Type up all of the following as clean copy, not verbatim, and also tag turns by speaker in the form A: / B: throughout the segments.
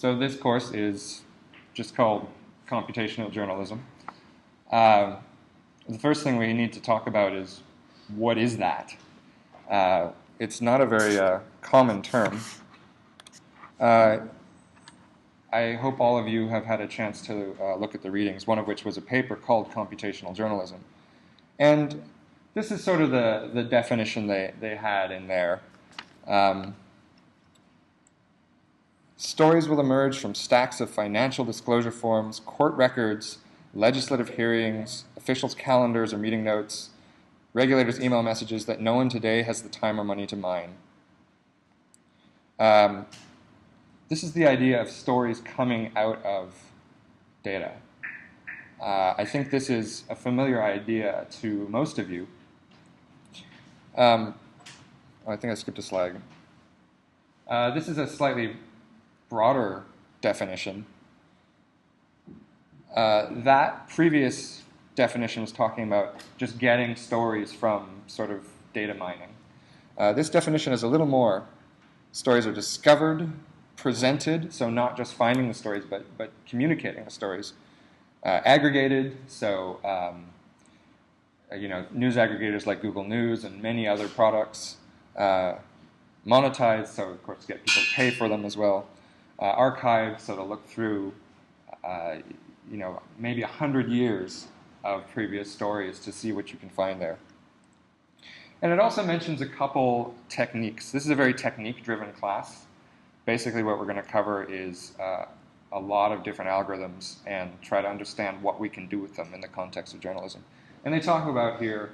A: So this course is just called Computational Journalism. The first thing we need to talk about is what is that? It's not a very common term. I hope all of you have had a chance to look at the readings, one of which was a paper called Computational Journalism. And this is sort of the definition they had in there. Stories will emerge from stacks of financial disclosure forms, court records, legislative hearings, officials' calendars or meeting notes, regulators' email messages that no one today has the time or money to mine. This is the idea of stories coming out of data. I think this is a familiar idea to most of you. I think I skipped a slide. This is a slightly broader definition. That previous definition was talking about just getting stories from sort of data mining. This definition is a little more. Stories are discovered, presented, so not just finding the stories, but communicating the stories. Aggregated, so news aggregators like Google News and many other products. Monetized, so of course get people to pay for them as well. Archived, so to look through, maybe 100 years of previous stories to see what you can find there. And it also mentions a couple techniques. This is a very technique-driven class. Basically what we're going to cover is a lot of different algorithms and try to understand what we can do with them in the context of journalism. And they talk about here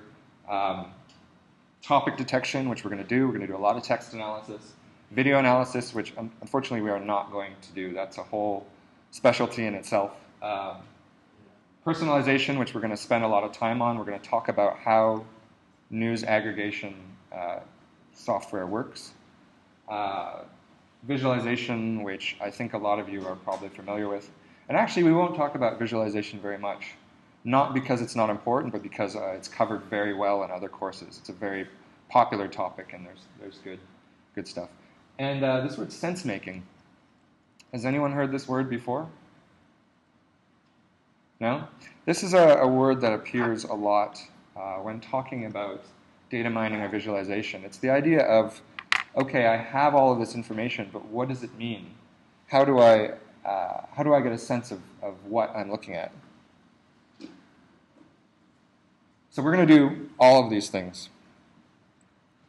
A: topic detection, which we're going to do. We're going to do a lot of text analysis. Video analysis, which unfortunately we are not going to do. That's a whole specialty in itself. Personalization, which we're going to spend a lot of time on. We're going to talk about how news aggregation software works. Visualization, which I think a lot of you are probably familiar with. And actually, we won't talk about visualization very much. Not because it's not important, but because it's covered very well in other courses. It's a very popular topic, and there's good stuff. And this word sense-making. Has anyone heard this word before? No? This is a word that appears a lot when talking about data mining or visualization. It's the idea of, okay, I have all of this information, but what does it mean? How do I get a sense of what I'm looking at? So we're going to do all of these things.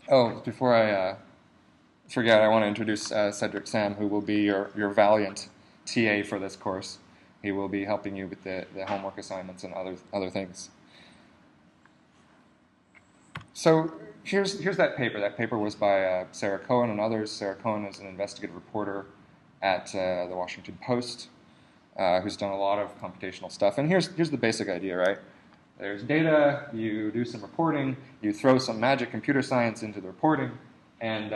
A: Oh, before I forget, I want to introduce Cedric Sam, who will be your valiant TA for this course. He will be helping you with the homework assignments and other things. So here's that paper. That paper was by Sarah Cohen and others. Sarah Cohen is an investigative reporter at the Washington Post, who's done a lot of computational stuff. And here's the basic idea, right? There's data, you do some reporting, you throw some magic computer science into the reporting, and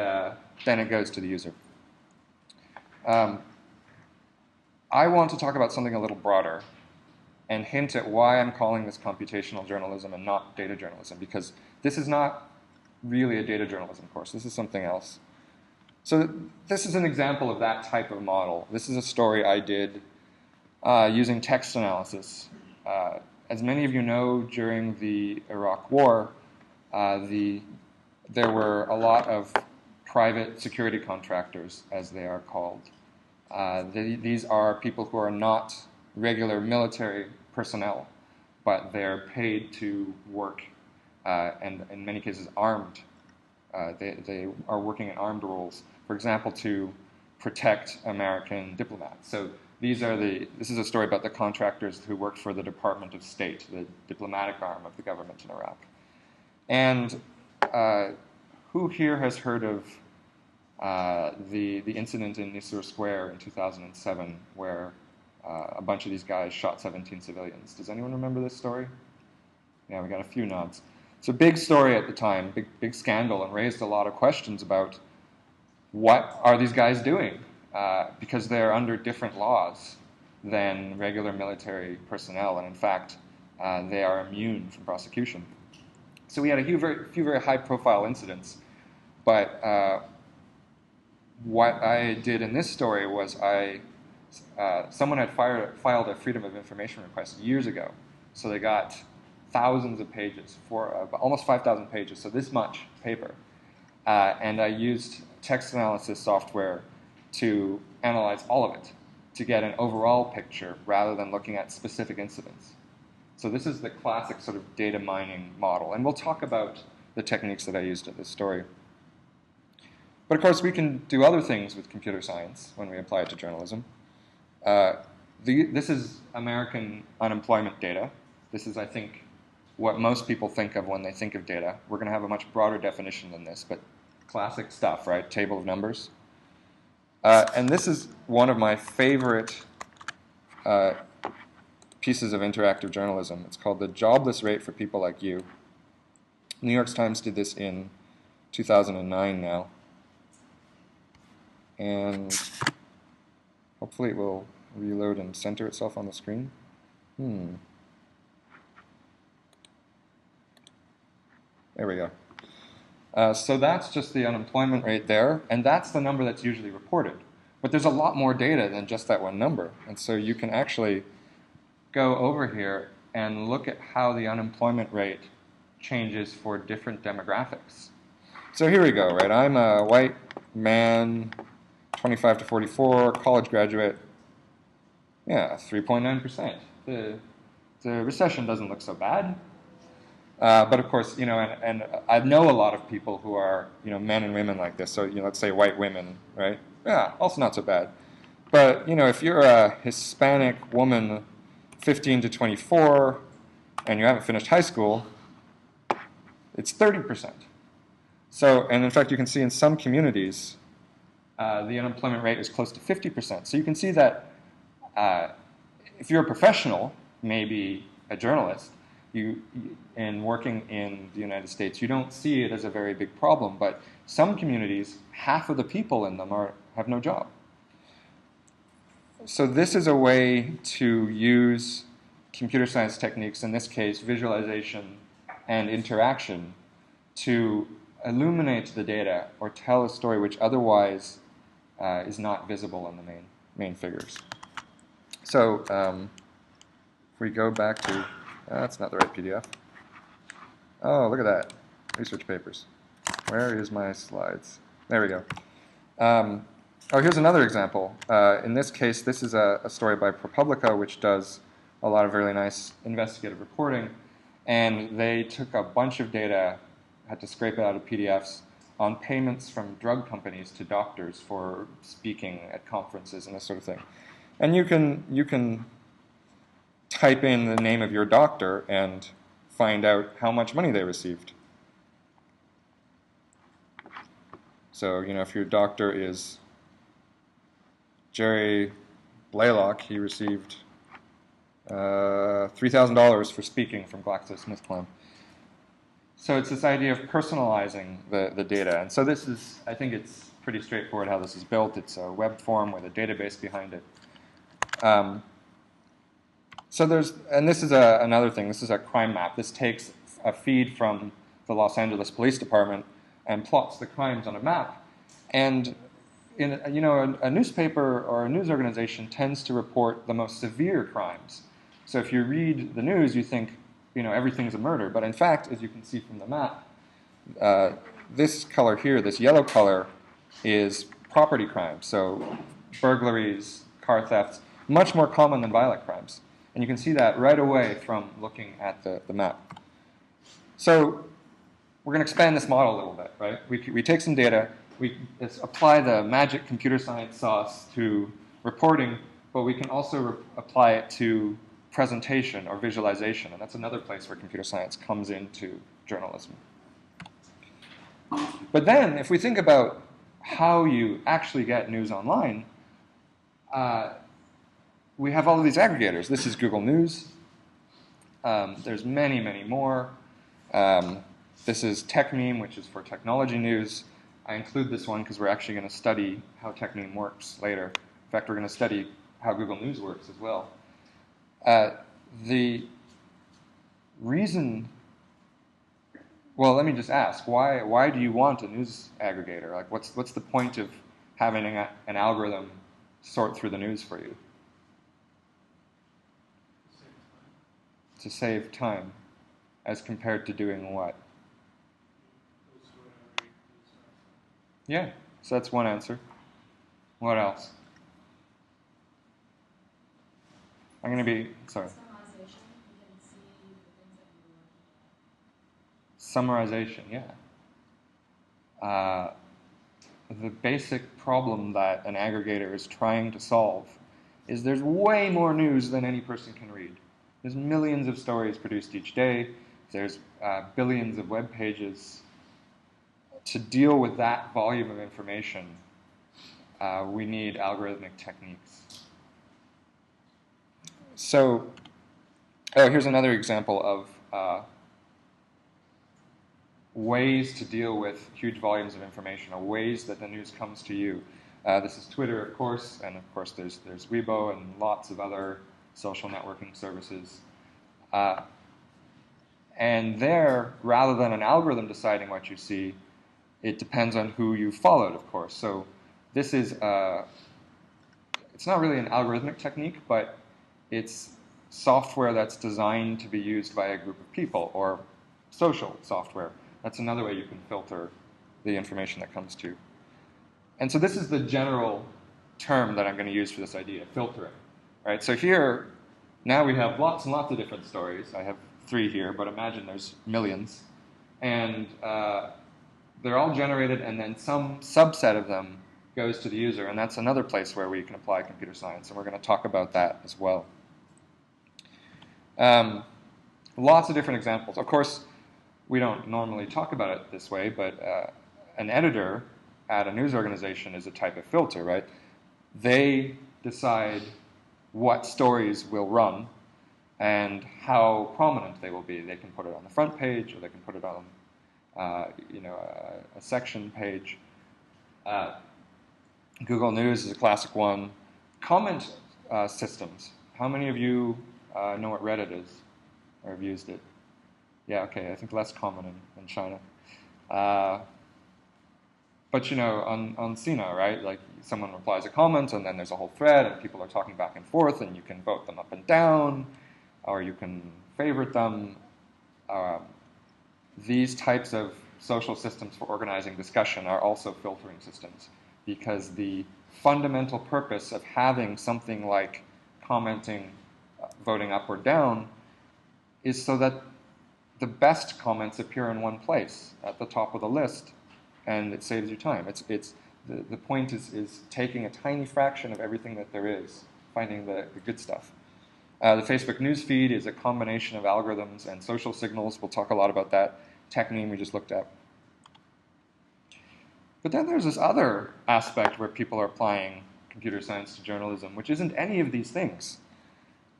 A: then it goes to the user. I want to talk about something a little broader and hint at why I'm calling this computational journalism and not data journalism, because this is not really a data journalism course. This is something else. So this is an example of that type of model. This is a story I did using text analysis. As many of you know, during the Iraq War, there were a lot of private security contractors, as they are called. These are people who are not regular military personnel, but they're paid to work, and in many cases armed. They are working in armed roles, for example, to protect American diplomats. So this is a story about the contractors who worked for the Department of State, the diplomatic arm of the government in Iraq. And who here has heard of the incident in Nisour Square in 2007 where a bunch of these guys shot 17 civilians? Does anyone remember this story? Yeah, we got a few nods. It's a big story at the time, big scandal, and raised a lot of questions about what are these guys doing? Because they're under different laws than regular military personnel, and in fact, they are immune from prosecution. So we had a few very high-profile incidents, but what I did in this story was I someone had filed a Freedom of Information request years ago. So they got thousands of pages, almost 5,000 pages, so this much paper. And I used text analysis software to analyze all of it, to get an overall picture rather than looking at specific incidents. So this is the classic sort of data mining model. And we'll talk about the techniques that I used in this story. But of course, we can do other things with computer science when we apply it to journalism. This is American unemployment data. This is, I think, what most people think of when they think of data. We're going to have a much broader definition than this, but classic stuff, right? Table of numbers. And this is one of my favorite pieces of interactive journalism. It's called the jobless rate for people like you. New York Times did this in 2009 now. And hopefully it will reload and center itself on the screen. There we go. So that's just the unemployment rate there, and that's the number that's usually reported. But there's a lot more data than just that one number. And so you can actually go over here and look at how the unemployment rate changes for different demographics. So here we go, right? I'm a white man, 25 to 44, college graduate. Yeah, 3.9%. The recession doesn't look so bad. But of course, and I know a lot of people who are, men and women like this. So, let's say white women, right? Yeah, also not so bad. But, if you're a Hispanic woman, 15 to 24, and you haven't finished high school, it's 30%. So, and in fact, you can see in some communities, the unemployment rate is close to 50%. So you can see that if you're a professional, maybe a journalist, and working in the United States, you don't see it as a very big problem. But some communities, half of the people in them have no job. So this is a way to use computer science techniques, in this case visualization and interaction, to illuminate the data or tell a story which otherwise is not visible in the main figures. So if we go back to, that's not the right PDF. Oh, look at that. Research papers. Where is my slides? There we go. Oh, here's another example. In this case, this is a story by ProPublica, which does a lot of really nice investigative reporting. And they took a bunch of data, had to scrape it out of PDFs, on payments from drug companies to doctors for speaking at conferences and this sort of thing. And you can type in the name of your doctor and find out how much money they received. So, if your doctor is Jerry Blaylock, he received $3,000 for speaking from GlaxoSmithKline. So it's this idea of personalizing the data. And so this is, I think it's pretty straightforward how this is built. It's a web form with a database behind it. So this is another thing. This is a crime map. This takes a feed from the Los Angeles Police Department and plots the crimes on a map. And a newspaper or a news organization tends to report the most severe crimes. So if you read the news, you think, everything's a murder. But in fact, as you can see from the map, this color here, this yellow color, is property crimes. So burglaries, car thefts, much more common than violent crimes. And you can see that right away from looking at the map. So we're going to expand this model a little bit, right? We take some data, we apply the magic computer science sauce to reporting, but we can also apply it to presentation or visualization, and that's another place where computer science comes into journalism. But then, if we think about how you actually get news online, we have all of these aggregators. This is Google News. There's many, many more. This is TechMeme, which is for technology news. I include this one because we're actually going to study how TechMeme works later. In fact, we're going to study how Google News works as well. The reason, well, let me just ask, why do you want a news aggregator? Like, what's the point of having an algorithm sort through the news for you? to save time as compared to doing what? Yeah, so that's one answer. What else? I'm going to be, sorry. Summarization, yeah. The basic problem that an aggregator is trying to solve is there's way more news than any person can read. There's millions of stories produced each day. There's billions of web pages. To deal with that volume of information, we need algorithmic techniques. So, here's another example of ways to deal with huge volumes of information, or ways that the news comes to you. This is Twitter, of course, and of course there's Weibo and lots of other social networking services. And there, rather than an algorithm deciding what you see, it depends on who you followed, of course. So this is, it's not really an algorithmic technique, but it's software that's designed to be used by a group of people, or social software. That's another way you can filter the information that comes to you. And so this is the general term that I'm going to use for this idea, filtering. Right? So here, now we have lots and lots of different stories. I have 3 here, but imagine there's millions. And they're all generated, and then some subset of them goes to the user. And that's another place where we can apply computer science, and we're going to talk about that as well. Lots of different examples. Of course, we don't normally talk about it this way, but an editor at a news organization is a type of filter, right? They decide what stories will run and how prominent they will be. They can put it on the front page, or they can put it on, a section page. Google News is a classic one. Comment systems. How many of you know what Reddit is, or have used it? Yeah, okay, I think less common in China. But on Sina, right? Like someone replies a comment, and then there's a whole thread, and people are talking back and forth, and you can vote them up and down, or you can favorite them. These types of social systems for organizing discussion are also filtering systems, because the fundamental purpose of having something like commenting, voting up or down, is so that the best comments appear in one place at the top of the list, and it saves you time. The point is taking a tiny fraction of everything that there is, finding the good stuff. The Facebook news feed is a combination of algorithms and social signals. We'll talk a lot about that. Techneme we just looked at. But then there's this other aspect where people are applying computer science to journalism, which isn't any of these things.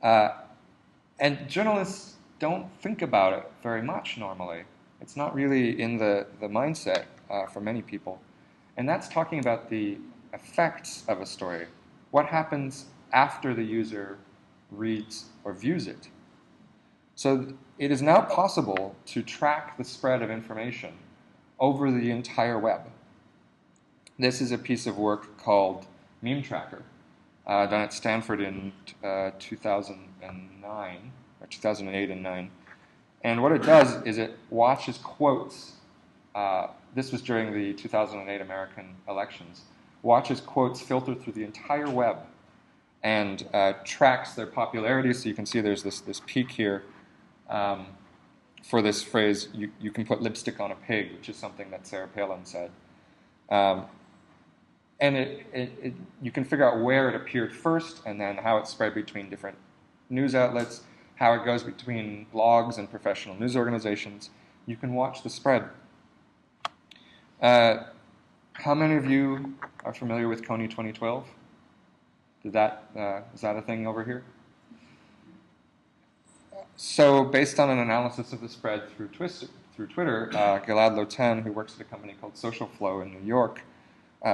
A: And journalists don't think about it very much normally. It's not really in the mindset for many people. And that's talking about the effects of a story. What happens after the user reads or views it? So it is now possible to track the spread of information over the entire web. This is a piece of work called Meme Tracker, done at Stanford in 2009, or 2008 and 9. And what it does is it watches quotes. This was during the 2008 American elections. Watches quotes filter through the entire web and tracks their popularity. So you can see there's this peak here for this phrase, you can put lipstick on a pig, which is something that Sarah Palin said. And you can figure out where it appeared first, and then how it spread between different news outlets, how it goes between blogs and professional news organizations. You can watch the spread. How many of you are familiar with Kony 2012? Is that a thing over here? So based on an analysis of the spread through Twitter, Gilad Lotan, who works at a company called Social Flow in New York,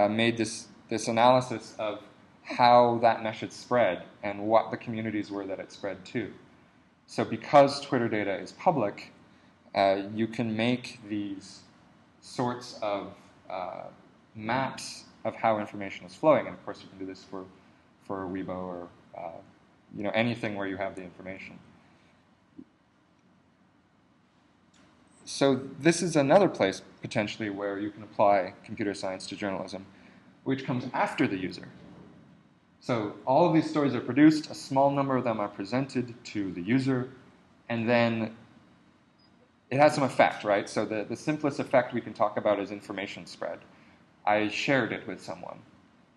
A: made this analysis of how that message spread and what the communities were that it spread to. So because Twitter data is public, you can make these sorts of maps of how information is flowing. And of course, you can do this for Weibo or anything where you have the information. So this is another place, potentially, where you can apply computer science to journalism, which comes after the user. So all of these stories are produced, a small number of them are presented to the user, and then it has some effect, right? So the simplest effect we can talk about is information spread. I shared it with someone,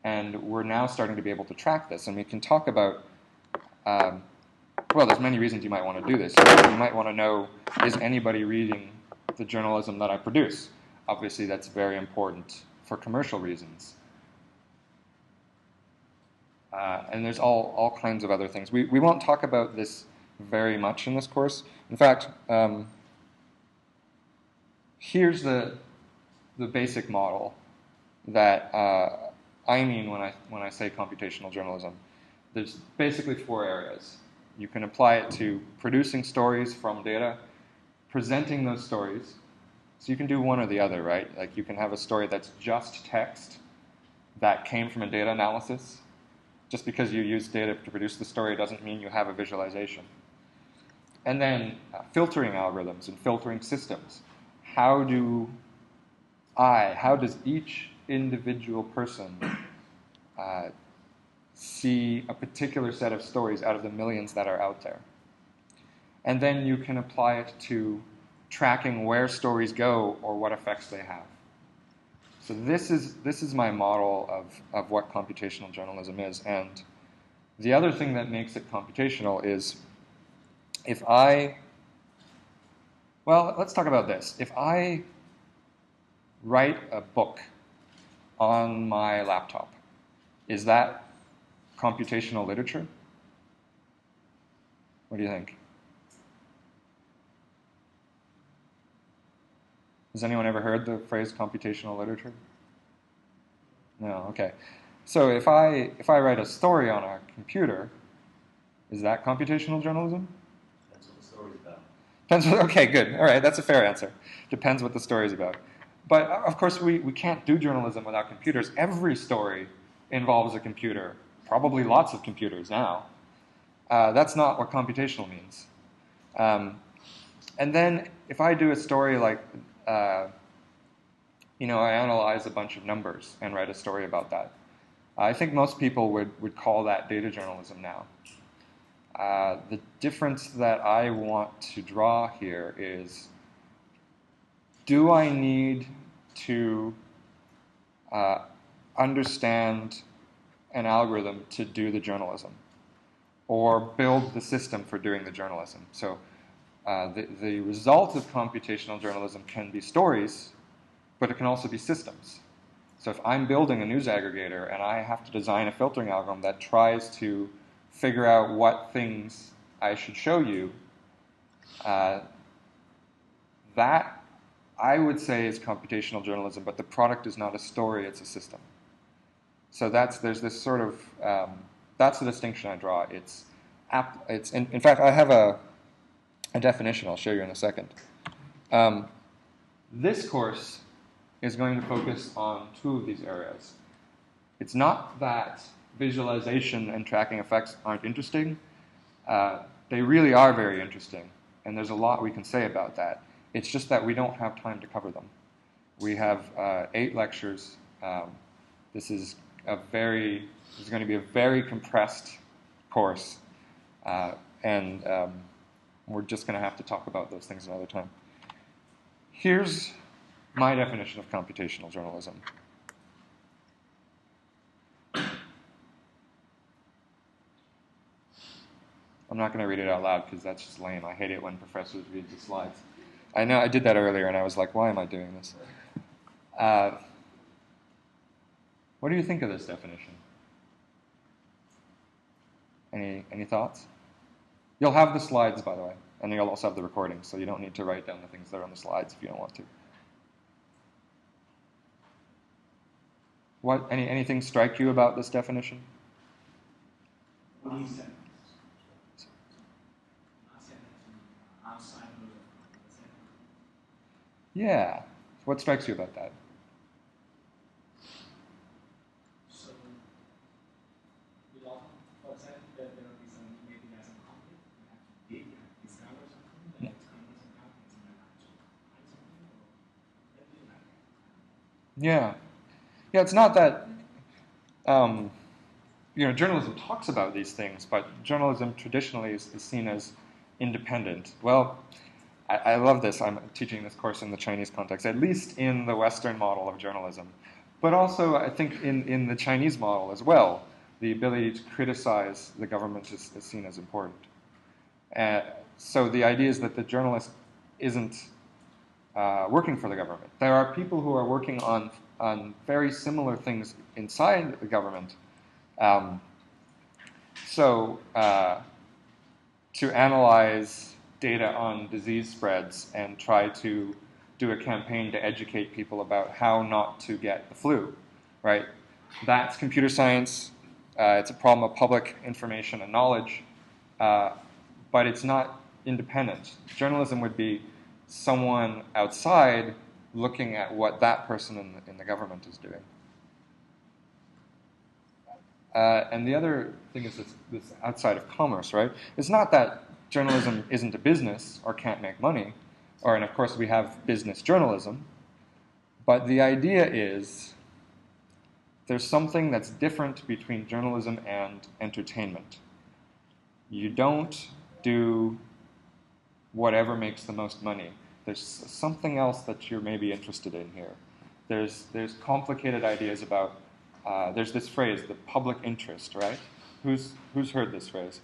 A: and we're now starting to be able to track this, and we can talk about, well, there's many reasons you might want to do this. You might want to know, is anybody reading the journalism that I produce? Obviously, that's very important for commercial reasons. And there's all kinds of other things. We won't talk about this very much in this course. In fact, here's the basic model that I mean when I say computational journalism. There's basically 4 areas. You can apply it to producing stories from data, presenting those stories. So you can do one or the other, right? Like you can have a story that's just text that came from a data analysis. Just because you use data to produce the story doesn't mean you have a visualization. And then filtering algorithms and filtering systems. How does each individual person see a particular set of stories out of the millions that are out there? And then you can apply it to tracking where stories go or what effects they have. So this is my model of what computational journalism is. And the other thing that makes it computational is well, let's talk about this. If I write a book on my laptop, is that computational literature? What do you think? Has anyone ever heard the phrase computational literature? No, okay. So if I write a story on a computer, is that computational journalism?
B: Depends what the story's about.
A: Okay, good. All right, that's a fair answer. Depends what the story's about. But of course, we can't do journalism without computers. Every story involves a computer, probably lots of computers now. That's not what computational means. And then if I do a story like, I analyze a bunch of numbers and write a story about that, I think most people would call that data journalism now. The difference that I want to draw here is, do I need to understand an algorithm to do the journalism, or build the system for doing the journalism? So the result of computational journalism can be stories, but it can also be systems. So if I'm building a news aggregator and I have to design a filtering algorithm that tries to figure out what things I should show you, that I would say is computational journalism, but the product is not a story, it's a system. So there's this sort of, that's the distinction I draw. In fact, I have a definition I'll show you in a second. This course is going to focus on 2 of these areas. It's not that visualization and tracking effects aren't interesting. They really are very interesting, and there's a lot we can say about that. It's just that we don't have time to cover them. We have 8 lectures. This is going to be a very compressed course, and we're just going to have to talk about those things another time. Here's my definition of computational journalism. I'm not going to read it out loud because that's just lame. I hate it when professors read the slides. I know I did that earlier and I was like, why am I doing this? What do you think of this definition? Any thoughts? You'll have the slides, by the way, and you'll also have the recording, so you don't need to write down the things that are on the slides if you don't want to. Anything strike you about this definition?
B: What do you say?
A: Yeah. What strikes you about that?
C: So, for example, there will be maybe there's some conflict, you have to dig and discover something, then discover some conflict, and then
A: Yeah. Yeah, it's not that, um, journalism talks about these things, but journalism traditionally is seen as independent. Well, I love this. I'm teaching this course in the Chinese context, at least in the Western model of journalism. But also, I think in the Chinese model as well, the ability to criticize the government is seen as important. So the idea is that the journalist isn't working for the government. There are people who are working on very similar things inside the government. Um, so to analyze data on disease spreads and try to do a campaign to educate people about how not to get the flu, right? That's computer science. It's a problem of public information and knowledge, but it's not independent. Journalism would be someone outside looking at what that person in the government is doing. And the other thing is this outside of commerce, right? It's not that journalism isn't a business or can't make money, and of course we have business journalism, but the idea is there's something that's different between journalism and entertainment. You don't do whatever makes the most money. There's something else that you're maybe interested in here. There's complicated ideas about, there's this phrase, the public interest, right? Who's heard this phrase?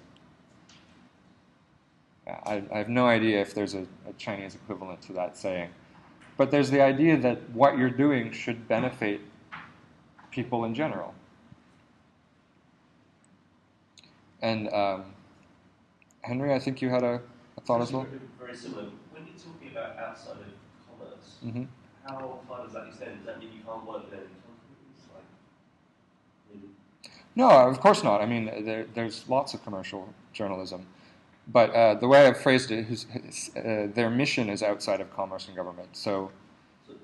A: I have no idea if there's a Chinese equivalent to that saying. But there's the idea that what you're doing should benefit people in general. And Henry, I think you had a thought as well?
B: Very similar. When you're talking about outside of commerce,
A: Mm-hmm.
B: how far does that extend? Does that mean you can't work with any companies? Like, really?
A: No, of course not. I mean, there's lots of commercial journalism. But the way I've phrased it is their mission is outside of commerce and government. So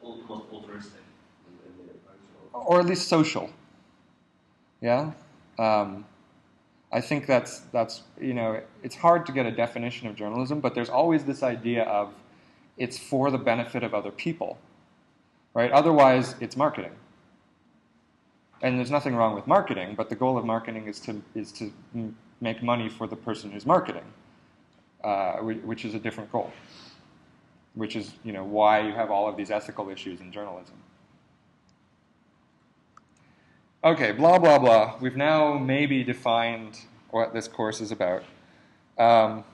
B: Almost altruistic in the approach?
A: Or at least social. Yeah? I think that's it's hard to get a definition of journalism, but there's always this idea of it's for the benefit of other people, right? Otherwise, it's marketing. And there's nothing wrong with marketing, but the goal of marketing is to make money for the person who's marketing, which is a different goal, which is why you have all of these ethical issues in journalism. Okay, blah, blah, blah. We've now maybe defined what this course is about. So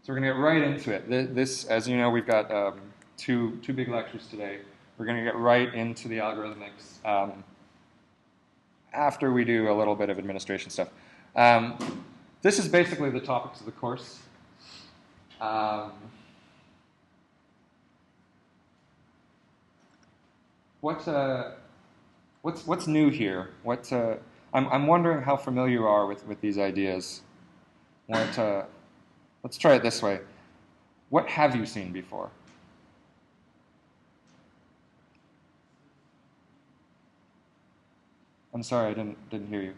A: we're going to get right into it. This, as you know, we've got two big lectures today. We're going to get right into the algorithmics after we do a little bit of administration stuff. This is basically the topics of the course. What's new here? I'm wondering how familiar you are with these ideas. Let's try it this way. What have you seen before? I'm sorry, I didn't hear you.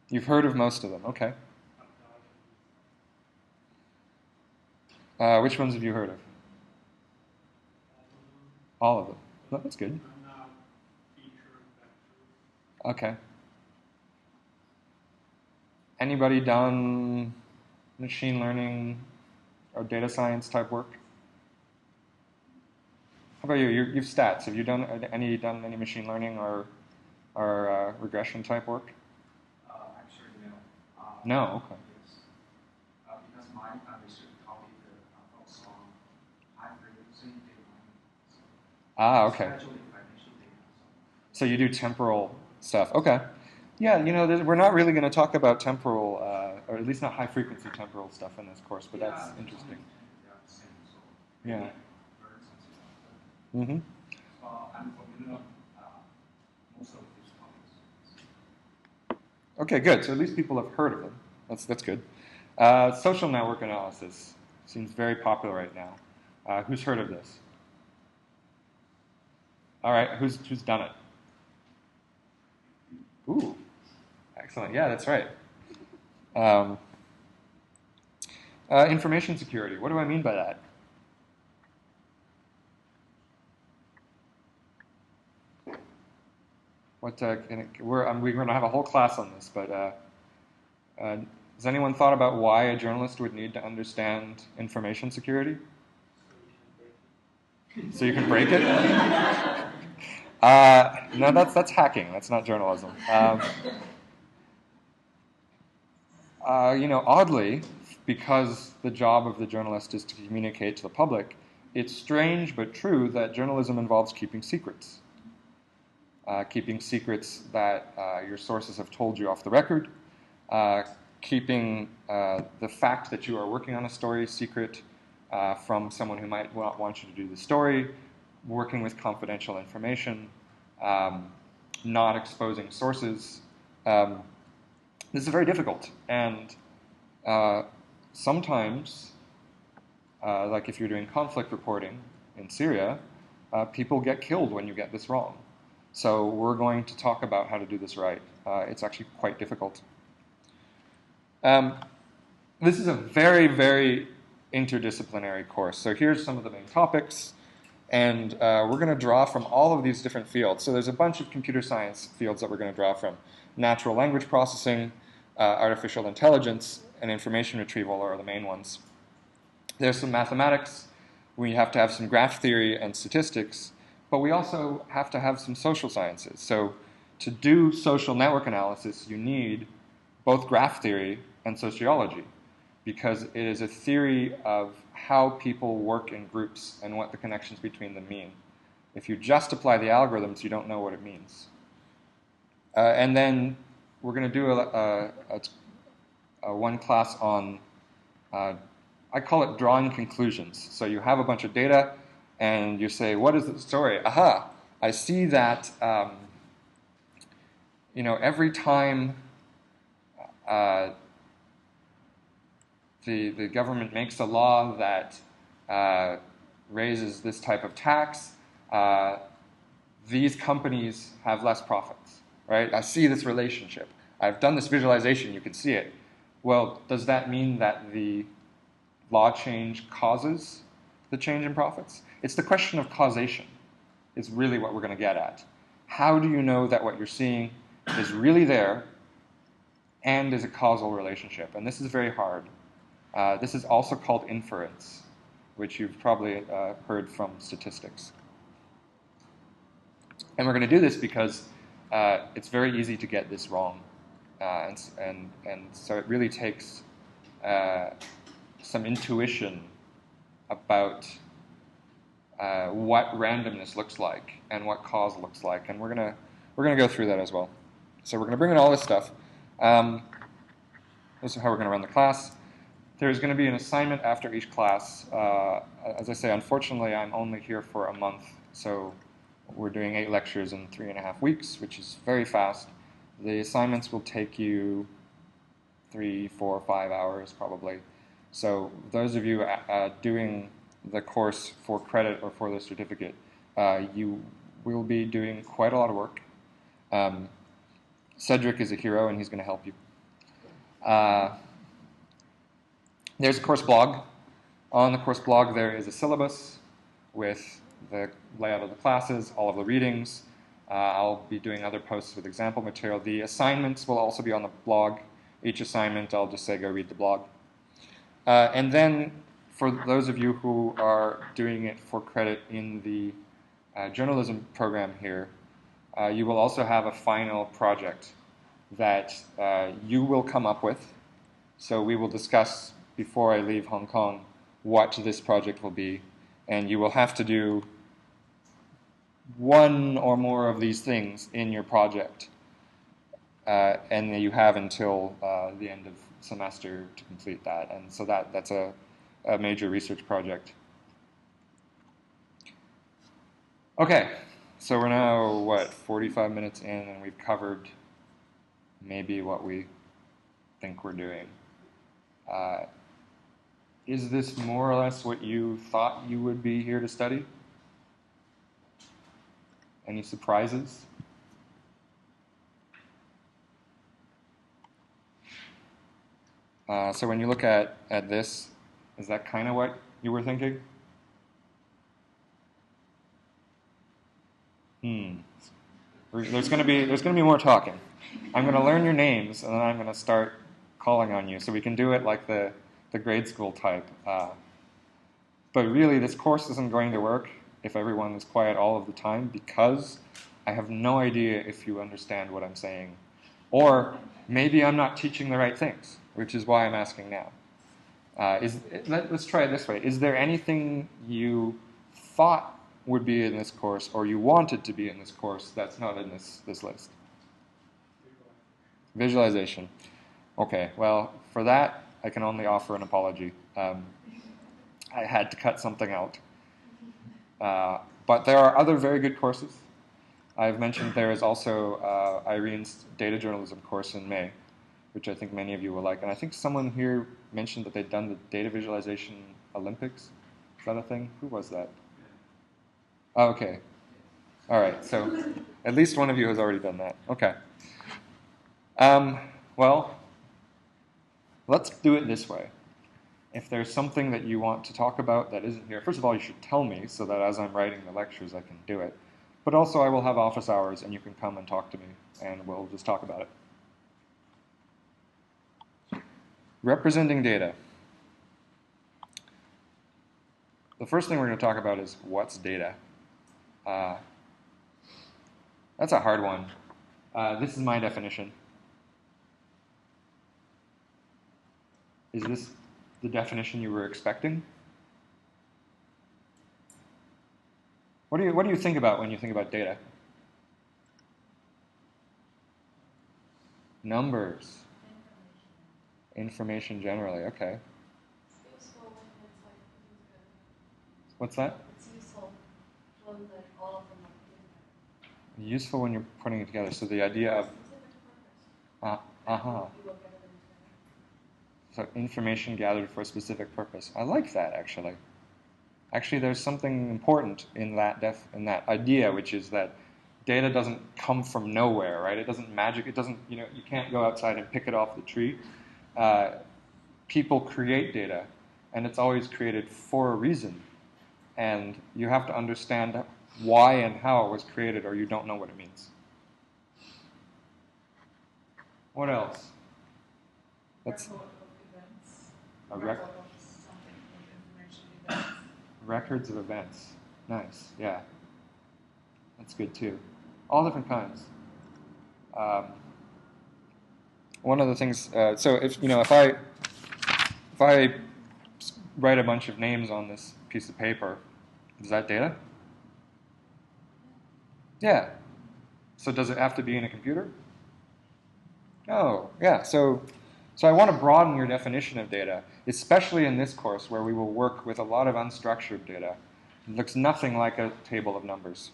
A: You've heard of most of them, okay. Which ones have you heard of? All of them. No, that's good. Okay. Anybody done machine learning or data science type work? How about you? You've stats. Have you done any machine learning or regression type work?
C: Actually, no.
A: No. Okay.
C: Yes. Because my research topic focus on high frequency data mining.
A: Okay.
C: Especially financial data.
A: So you do temporal stuff. Okay. Yeah, we're not really going to talk about temporal, or at least not high-frequency temporal stuff in this course, but that's interesting. Yeah. Mm-hmm.
C: I'm familiar most of these topics.
A: Okay, good. So at least people have heard of them. That's good. Social network analysis seems very popular right now. Who's heard of this? All right, who's done it? Ooh, excellent. Yeah, that's right. Information security. What do I mean by that? We're going to have a whole class on this, but has anyone thought about why a journalist would need to understand information security? So you can break it? No, that's hacking. That's not journalism. Oddly, because the job of the journalist is to communicate to the public, it's strange but true that journalism involves keeping secrets. Keeping secrets that your sources have told you off the record, keeping the fact that you are working on a story secret from someone who might not want you to do the story, working with confidential information, not exposing sources. This is very difficult, and sometimes, like if you're doing conflict reporting in Syria, people get killed when you get this wrong. So we're going to talk about how to do this right. It's actually quite difficult. This is a very, very interdisciplinary course. So here's some of the main topics, and we're going to draw from all of these different fields. So there's a bunch of computer science fields that we're going to draw from. Natural language processing, artificial intelligence, and information retrieval are the main ones. There's some mathematics. We have to have some graph theory and statistics, but we also have to have some social sciences. So to do social network analysis, you need both graph theory and sociology, because it is a theory of how people work in groups and what the connections between them mean. If you just apply the algorithms, you don't know what it means. And then we're going to do one class on, I call it drawing conclusions. So you have a bunch of data, and you say, what is the story? Aha, I see that every time the government makes a law that raises this type of tax, these companies have less profits, right? I see this relationship. I've done this visualization, you can see it. Well, does that mean that the law change causes the change in profits? It's the question of causation is really what we're going to get at. How do you know that what you're seeing is really there and is a causal relationship? And this is very hard. This is also called inference, which you've probably heard from statistics. And we're going to do this because it's very easy to get this wrong. And so it really takes some intuition about what randomness looks like and what cause looks like, and we're gonna go through that as well. So we're gonna bring in all this stuff. This is how we're gonna run the class. There's going to be an assignment after each class. As I say, unfortunately, I'm only here for a month, so we're doing 8 lectures in 3.5 weeks, which is very fast. The assignments will take you 3, 4, 5 hours probably. So those of you doing the course for credit or for the certificate, you will be doing quite a lot of work. Cedric is a hero, and he's going to help you. There's a course blog. On the course blog, there is a syllabus with the layout of the classes, all of the readings. I'll be doing other posts with example material. The assignments will also be on the blog. Each assignment, I'll just say, go read the blog. And then, for those of you who are doing it for credit in the journalism program here, you will also have a final project that you will come up with. So we will discuss before I leave Hong Kong what this project will be, and you will have to do one or more of these things in your project, and you have until the end of semester to complete that, and so that's a major research project. Okay, so we're now, 45 minutes in, and we've covered maybe what we think we're doing. Is this more or less what you thought you would be here to study? Any surprises? So when you look at this, is that kind of what you were thinking? There's going to be more talking. I'm going to learn your names, and then I'm going to start calling on you. So we can do it like the grade school type. But really, this course isn't going to work if everyone is quiet all of the time, because I have no idea if you understand what I'm saying. Or maybe I'm not teaching the right things, which is why I'm asking now. Let's try it this way. Is there anything you thought would be in this course, or you wanted to be in this course, that's not in this list? Visualization. Okay, well, for that, I can only offer an apology. I had to cut something out. But there are other very good courses. I've mentioned there is also Irene's data journalism course in May, which I think many of you will like. And I think someone here mentioned that they'd done the data visualization Olympics. Is that a thing? Who was that? Oh, okay. All right, so at least one of you has already done that. Okay. Well, let's do it this way. If there's something that you want to talk about that isn't here, first of all, you should tell me so that as I'm writing the lectures, I can do it. But also, I will have office hours, and you can come and talk to me, and we'll just talk about it. Representing data. The first thing we're going to talk about is what's data. That's a hard one. This is my definition. Is this the definition you were expecting? What do you think about when you think about data? Numbers. Information generally, okay.
D: It's useful when it's like putting together.
A: What's that?
D: It's useful when like all of them are put together.
A: Useful when you're putting it together. So the idea of
D: Specific purpose. You will get it
A: so information gathered for a specific purpose. I like that actually. Actually, there's something important in that idea, which is that data doesn't come from nowhere, right? It doesn't magic. It doesn't. You can't go outside and pick it off the tree. People create data, and it's always created for a reason. And you have to understand why and how it was created, or you don't know what it means. What else? That's
D: Record of events.
A: a
D: Record of something with information events.
A: records of events. Nice, yeah. That's good too. All different kinds. One of the things. So if I write a bunch of names on this piece of paper, is that data? Yeah. So does it have to be in a computer? Oh, yeah. So I want to broaden your definition of data, especially in this course where we will work with a lot of unstructured data. It looks nothing like a table of numbers.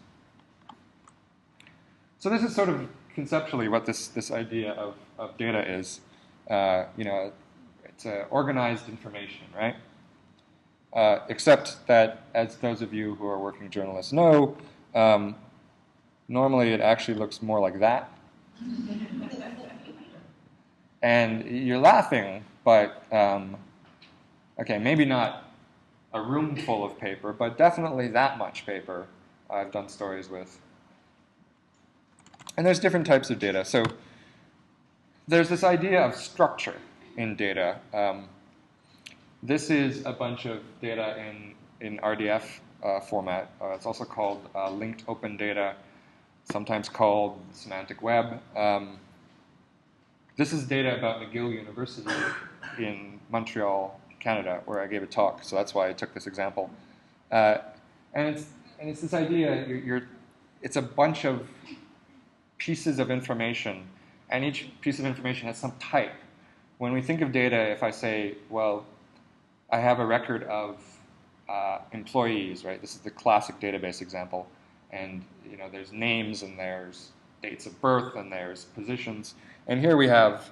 A: So this is sort of conceptually what this idea of data is. It's organized information, right? Except that, as those of you who are working journalists know, normally it actually looks more like that. And you're laughing, but okay, maybe not a room full of paper, but definitely that much paper I've done stories with. And there's different types of data. So there's this idea of structure in data. This is a bunch of data in RDF format. It's also called linked open data, sometimes called semantic web. This is data about McGill University in Montreal, Canada, where I gave a talk. So that's why I took this example. And it's this idea. It's a bunch of pieces of information, and each piece of information has some type. When we think of data, if I say, well, I have a record of employees, right? This is the classic database example. And there's names, and there's dates of birth, and there's positions. And here we have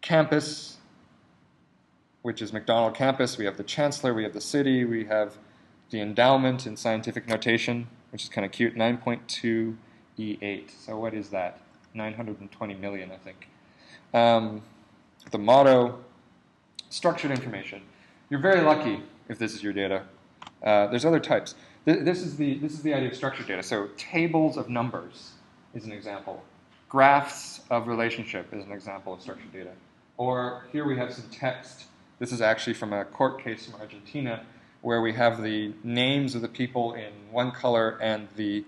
A: campus, which is McDonald campus. We have the chancellor. We have the city. We have the endowment in scientific notation, which is kind of cute, 9.2 E8. So what is that? 920 million, I think. The motto, structured information. You're very lucky if this is your data. There's other types. This is the idea of structured data. So tables of numbers is an example. Graphs of relationship is an example of structured data. Or here we have some text. This is actually from a court case from Argentina, where we have the names of the people in one color and the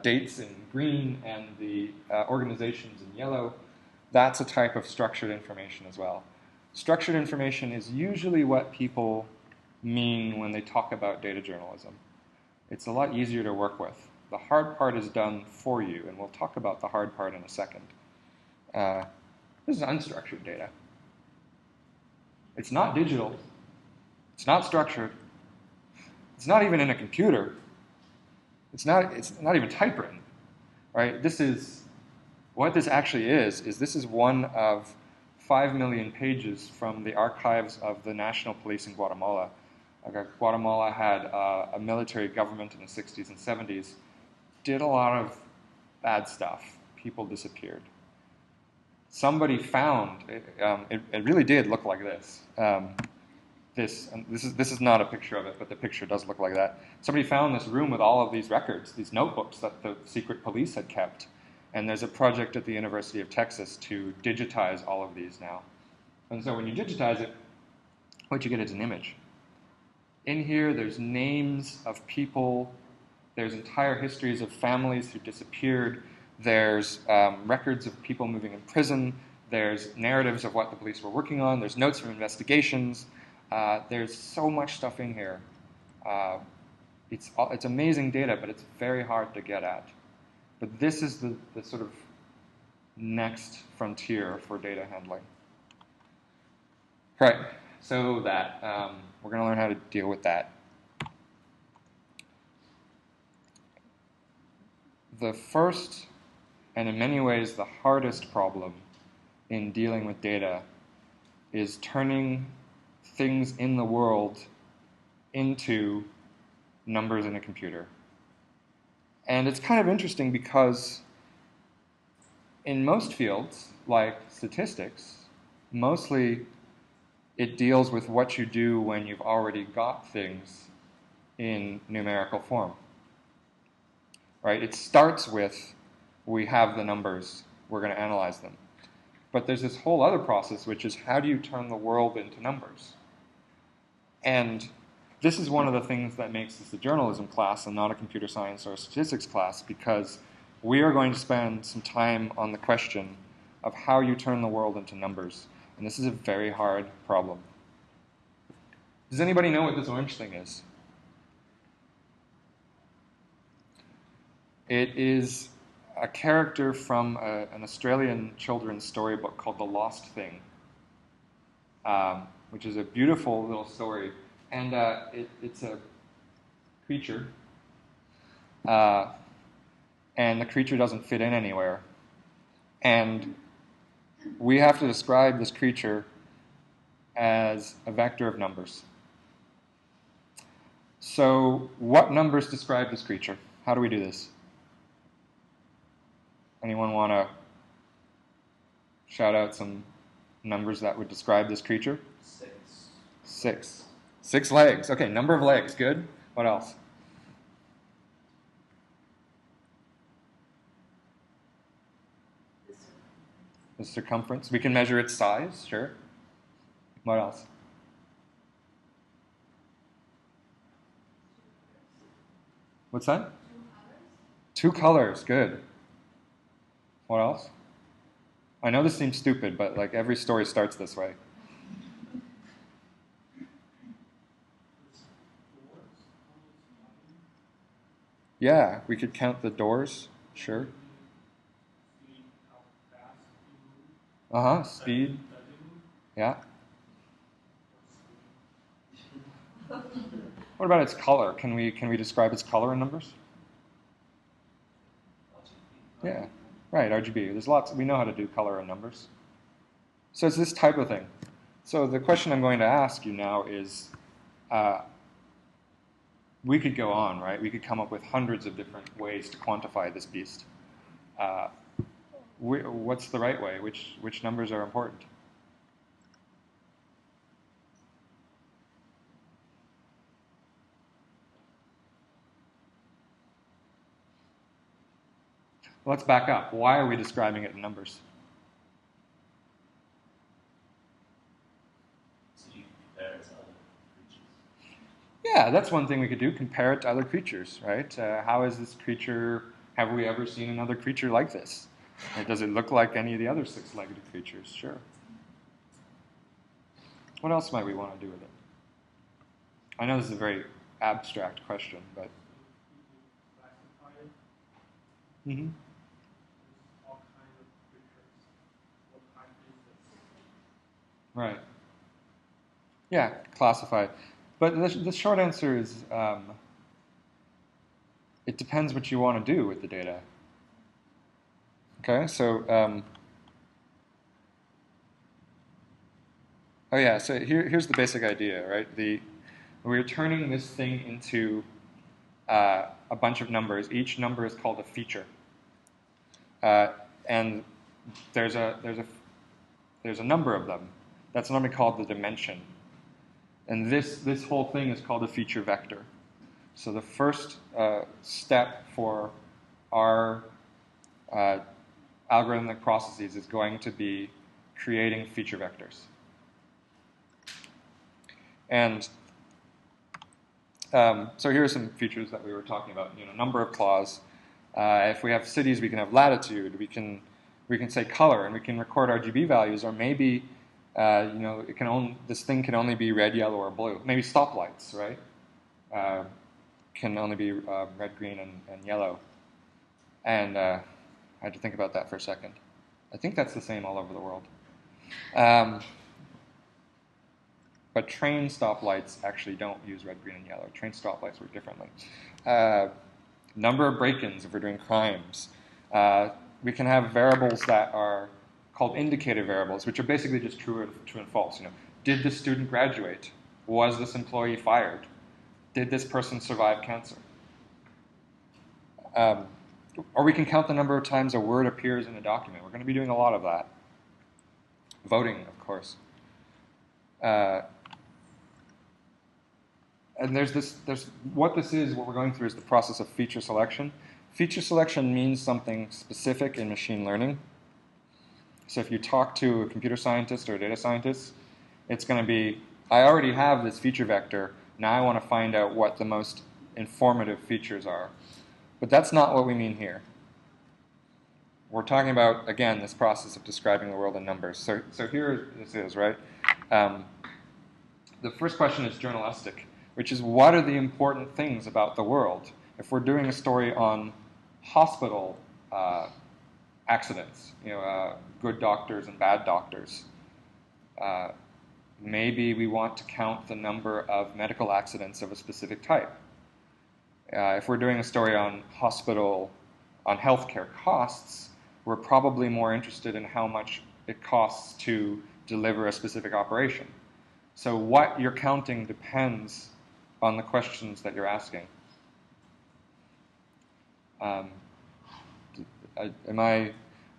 A: dates in green and the organizations in yellow. That's a type of structured information as well. Structured information is usually what people mean when they talk about data journalism. It's a lot easier to work with. The hard part is done for you, and we'll talk about the hard part in a second. This is unstructured data. It's not digital. It's not structured. It's not even in a computer. It's not even typewritten, right? What this actually is this is one of 5 million pages from the archives of the National Police in Guatemala. Guatemala had a military government in the 60s and 70s, did a lot of bad stuff. People disappeared. Somebody found, it really did look like this. This is not a picture of it, but the picture does look like that. Somebody found this room with all of these records, these notebooks that the secret police had kept. And there's a project at the University of Texas to digitize all of these now. And so when you digitize it, what you get is an image. In here, there's names of people. There's entire histories of families who disappeared. There's records of people moving in prison. There's narratives of what the police were working on. There's notes from investigations. There's so much stuff in here. It's amazing data, but it's very hard to get at. But this is the sort of next frontier for data handling. Right, so that we're going to learn how to deal with that. The first, and in many ways the hardest problem in dealing with data is turning things in the world into numbers in a computer. And it's kind of interesting because in most fields, like statistics, mostly it deals with what you do when you've already got things in numerical form. Right? It starts with, we have the numbers, we're going to analyze them. But there's this whole other process, which is how do you turn the world into numbers? And this is one of the things that makes this a journalism class and not a computer science or a statistics class, because we are going to spend some time on the question of how you turn the world into numbers. And this is a very hard problem. Does anybody know what this orange thing is? It is a character from an Australian children's storybook called The Lost Thing, which is a beautiful little story. And it's a creature, and the creature doesn't fit in anywhere. And we have to describe this creature as a vector of numbers. So what numbers describe this creature? How do we do this? Anyone want to shout out some numbers that would describe this creature? 6. 6 legs. Okay, number of legs. Good. What else? The circumference. We can measure its size. Sure. What else? What's that? 2 colors. Good. What else? I know this seems stupid, but like every story starts this way. Yeah, we could count the doors. Sure. Speed. Yeah. What about its color? Can we describe its color in numbers? Yeah. Right, RGB. There's lots. We know how to do color in numbers. So it's this type of thing. So the question I'm going to ask you now is, we could go on, right? We could come up with hundreds of different ways to quantify this beast. What's the right way? Which numbers are important? let's back up. Why are we describing it in numbers?
B: So you compare it to other creatures.
A: Yeah, that's one thing we could do, compare it to other creatures, right? How is this creature, have we ever seen another creature like this? Or does it look like any of the other six-legged creatures? Sure. What else might we want to do with it? I know this is a very abstract question, but...
C: Classify it.
A: Mm-hmm.
C: There's all kinds of creatures. What type is this?
A: Right. Yeah, classify. But the short answer is it depends what you want to do with the data. Okay, so oh yeah, so here's the basic idea, right? We're turning this thing into a bunch of numbers. Each number is called a feature, and there's a number of them. That's normally called the dimension. And this whole thing is called a feature vector. So the first step for our algorithmic processes is going to be creating feature vectors. And so here are some features that we were talking about. Number of claws. If we have cities, we can have latitude. We can say color, and we can record RGB values, or maybe this thing can only be red, yellow, or blue. Maybe stoplights, right? Can only be red, green, and yellow. And I had to think about that for a second. I think that's the same all over the world. But train stoplights actually don't use red, green, and yellow. Train stoplights work differently. Number of break-ins if we're doing crimes. We can have variables that are called indicator variables, which are basically just true and false. Did this student graduate? Was this employee fired? Did this person survive cancer? Or we can count the number of times a word appears in a document. We're going to be doing a lot of that. Voting, of course. And what we're going through is the process of feature selection. Feature selection means something specific in machine learning. So if you talk to a computer scientist or a data scientist, it's going to be, I already have this feature vector, now I want to find out what the most informative features are. But that's not what we mean here. We're talking about, again, this process of describing the world in numbers. So here this is, right? The first question is journalistic, which is what are the important things about the world? If we're doing a story on hospital accidents, good doctors and bad doctors, maybe we want to count the number of medical accidents of a specific type. If we're doing a story on healthcare costs, we're probably more interested in how much it costs to deliver a specific operation. So what you're counting depends on the questions that you're asking. Are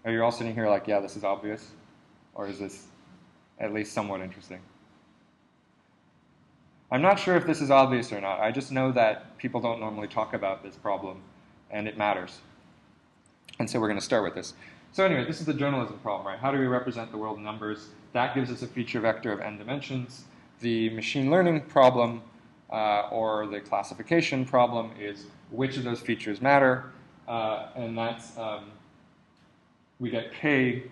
A: you all sitting here like, yeah, this is obvious? Or is this at least somewhat interesting? I'm not sure if this is obvious or not. I just know that people don't normally talk about this problem, and it matters. And so we're going to start with this. So anyway, this is the journalism problem, right? How do we represent the world in numbers? That gives us a feature vector of n dimensions. The machine learning problem or the classification problem is which of those features matter, and that's we get k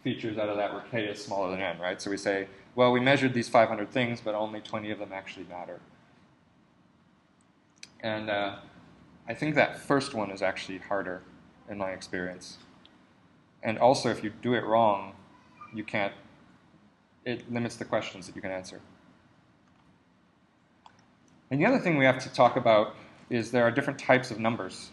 A: features out of that where k is smaller than n, right? So we say, well, we measured these 500 things, but only 20 of them actually matter. And I think that first one is actually harder in my experience. And also, if you do it wrong, it limits the questions that you can answer. And the other thing we have to talk about is there are different types of numbers.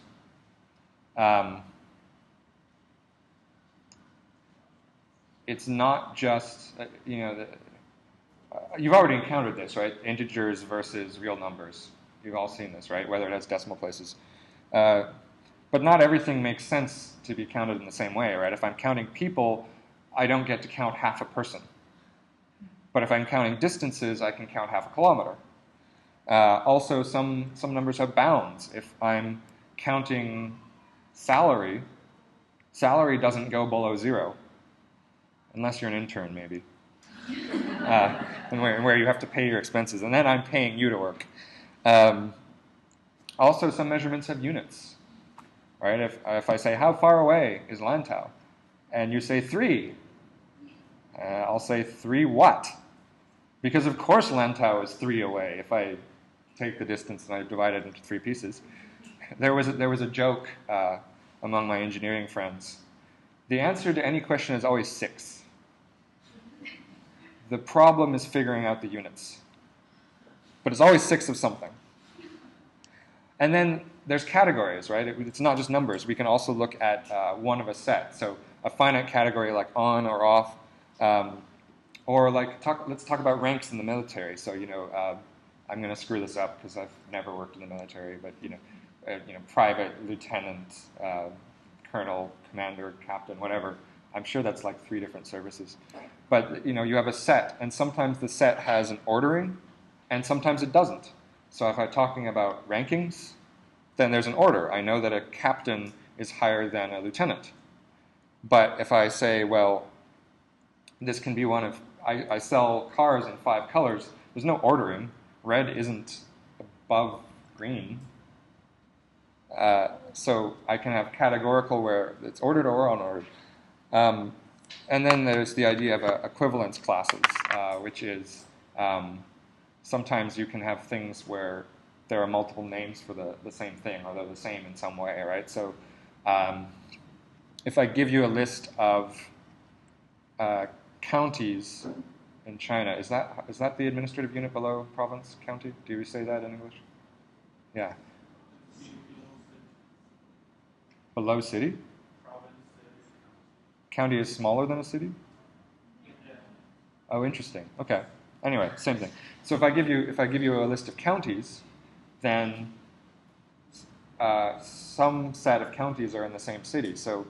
A: It's not just, you've already encountered this, right? Integers versus real numbers. You've all seen this, right? Whether it has decimal places. But not everything makes sense to be counted in the same way, right? If I'm counting people, I don't get to count half a person. But if I'm counting distances, I can count half a kilometer. Also, some numbers have bounds. If I'm counting salary, Salary doesn't go below 0, unless you're an intern, maybe, and where you have to pay your expenses, and then I'm paying you to work. Also, some measurements have units, right? If I say, how far away is Lantau? And you say 3, I'll say 3 what? Because of course Lantau is 3 away if I take the distance and I divide it into 3 pieces. There was a joke among my engineering friends. The answer to any question is always 6. The problem is figuring out the units. But it's always 6 of something. And then there's categories, right? It's not just numbers. We can also look at one of a set. So a finite category like on or off, or like let's talk about ranks in the military. So I'm going to screw this up because I've never worked in the military, but private, lieutenant, colonel, commander, captain, whatever. I'm sure that's like 3 different services. But you have a set, and sometimes the set has an ordering, and sometimes it doesn't. So if I'm talking about rankings, then there's an order. I know that a captain is higher than a lieutenant. But if I say, well, this can be one of, I sell cars in 5 colors, there's no ordering. Red isn't above green. So I can have categorical where it's ordered or unordered. And then there's the idea of equivalence classes, which is sometimes you can have things where there are multiple names for the same thing, or they're the same in some way, right? So if I give you a list of counties in China, is that the administrative unit below province, county? Do we say that in English? Yeah. Below city? County is smaller than a city? Oh, interesting. Okay. Anyway, same thing. So if I give you a list of counties, then some set of counties are in the same city. So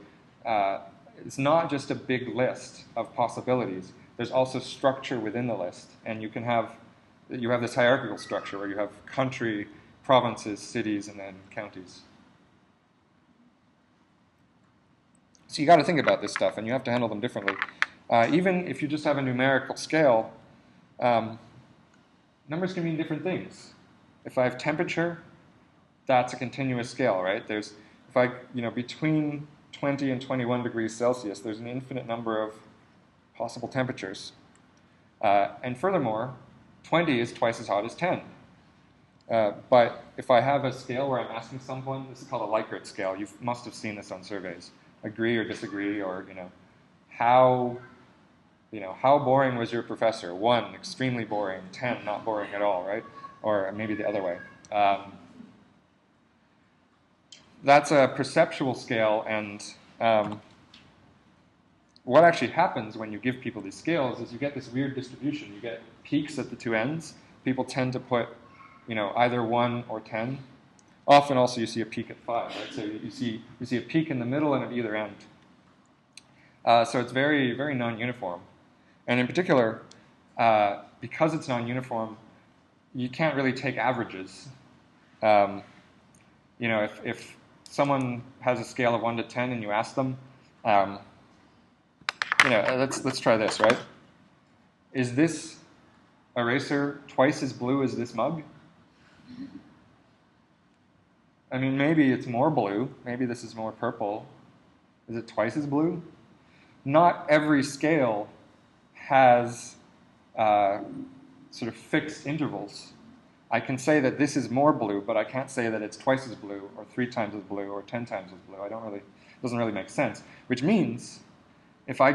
A: it's not just a big list of possibilities. There's also structure within the list, and you have this hierarchical structure where you have country, provinces, cities, and then counties. So you got to think about this stuff, and you have to handle them differently. Even if you just have a numerical scale, numbers can mean different things. If I have temperature, that's a continuous scale, right? Between 20 and 21 degrees Celsius, there's an infinite number of possible temperatures. And furthermore, 20 is twice as hot as 10. But if I have a scale where I'm asking someone, this is called a Likert scale. You must have seen this on surveys. Agree or disagree, or how boring was your professor? 1, extremely boring. 10, not boring at all, right? Or maybe the other way. That's a perceptual scale, and what actually happens when you give people these scales is you get this weird distribution. You get peaks at the 2 ends. People tend to put, either 1 or 10. Often also you see a peak at 5, right? So you see a peak in the middle and at either end. So it's very, very non-uniform. And in particular, because it's non-uniform, you can't really take averages. If someone has a scale of 1 to 10 and you ask them, let's try this, right? Is this eraser twice as blue as this mug? I mean, maybe it's more blue. Maybe this is more purple. Is it twice as blue? Not every scale has sort of fixed intervals. I can say that this is more blue, but I can't say that it's twice as blue, or 3 times as blue, or 10 times as blue. It doesn't really make sense. Which means, if I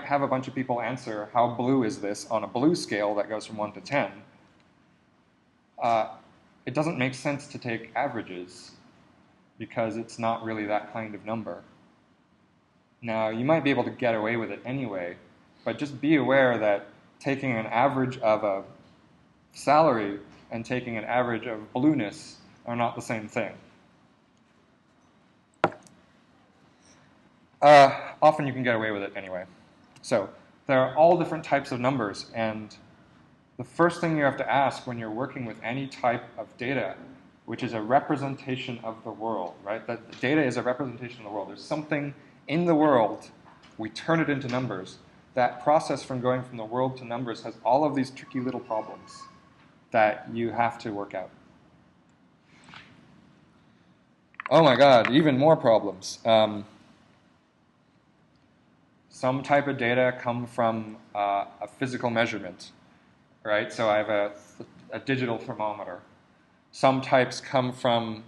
A: have a bunch of people answer how blue is this on a blue scale that goes from 1 to 10, it doesn't make sense to take averages because it's not really that kind of number. Now, you might be able to get away with it anyway, but just be aware that taking an average of a salary and taking an average of blueness are not the same thing. Often you can get away with it anyway. So there are all different types of numbers, and the first thing you have to ask when you're working with any type of data, which is a representation of the world, right? That the data is a representation of the world. There's something in the world, we turn it into numbers. That process from going from the world to numbers has all of these tricky little problems that you have to work out. Oh my God, even more problems. Some type of data come from a physical measurement, right? So I have a digital thermometer. Some types come from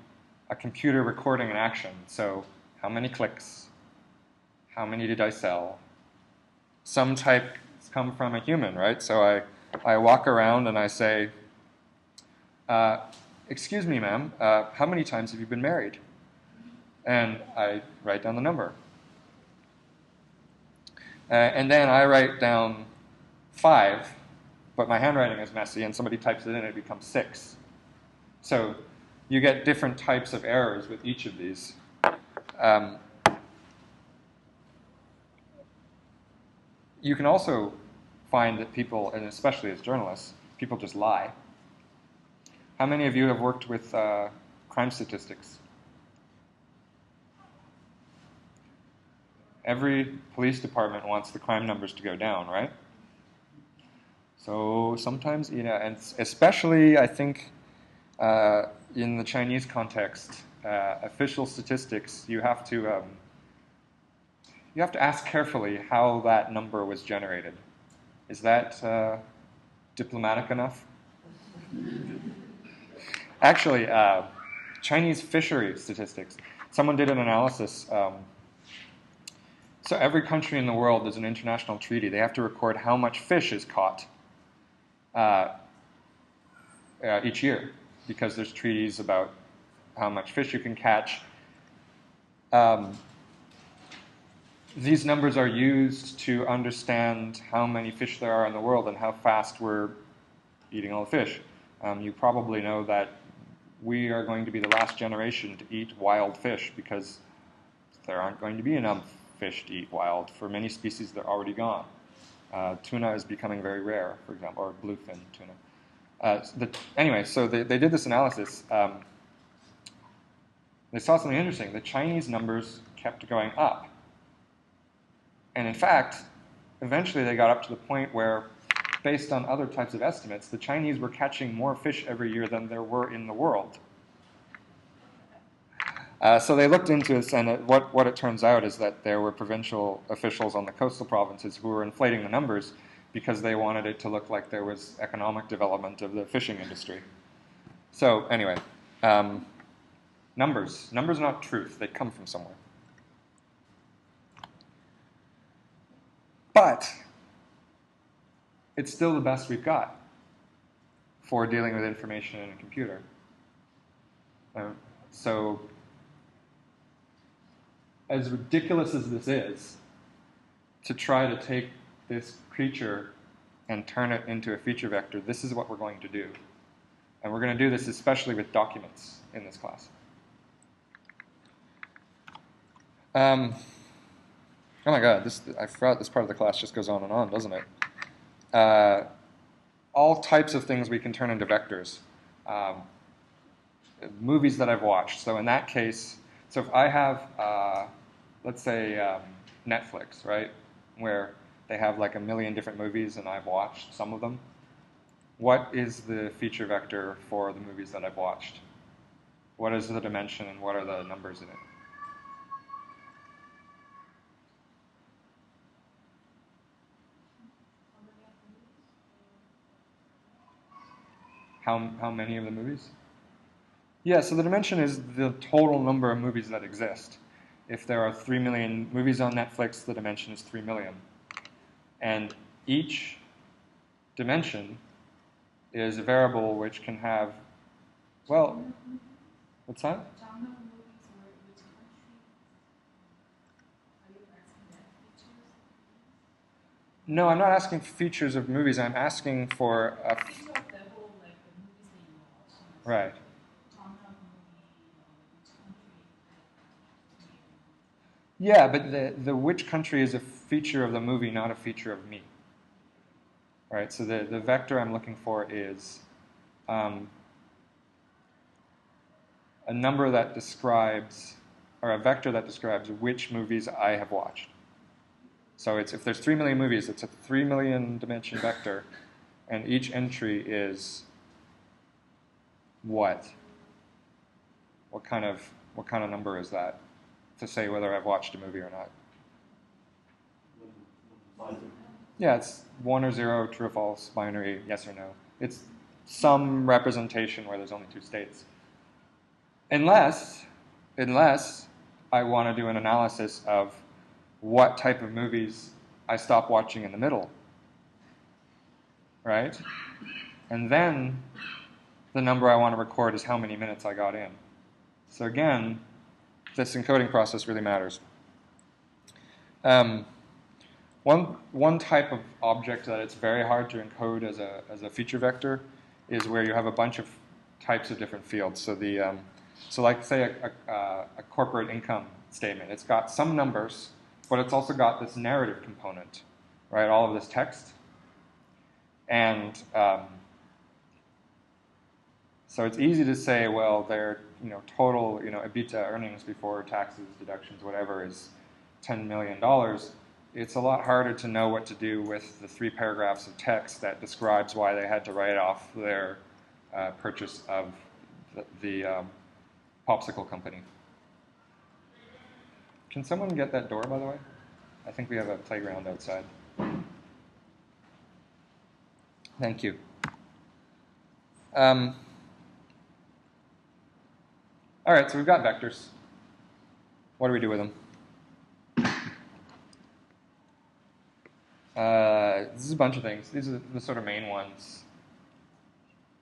A: a computer recording an action. So how many clicks? How many did I sell? Some types come from a human, right? So I walk around and I say, excuse me, ma'am, how many times have you been married? And I write down the number. And then I write down 5, but my handwriting is messy, and somebody types it in and it becomes 6. So you get different types of errors with each of these. You can also find that people, and especially as journalists, people just lie. How many of you have worked with crime statistics? Every police department wants the crime numbers to go down, right? So sometimes, and especially I think in the Chinese context, official statistics, you have to ask carefully how that number was generated. Is that diplomatic enough? Actually, Chinese fishery statistics. Someone did an analysis. So every country in the world, there's an international treaty. They have to record how much fish is caught each year, because there's treaties about how much fish you can catch. These numbers are used to understand how many fish there are in the world and how fast we're eating all the fish. You probably know that we are going to be the last generation to eat wild fish because there aren't going to be enough fish to eat wild. For many species, they're already gone. Tuna is becoming very rare, for example, or bluefin tuna. Anyway, so they did this analysis. They saw something interesting. The Chinese numbers kept going up. And in fact, eventually they got up to the point where, based on other types of estimates, the Chinese were catching more fish every year than there were in the world. So they looked into this, and what it turns out is that there were provincial officials on the coastal provinces who were inflating the numbers because they wanted it to look like there was economic development of the fishing industry. So anyway, numbers are not truth. They come from somewhere. But it's still the best we've got for dealing with information in a computer. So as ridiculous as this is, to try to take this creature and turn it into a feature vector, this is what we're going to do. And we're going to do this especially with documents in this class. Oh my God, I forgot this part of the class just goes on and on, doesn't it? All types of things we can turn into vectors. Movies that I've watched. So in that case, so if I have, let's say, Netflix, right, where they have like 1 million different movies and I've watched some of them, what is the feature vector for the movies that I've watched? What is the dimension and what are the numbers in it? How many of the movies? Yeah, so the dimension is the total number of movies that exist. If there are 3 million movies on Netflix, the dimension is 3 million. And each dimension is a variable which can have, well, what's that? No, I'm not asking for features of movies. I'm asking for a... Right. Yeah, but the which country is a feature of the movie, not a feature of me. Right, so the vector I'm looking for is a number that describes, or a vector that describes which movies I have watched. So if there's 3 million movies, it's a 3 million dimension vector, and each entry is what? What kind of number is that to say whether I've watched a movie or not? Yeah, it's 1 or 0, true or false, binary, yes or no. It's some representation where there's only 2 states. Unless I want to do an analysis of what type of movies I stop watching in the middle, right? And then the number I want to record is how many minutes I got in. So again, this encoding process really matters. One type of object that it's very hard to encode as a feature vector is where you have a bunch of types of different fields. So like say a corporate income statement, it's got some numbers, but it's also got this narrative component, right? All of this text, and so it's easy to say, well, their total EBITDA earnings before taxes, deductions, whatever is $10 million. It's a lot harder to know what to do with the 3 paragraphs of text that describes why they had to write off their purchase of the popsicle company. Can someone get that door, by the way? I think we have a playground outside. Thank you. All right, so we've got vectors. What do we do with them? This is a bunch of things. These are the sort of main ones.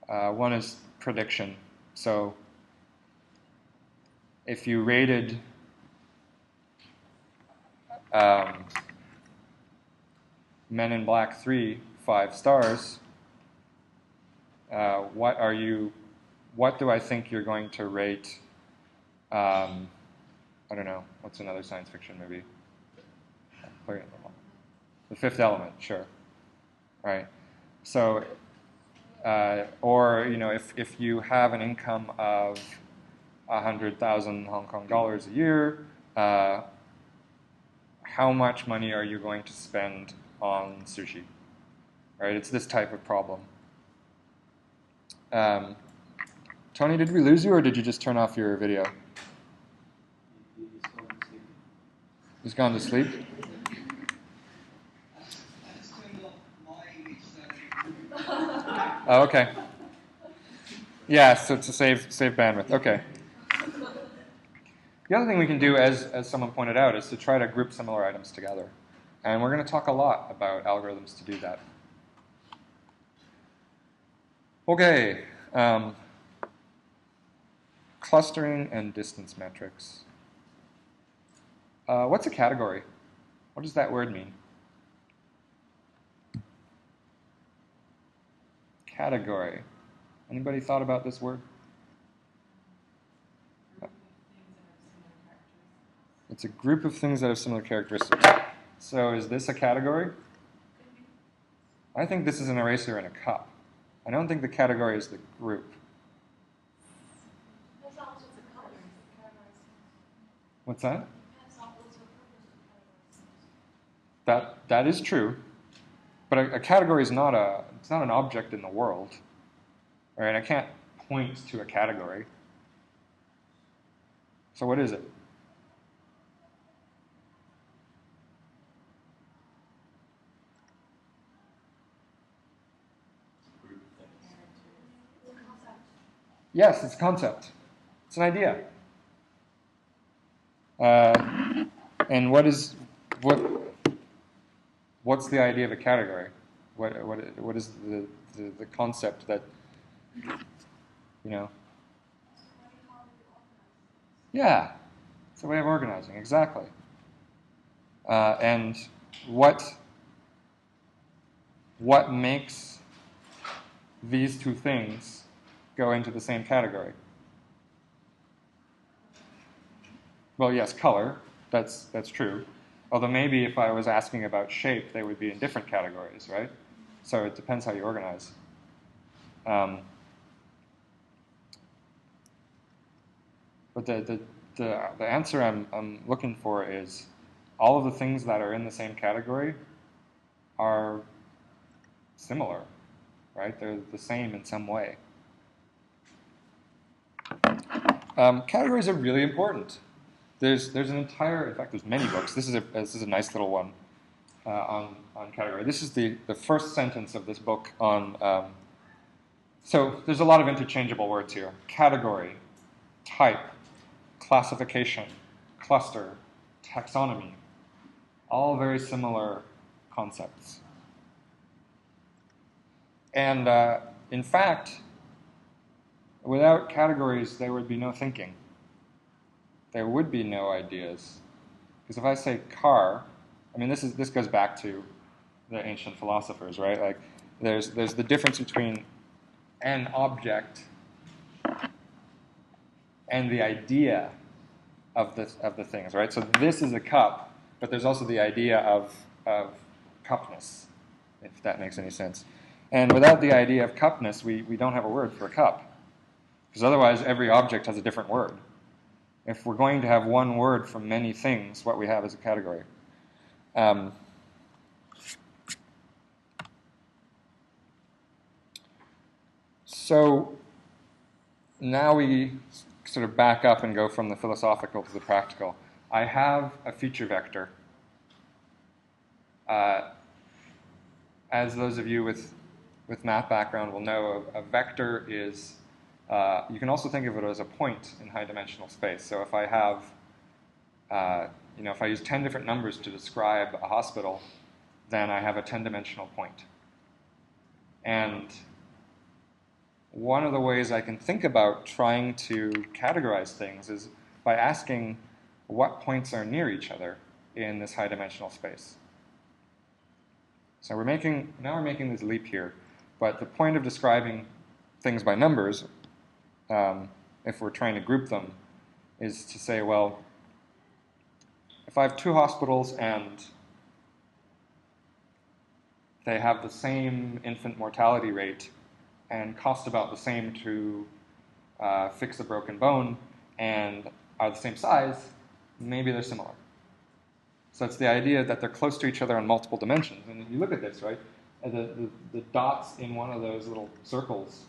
A: One is prediction. So if you rated Men in Black 3 5 stars, what do I think you're going to rate? I don't know. What's another science fiction movie? The Fifth Element, sure. Right. So, or if you have an income of 100,000 Hong Kong dollars a year, how much money are you going to spend on sushi? Right. It's this type of problem. Tony, did we lose you, or did you just turn off your video? He's gone to sleep. Oh, okay. Yeah, so to save bandwidth. Okay. The other thing we can do, as someone pointed out, is to try to group similar items together. And we're going to talk a lot about algorithms to do that. Okay. Clustering and distance metrics. What's a category? What does that word mean? Category. Anybody thought about this word? It's a group of things that have similar characteristics. So is this a category? I think this is an eraser and a cup. I don't think the category is the group. What's that? That is true. But a category is not an object in the world. All right, I can't point to a category. So what is it? Yes, it's a concept. It's an idea. And what's the idea of a category? What is the concept that Yeah, it's a way of organizing, exactly. And what makes these two things go into the same category? Well, yes, color. That's true. Although maybe if I was asking about shape, they would be in different categories, right? So it depends how you organize. But the answer I'm looking for is all of the things that are in the same category are similar, right? They're the same in some way. Categories are really important. There's an entire, in fact, there's many books. This is a nice little one on category. This is the first sentence of this book on. So there's a lot of interchangeable words here: category, type, classification, cluster, taxonomy. All very similar concepts. And in fact, without categories, there would be no thinking. There would be no ideas. Because if I say car, I mean, this goes back to the ancient philosophers, right? Like, there's the difference between an object and the idea of the things, right? So this is a cup, but there's also the idea of cupness, if that makes any sense. And without the idea of cupness, we don't have a word for a cup. Because otherwise, every object has a different word. If we're going to have one word for many things, what we have is a category. So now we sort of back up and go from the philosophical to the practical. I have a feature vector. As those of you with math background will know, a vector is, you can also think of it as a point in high-dimensional space. So if I have, if I use 10 different numbers to describe a hospital, then I have a 10-dimensional point. And one of the ways I can think about trying to categorize things is by asking what points are near each other in this high-dimensional space. So we're making this leap here, but the point of describing things by numbers, if we're trying to group them, is to say, well, if I have two hospitals and they have the same infant mortality rate and cost about the same to fix a broken bone and are the same size, maybe they're similar. So it's the idea that they're close to each other on multiple dimensions. And if you look at this, right, the dots in one of those little circles,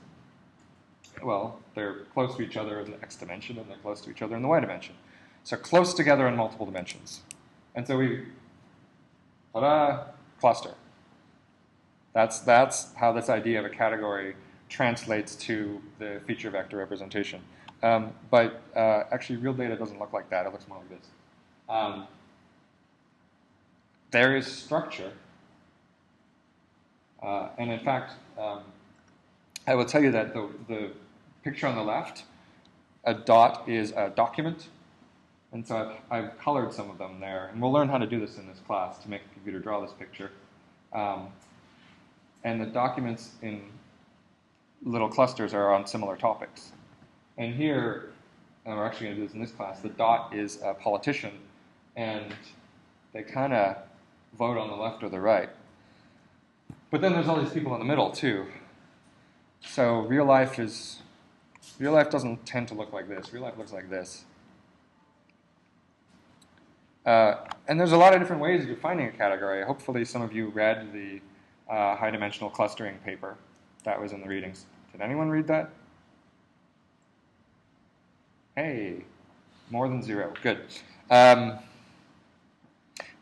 A: well, they're close to each other in the x dimension, and they're close to each other in the y dimension. So close together in multiple dimensions. And so we, ta-da, cluster. That's how this idea of a category translates to the feature vector representation. But actually, real data doesn't look like that. It looks more like this. There is structure. And in fact, I will tell you that the picture on the left, a dot is a document. And so I've colored some of them there. And we'll learn how to do this in this class to make the computer draw this picture. And the documents in little clusters are on similar topics. And here, and we're actually going to do this in this class, the dot is a politician, and they kind of vote on the left or the right. But then there's all these people in the middle, too. So real life doesn't tend to look like this. Real life looks like this. And there's a lot of different ways of defining a category. Hopefully some of you read the high-dimensional clustering paper that was in the readings. Did anyone read that? Hey, more than 0. Good.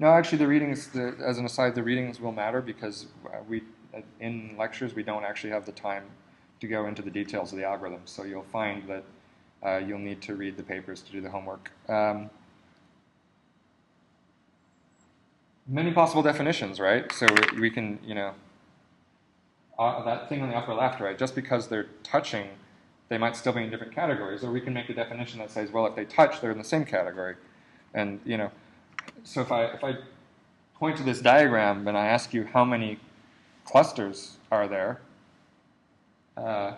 A: No, actually, the readings, as an aside, the readings will matter because in lectures, we don't actually have the time to go into the details of the algorithms. So you'll find that you'll need to read the papers to do the homework. Many possible definitions, right? So we can, that thing on the upper left, right? Just because they're touching, they might still be in different categories. Or we can make a definition that says, well, if they touch, they're in the same category. And, so if I point to this diagram and I ask you how many clusters are there, I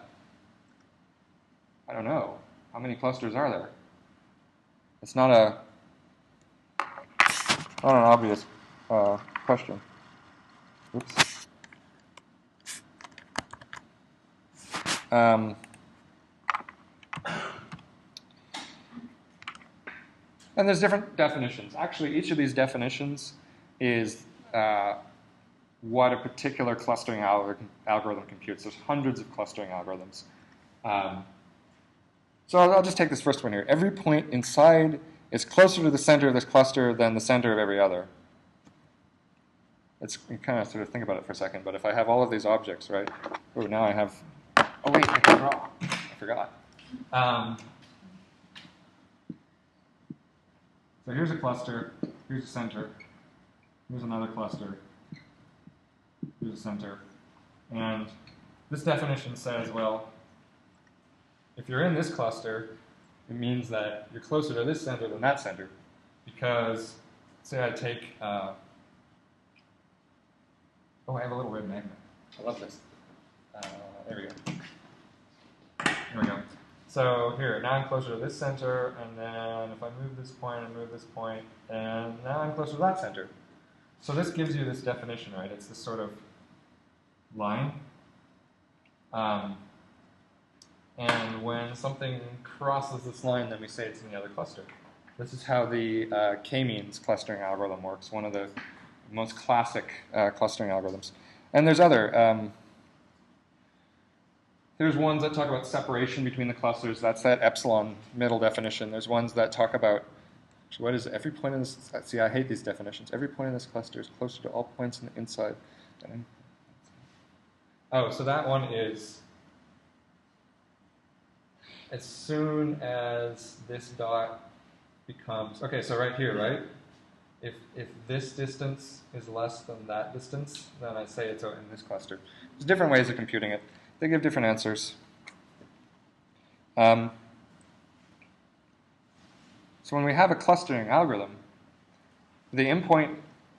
A: don't know. How many clusters are there? It's not an obvious question. Oops. And there's different definitions. Actually, each of these definitions is what a particular clustering algorithm computes. There's hundreds of clustering algorithms. So I'll just take this first one here. Every point inside is closer to the center of this cluster than the center of every other. You kind of sort of think about it for a second, but if I have all of these objects, right? Oh, now I have, oh wait, I can draw. I forgot. So here's a cluster, here's a center, here's another cluster, here's a center. And this definition says, well, if you're in this cluster, it means that you're closer to this center than that center. Because, say I take, oh, I have a little red magnet. I love this. There we go. There we go. So here, now I'm closer to this center, and then if I move this point and move this point, and now I'm closer to that center. So this gives you this definition, right? It's this sort of line. And when something crosses this line, then we say it's in the other cluster. This is how the k-means clustering algorithm works, one of the most classic clustering algorithms. And there's other. There's ones that talk about separation between the clusters. That's that epsilon middle definition. There's ones that talk about, what is it? Every point in this, see, I hate these definitions. Every point in this cluster is closer to all points in the inside. Oh, so that one is, as soon as this dot becomes, okay, so right here, right? If this distance is less than that distance, then I say it's in this cluster. There's different ways of computing it. They give different answers. So when we have a clustering algorithm, the input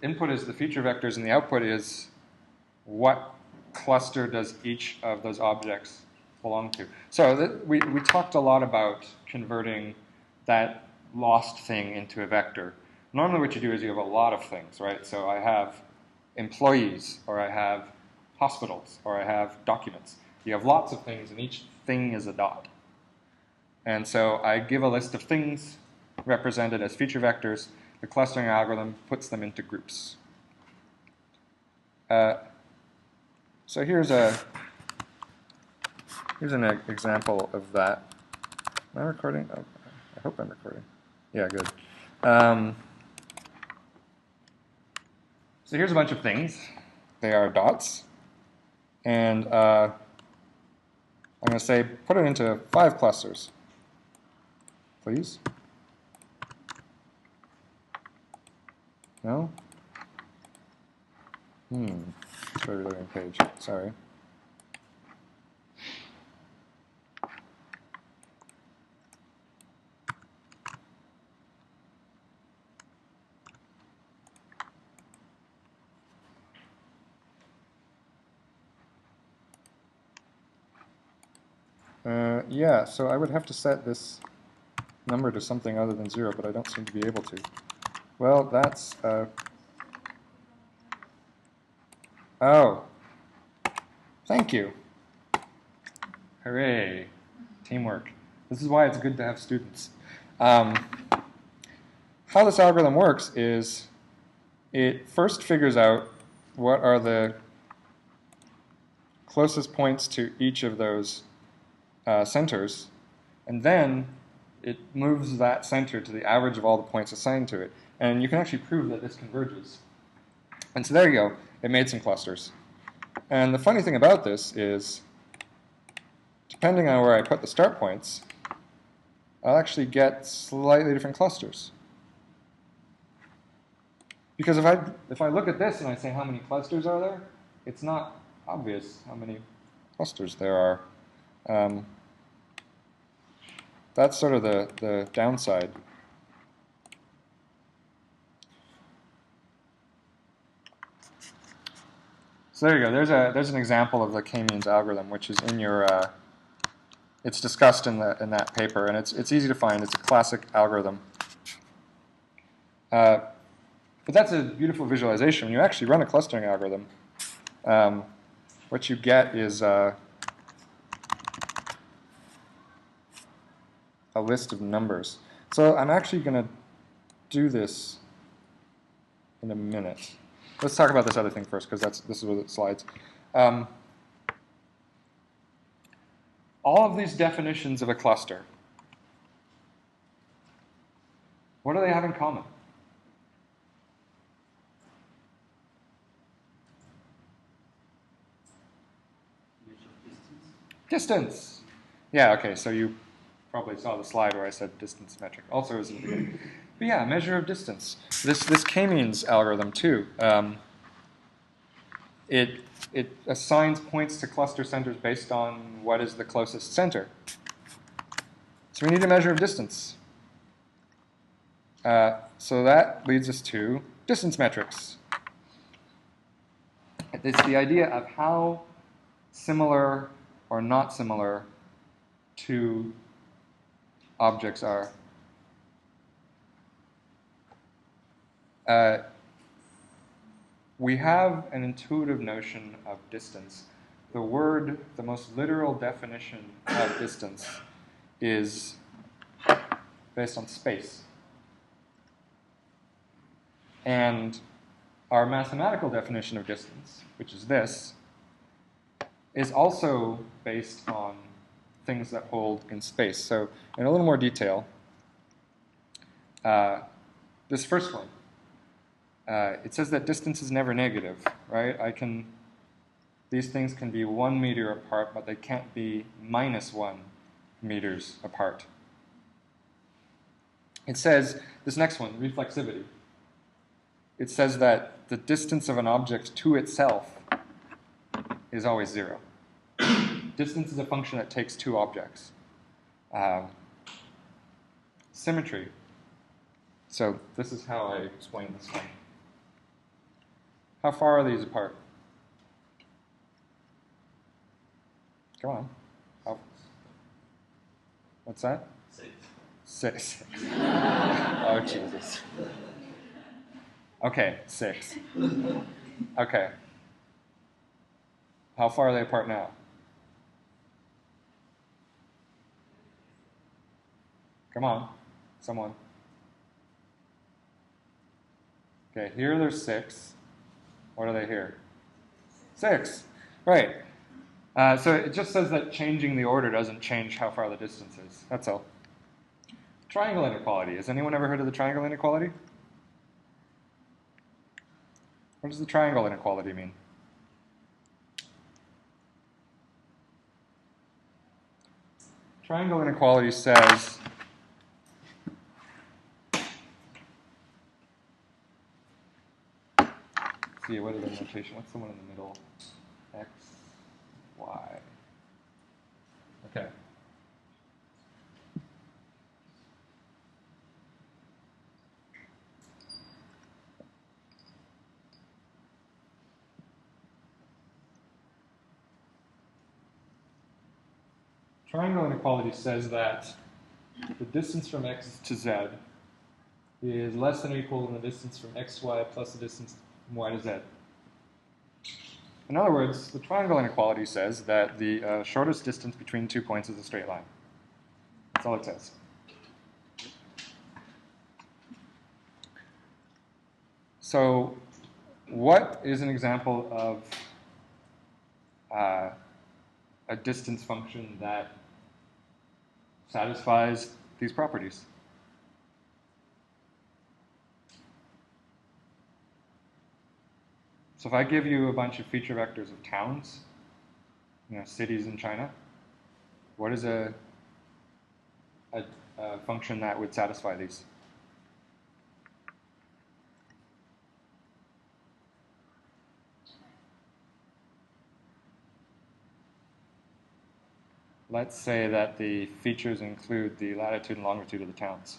A: is the feature vectors, and the output is what cluster does each of those objects belong to. So we talked a lot about converting that lost thing into a vector. Normally what you do is you have a lot of things, right? So I have employees, or I have hospitals, or I have documents. You have lots of things, and each thing is a dot. And so I give a list of things represented as feature vectors. The clustering algorithm puts them into groups. So here's an example of that. Am I recording? Oh, I hope I'm recording. Yeah, good. So here's a bunch of things. They are dots. And I'm going to say put it into 5 clusters, please. No? It's a reloading page. Sorry. Yeah, so I would have to set this number to something other than 0, but I don't seem to be able to. Well, that's... Oh. Thank you. Hooray. Teamwork. This is why it's good to have students. How this algorithm works is it first figures out what are the closest points to each of those centers, and then it moves that center to the average of all the points assigned to it. And you can actually prove that this converges. And so there you go. It made some clusters. And the funny thing about this is, depending on where I put the start points, I'll actually get slightly different clusters. Because if I look at this and I say how many clusters are there, it's not obvious how many clusters there are. That's sort of the downside. So there you go. There's an example of the k-means algorithm, which is in your. It's discussed in that paper, and it's easy to find. It's a classic algorithm. But that's a beautiful visualization. When you actually run a clustering algorithm, what you get is a list of numbers. So I'm actually going to do this in a minute. Let's talk about this other thing first, because this is what it slides. All of these definitions of a cluster, what do they have in common? Distance. Yeah, okay, so you probably saw the slide where I said distance metric. Also is in the beginning. But yeah, measure of distance. This k-means algorithm too. It assigns points to cluster centers based on what is the closest center. So we need a measure of distance. So that leads us to distance metrics. It's the idea of how similar or not similar two objects are. We have an intuitive notion of distance. The most literal definition of distance is based on space. And our mathematical definition of distance, which is this, is also based on things that hold in space. So in a little more detail, this first one, it says that distance is never negative, right? These things can be 1 meter apart, but they can't be -1 meters apart. It says, this next one, reflexivity. It says that the distance of an object to itself is always 0. Distance is a function that takes two objects. Symmetry. So this is how I explain this one. How far are these apart? Come on. What's that? 6. Oh, Jesus. Okay, 6. Okay. How far are they apart now? Come on, someone. Okay, here there's 6. What are they here? 6. Right. So it just says that changing the order doesn't change how far the distance is. That's all. Triangle inequality. Has anyone ever heard of the triangle inequality? What does the triangle inequality mean? Triangle inequality says see, what is the notation? What's the one in the middle? X, Y. Okay. Triangle inequality says that the distance from x to z is less than or equal to the distance from xy plus the distance from y to z. In other words, the triangle inequality says that the shortest distance between 2 points is a straight line. That's all it says. So what is an example of a distance function that satisfies these properties? So if I give you a bunch of feature vectors of towns, cities in China, what is a function that would satisfy these? Let's say that the features include the latitude and longitude of the towns.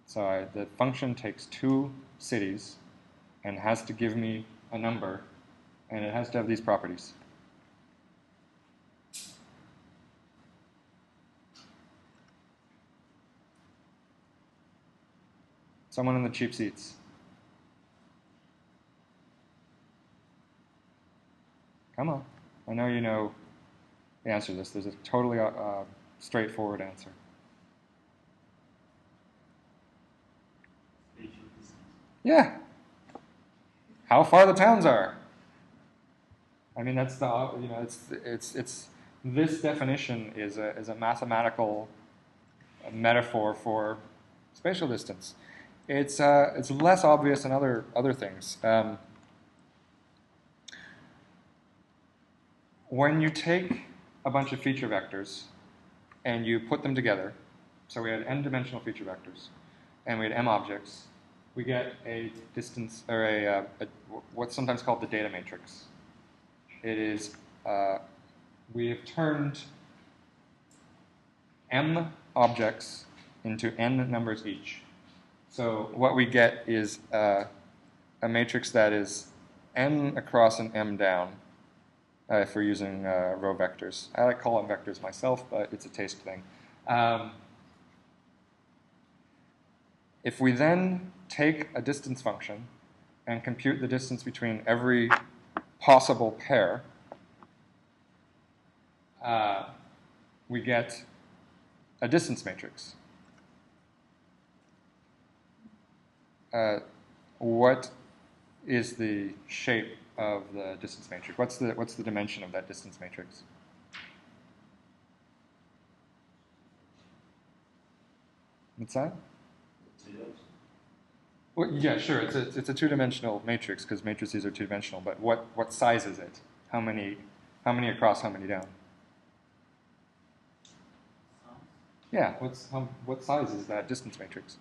A: So the function takes 2 cities and has to give me a number, and it has to have these properties. Someone in the cheap seats. Come on. I know you know answer this. There's a totally straightforward answer.
B: Spatial distance.
A: Yeah. How far the towns are. I mean, that's the it's this definition is a mathematical metaphor for spatial distance. It's less obvious in other things. When you take a bunch of feature vectors and you put them together, so we had n-dimensional feature vectors, and we had m objects, we get a distance, or what's sometimes called the data matrix. It is, we have turned m objects into n numbers each. So what we get is a matrix that is n across and m down, if we're using row vectors. I like column vectors myself, but it's a taste thing. If we then take a distance function and compute the distance between every possible pair, we get a distance matrix. What is the shape of the distance matrix? What's the dimension of that distance matrix? What's that? Well, yeah, sure. It's a two-dimensional matrix because matrices are two-dimensional. But what size is it? How many across? How many down? Yeah. What size is that distance matrix?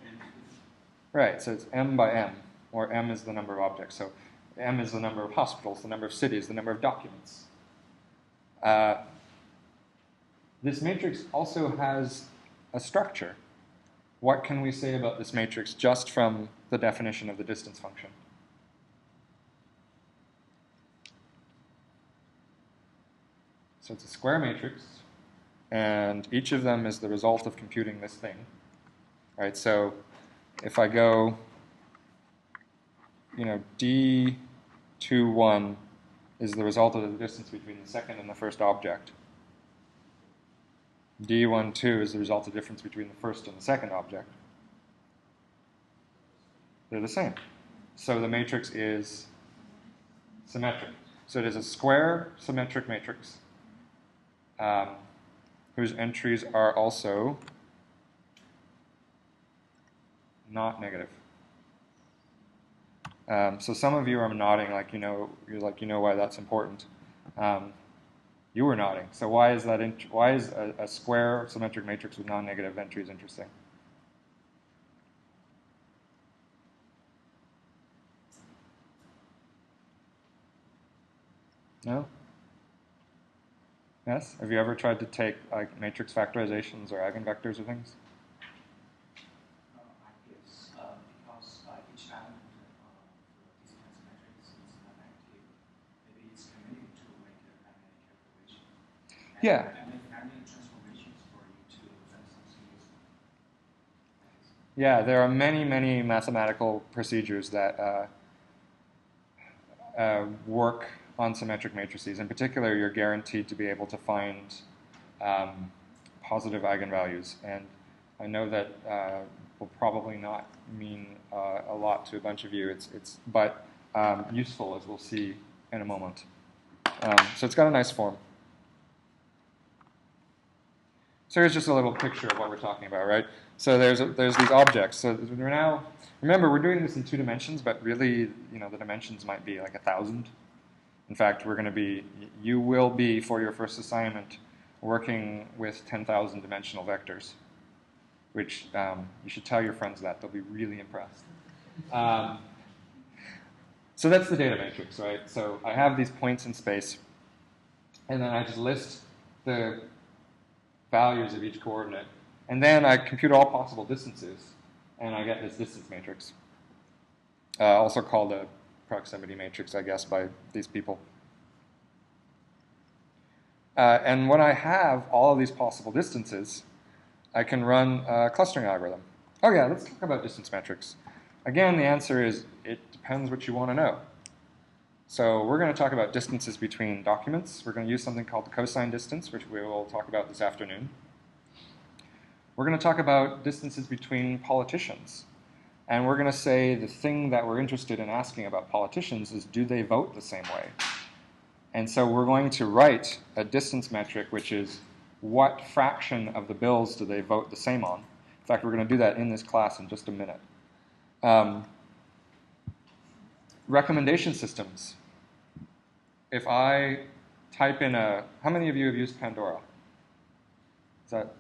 A: Right. So it's m by m, or m is the number of objects. So m is the number of hospitals, the number of cities, the number of documents. This matrix also has a structure. What can we say about this matrix just from the definition of the distance function? So it's a square matrix, and each of them is the result of computing this thing. Right? So if I go, D21 is the result of the distance between the second and the first object. D12 is the result of the difference between the first and the second object. They're the same. So the matrix is symmetric. So it is a square symmetric matrix whose entries are also not negative. So some of you are nodding you know why that's important. You were nodding. So why is a square symmetric matrix with non-negative entries interesting? No? Yes? Have you ever tried to take matrix factorizations or eigenvectors or things?
E: I guess because each element of the distance matrix is non-negative, maybe it's convenient to make a dynamic calculation.
A: Yeah.
E: And make dynamic transformations for you to present something useful.
A: Yeah, there are many, many mathematical procedures that work on symmetric matrices. In particular, you're guaranteed to be able to find positive eigenvalues. And I know that will probably not mean a lot to a bunch of you. But useful, as we'll see in a moment. So it's got a nice form. So here's just a little picture of what we're talking about, right? So there's these objects. So we're now, remember, we're doing this in 2 dimensions, but really, the dimensions might be like 1,000. In fact, you will be, for your first assignment, working with 10,000 dimensional vectors, which you should tell your friends that. They'll be really impressed. So that's the data matrix, right? So I have these points in space, and then I just list the values of each coordinate. And then I compute all possible distances, and I get this distance matrix, also called a proximity matrix, I guess, by these people. And when I have all of these possible distances, I can run a clustering algorithm. Oh yeah, let's talk about distance metrics. Again, the answer is it depends what you want to know. So we're going to talk about distances between documents. We're going to use something called the cosine distance, which we will talk about this afternoon. We're going to talk about distances between politicians. And we're going to say the thing that we're interested in asking about politicians is, do they vote the same way? And so we're going to write a distance metric, which is what fraction of the bills do they vote the same on. In fact, we're going to do that in this class in just a minute. Recommendation systems. If I type in a, how many of you have used Pandora? Is that?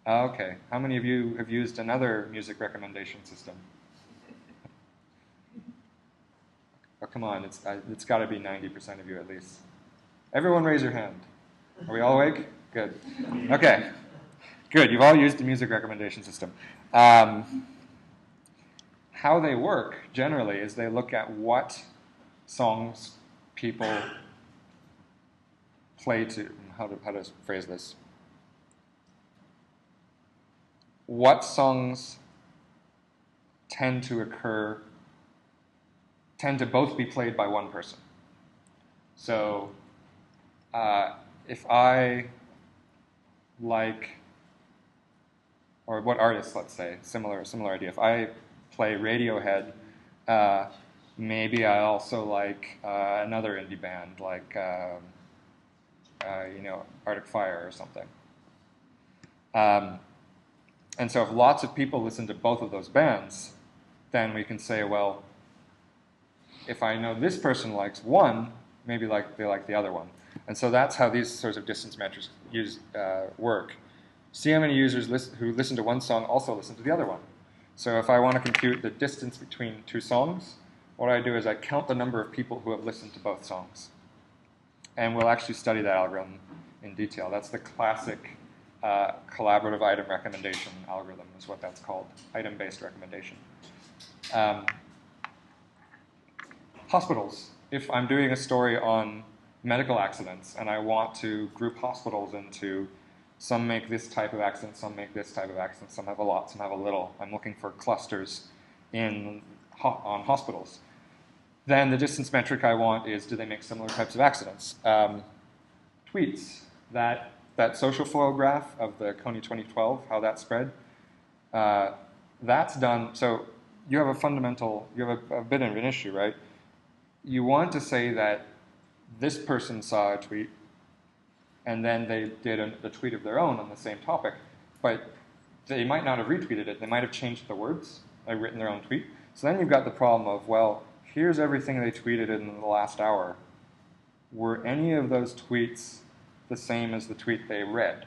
A: Okay. How many of you have used another music recommendation system? Oh, come on. It's got to be 90% of you at least. Everyone raise your hand. Are we all awake? Good. Okay. Good. You've all used the music recommendation system. How they work, generally, is they look at what songs people play to. How to phrase this? What songs tend to both be played by one person. So if I like, or what artists, let's say, similar idea. If I play Radiohead, maybe I also like another indie band, like Arctic Fire or something. And so if lots of people listen to both of those bands, then we can say, well, if I know this person likes one, maybe they like the other one. And so that's how these sorts of distance metrics work. See how many users who listen to one song also listen to the other one. So if I want to compute the distance between two songs, what I do is I count the number of people who have listened to both songs. And we'll actually study that algorithm in detail. That's the classic collaborative item recommendation algorithm is what that's called, item-based recommendation. Hospitals. If I'm doing a story on medical accidents and I want to group hospitals into some make this type of accident, some make this type of accident, some have a lot, some have a little. I'm looking for clusters on hospitals. Then the distance metric I want is, do they make similar types of accidents? Tweets. That social flow graph of the Coney 2012, how that spread, that's done. So you have a bit of an issue, right? You want to say that this person saw a tweet, and then they did the tweet of their own on the same topic, but they might not have retweeted it. They might have changed the words, like written their own tweet. So then you've got the problem of, well, here's everything they tweeted in the last hour. Were any of those tweets the same as the tweet they read?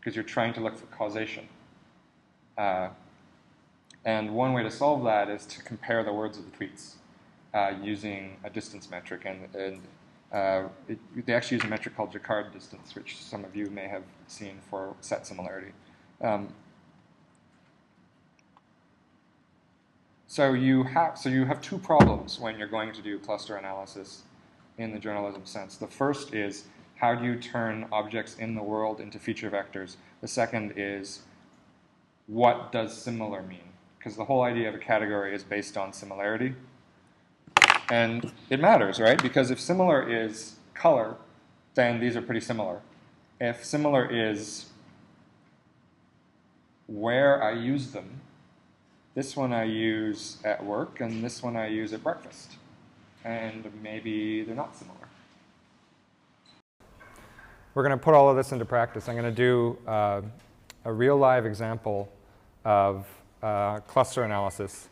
A: Because you're trying to look for causation. And one way to solve that is to compare the words of the tweets using a distance metric. And they actually use a metric called Jacquard distance, which some of you may have seen for set similarity. So you have two problems when you're going to do cluster analysis in the journalism sense. The first is, how do you turn objects in the world into feature vectors? The second is, what does similar mean? Because the whole idea of a category is based on similarity. And it matters, right? Because if similar is color, then these are pretty similar. If similar is where I use them, this one I use at work, and this one I use at breakfast. And maybe they're not similar. We're going to put all of this into practice. I'm going to do a real live example of cluster analysis.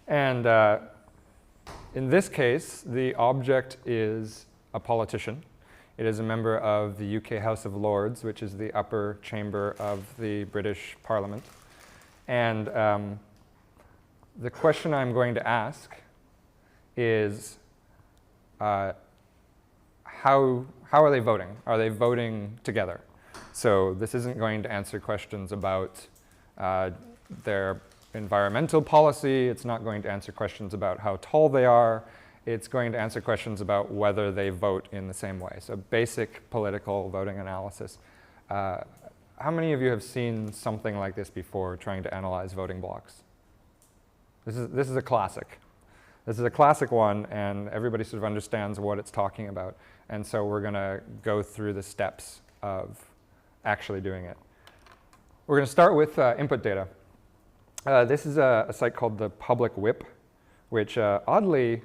A: And in this case, the object is a politician. It is a member of the UK House of Lords, which is the upper chamber of the British Parliament. And the question I'm going to ask is, how are they voting? Are they voting together? So this isn't going to answer questions about their environmental policy. It's not going to answer questions about how tall they are. It's going to answer questions about whether they vote in the same way. So basic political voting analysis. How many of you have seen something like this before, trying to analyze voting blocks? This is a classic. This is a classic one, and everybody sort of understands what it's talking about. And so we're going to go through the steps of actually doing it. We're going to start with input data. This is a site called the Public Whip, which oddly,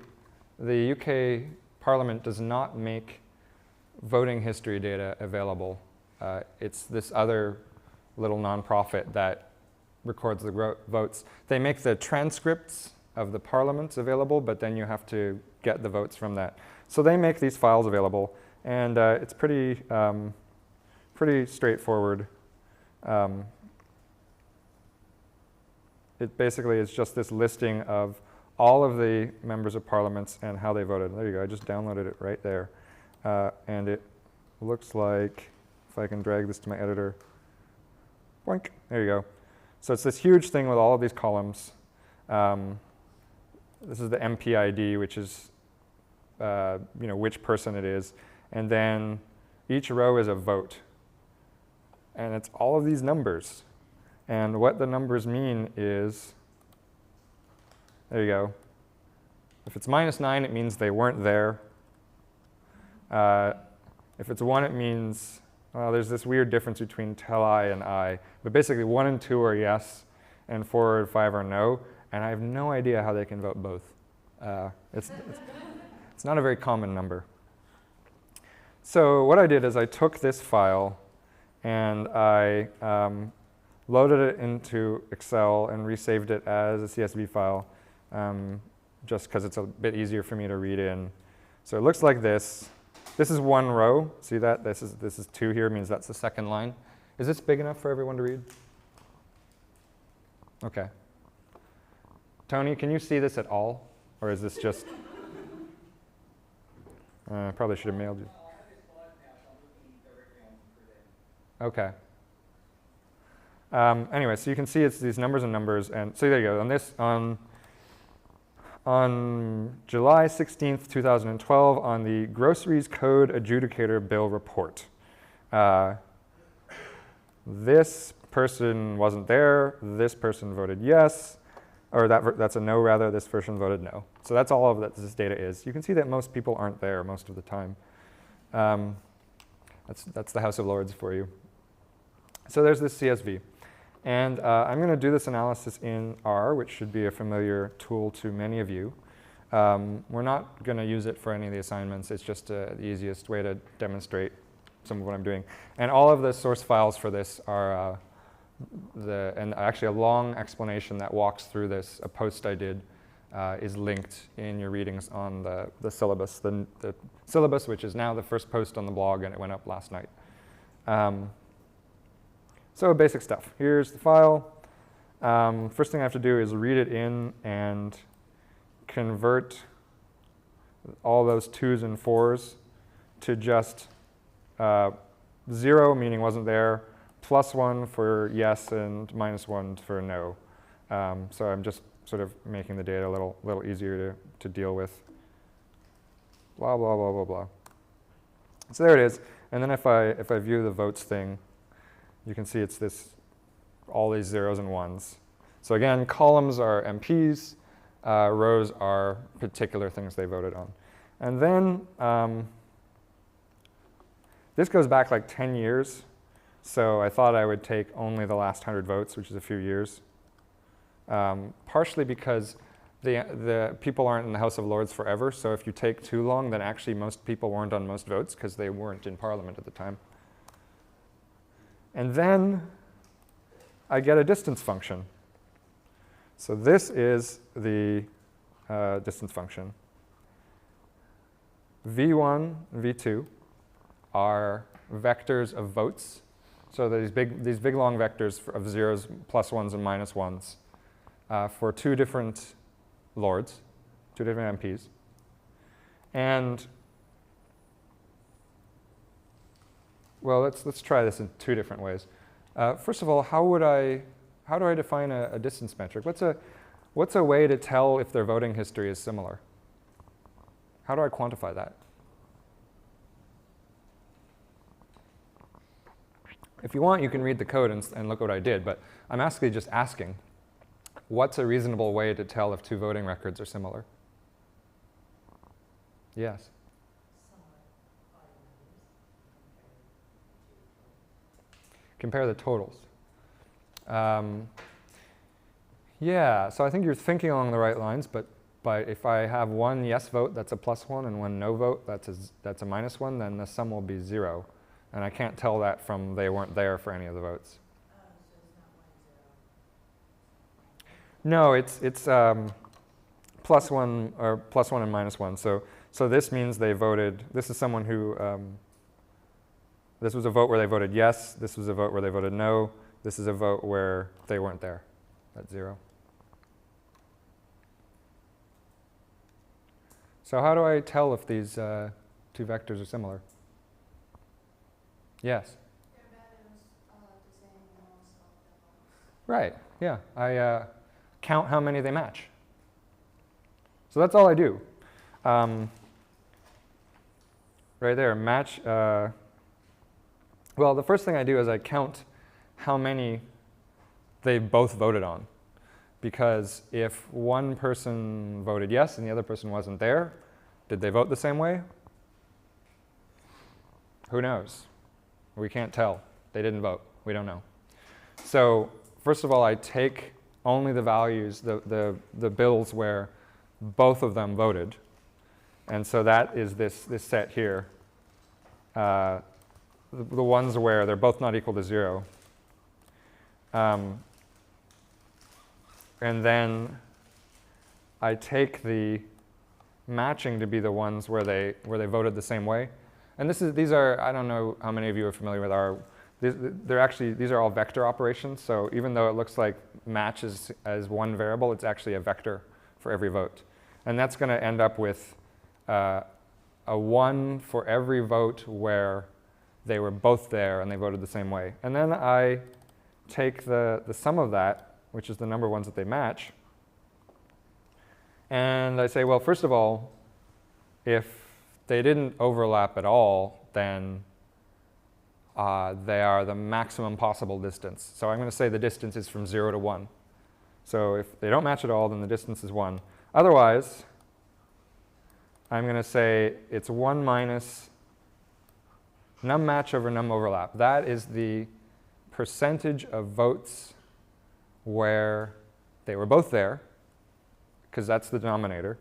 A: the UK Parliament does not make voting history data available. It's this other little nonprofit that records the votes. They make the transcripts of the parliaments available, but then you have to get the votes from that. So they make these files available, and it's pretty straightforward. It basically is just this listing of all of the members of parliaments and how they voted. There you go, I just downloaded it right there. And it looks like, if I can drag this to my editor, boink, there you go. So it's this huge thing with all of these columns. This is the MP ID, which is which person it is. And then each row is a vote. And it's all of these numbers. And what the numbers mean is, there you go. If it's -9, it means they weren't there. If it's 1, it means, well, there's this weird difference between tell I and I. But basically, 1 and 2 are yes, and 4 and 5 are no. And I have no idea how they can vote both. It's not a very common number. So what I did is I took this file, and I loaded it into Excel and resaved it as a CSV file, just because it's a bit easier for me to read in. So it looks like this. This is 1 row. See that? This is 2 here, means that's the second line. Is this big enough for everyone to read? OK. Tony, can you see this at all? Or is this just... I probably should have mailed you. OK. Anyway, so you can see it's these numbers and numbers. And so there you go. On this, on July 16th, 2012, on the Groceries Code Adjudicator Bill Report. This person wasn't there. This person voted yes. Or that's a no, rather. This person voted no. So that's all of that this data is. You can see that most people aren't there most of the time. That's the House of Lords for you. So there's this CSV. And I'm going to do this analysis in R, which should be a familiar tool to many of you. We're not going to use it for any of the assignments. It's just the easiest way to demonstrate some of what I'm doing. And all of the source files for this are and actually a long explanation that walks through this, a post I did, is linked in your readings on the syllabus. The syllabus, which is now the first post on the blog, and it went up last night. So basic stuff. Here's the file. First thing I have to do is read it in and convert all those 2s and 4s to just 0, meaning wasn't there, +1 for yes, and -1 for no. So I'm just sort of making the data a little easier to deal with. Blah, blah, blah, blah, blah. So there it is. And then if I view the votes thing, you can see it's all these 0s and 1s. So again, columns are MPs, rows are particular things they voted on. And then this goes back like 10 years. So I thought I would take only the last 100 votes, which is a few years. Partially because the people aren't in the House of Lords forever. So if you take too long, then actually most people weren't on most votes because they weren't in Parliament at the time. And then I get a distance function. So this is the distance function. V1 and V2 are vectors of votes. So these big long vectors of 0s, +1s, and -1s for 2 different lords, 2 different MPs. And well, let's try this in 2 different ways. First of all, how do I define a distance metric? What's a way to tell if their voting history is similar? How do I quantify that? If you want, you can read the code and look what I did, but I'm actually just asking, what's a reasonable way to tell if 2 voting records are similar? Yes. Compare the totals. Yeah, so I think you're thinking along the right lines, but if I have one yes vote, that's a +1, and one no vote, that's a -1, then the sum will be 0. And I can't tell that from they weren't there for any of the votes. No, it's +1 or +1 and -1. So this means they voted. This is someone who. This was a vote where they voted yes. This was a vote where they voted no. This is a vote where they weren't there. That's 0. So how do I tell if these two vectors are similar? Yes.
D: Their values are the same in most of the votes.
A: Right. Yeah. I count how many they match. So that's all I do. Right there, match. Well, the first thing I do is I count how many they both voted on. Because if one person voted yes and the other person wasn't there, did they vote the same way? Who knows? We can't tell. They didn't vote. We don't know. So first of all, I take only the values, the bills where both of them voted. And so that is this set here. The ones where they're both not equal to 0. And then I take the matching to be the ones where they voted the same way. And these are, I don't know how many of you are familiar with R. These are all vector operations. So even though it looks like match as one variable, it's actually a vector for every vote. And that's going to end up with a 1 for every vote where they were both there and they voted the same way. And then I take the sum of that, which is the number of ones that they match, and I say, well, first of all, if they didn't overlap at all, then they are the maximum possible distance. So I'm going to say the distance is from 0 to 1. So if they don't match at all, then the distance is 1. Otherwise, I'm going to say it's 1 minus num match over num overlap. That is the percentage of votes where they were both there, because that's the denominator,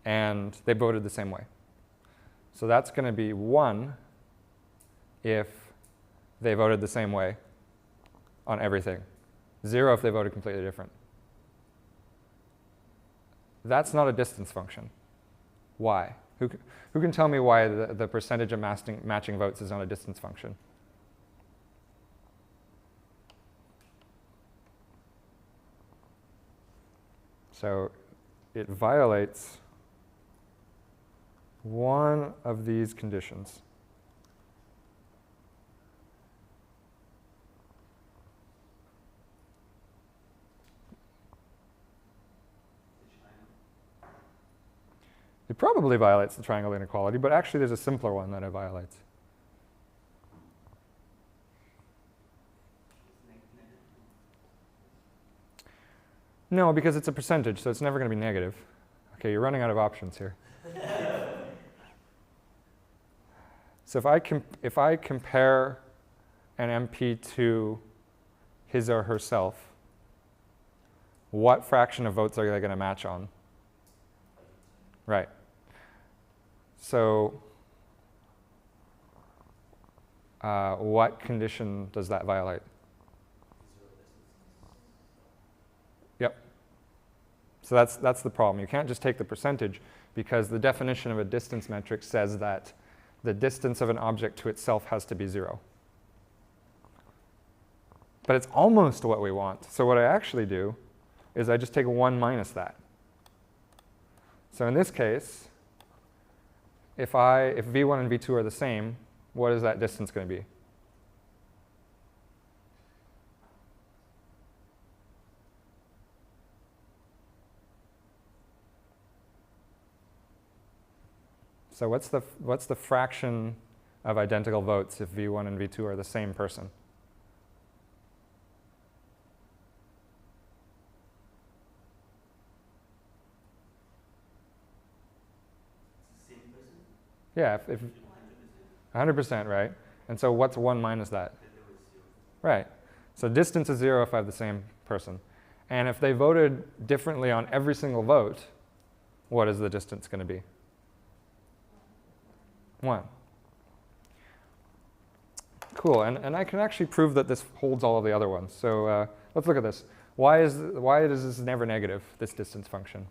A: and they voted the same way. So that's going to be 1 if they voted the same way on everything. 0 if they voted completely different. That's not a distance function. Why? Who can tell me why the percentage of matching votes is not a distance function? So it violates one of these conditions. It probably violates the triangle inequality, but actually there's a simpler one that it violates. No, because it's a percentage, so it's never going to be negative. Okay, you're running out of options here. So if I compare an MP to his or herself, what fraction of votes are they going to match on? Right. So what condition does that violate? Yep. So that's the problem. You can't just take the percentage, because the definition of a distance metric says that the distance of an object to itself has to be 0. But it's almost what we want. So what I actually do is I just take 1 minus that. So in this case, if v1 and v2 are the same, what is that distance going to be? So what's the fraction of identical votes if v1 and v2 are the same person?
B: Same person?
A: Yeah, if 100%, right? And so what's 1 minus that? Right. So distance is 0 if I have the same person. And if they voted differently on every single vote, what is the distance going to be? 1. Cool. And I can actually prove that this holds all of the other ones. So let's look at this. Why is this never negative, this distance function?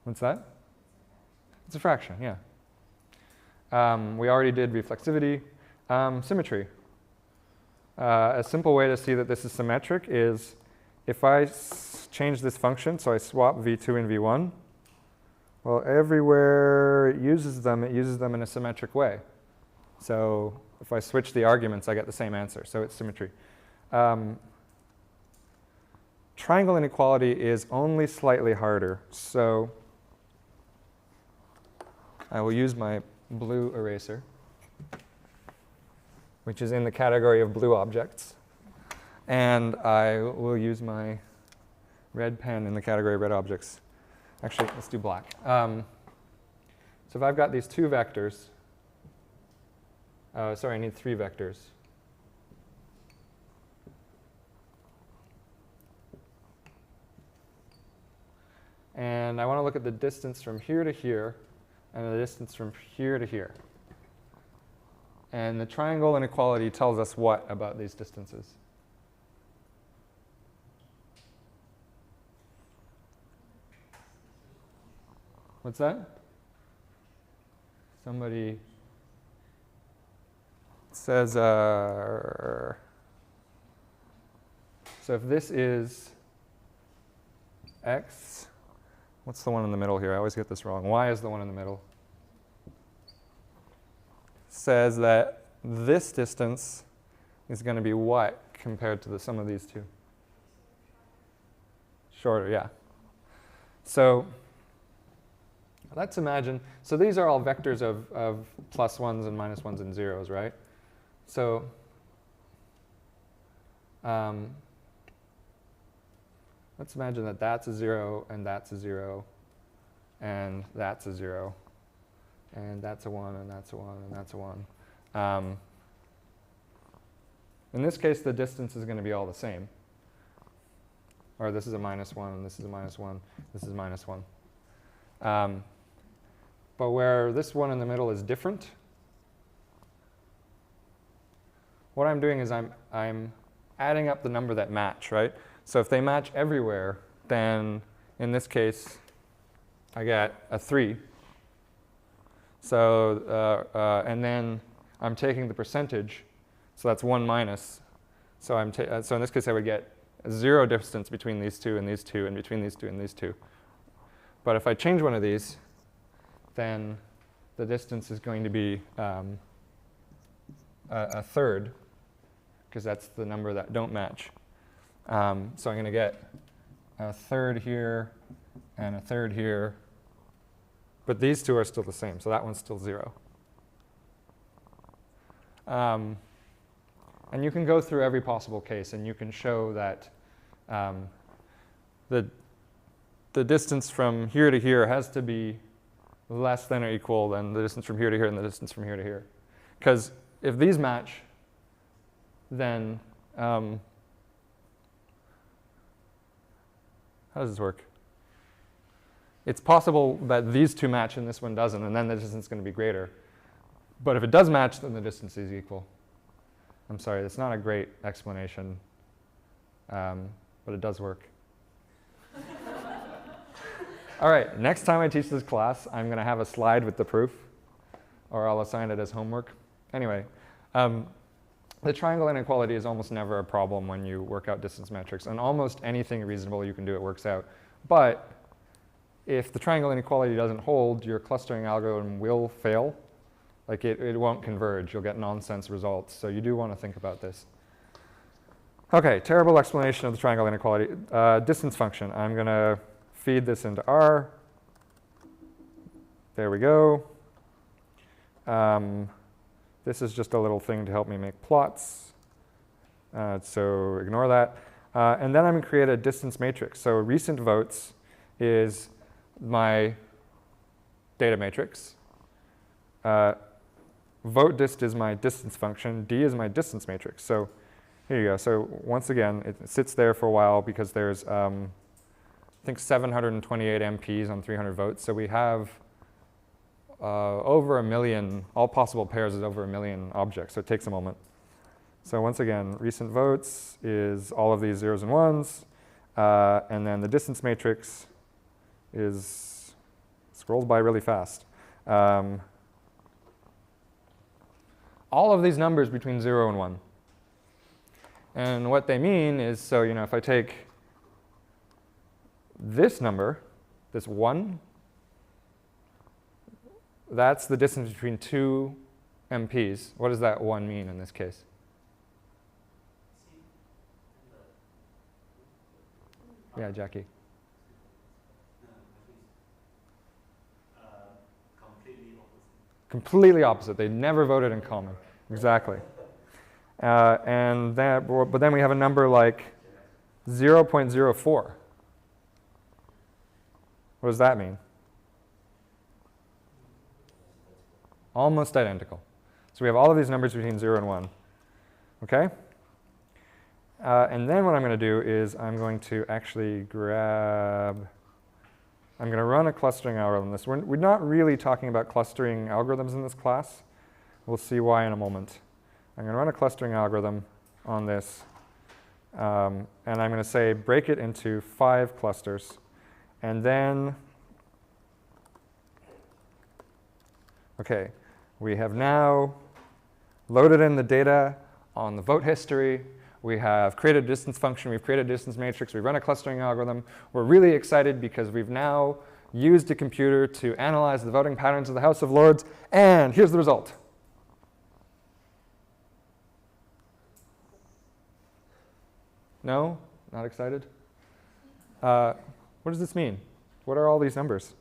A: What's that? It's a fraction, yeah. We already did reflexivity. Symmetry. A simple way to see that this is symmetric is if I change this function, so I swap v2 and v1, well, everywhere it uses them in a symmetric way. So if I switch the arguments, I get the same answer. So it's symmetry. Triangle inequality is only slightly harder. So I will use my blue eraser, which is in the category of blue objects. And I will use my red pen in the category of red objects. Actually, let's do black. So if I've got these 2 vectors, sorry, I need 3 vectors. And I want to look at the distance from here to here and the distance from here to here. And the triangle inequality tells us what about these distances? What's that? Somebody says, so if this is x, what's the one in the middle here? I always get this wrong. Y is the one in the middle. Says that this distance is going to be what compared to the sum of these two? Shorter, yeah. So let's imagine, so these are all vectors of plus 1s and minus 1s and 0s, right? So let's imagine that that's a 0, and that's a 0, and that's a 0, and that's a 1, and that's a 1, and that's a 1. In this case, the distance is going to be all the same. Or this is a minus 1, and this is a minus 1, this is minus 1. But where this one in the middle is different, what I'm doing is I'm adding up the number that match, right? So if they match everywhere, then in this case, I get a 3. So, and then I'm taking the percentage, so that's 1 minus. So, so in this case, I would get a 0 distance between these two and these two, and between these two and these two. But if I change one of these, then the distance is going to be a third, because that's the number that don't match. So I'm going to get a third here and a third here. But these two are still the same, so that one's still 0. And you can go through every possible case, and you can show that the distance from here to here has to be less than or equal than the distance from here to here and the distance from here to here. Because if these match, then how does this work? It's possible that these two match and this one doesn't, and then the distance is going to be greater. But if it does match, then the distance is equal. I'm sorry, that's not a great explanation, but it does work. All right, next time I teach this class, I'm going to have a slide with the proof, or I'll assign it as homework. Anyway, the triangle inequality is almost never a problem when you work out distance metrics, and almost anything reasonable you can do, it works out. But if the triangle inequality doesn't hold, your clustering algorithm will fail. Like it won't converge. You'll get nonsense results. So you do want to think about this. OK, terrible explanation of the triangle inequality. Distance function. I'm going to feed this into R. There we go. This is just a little thing to help me make plots. So ignore that. And then I'm going to create a distance matrix. So recent votes is my
F: data matrix. Vote dist is my distance function. D is my distance matrix. So here you go. So once again, it sits there for a while because there's, I think, 728 MPs on 300 votes. So we have over 1 million, all possible pairs is over 1 million objects. So it takes a moment. So once again, recent votes is all of these zeros and ones. And then the distance matrix scrolls by really fast. All of these numbers between 0 and 1. And what they mean is, so if I take this number, this 1, that's the distance between 2 MPs. What does that 1 mean in this case? Yeah, Jackie. Completely opposite. They never voted in common. Exactly. But then we have a number like 0.04. What does that mean? Almost identical. So we have all of these numbers between 0 and 1. Okay? And then what I'm going to do is I'm going to actually I'm going to run a clustering algorithm. We're not really talking about clustering algorithms in this class. We'll see why in a moment. I'm going to run a clustering algorithm on this. And I'm going to say break it into 5 clusters. And then, OK, we have now loaded in the data on the vote history. We have created a distance function. We've created a distance matrix. We've run a clustering algorithm. We're really excited because we've now used a computer to analyze the voting patterns of the House of Lords. And here's the result. No? Not excited? What does this mean? What are all these numbers?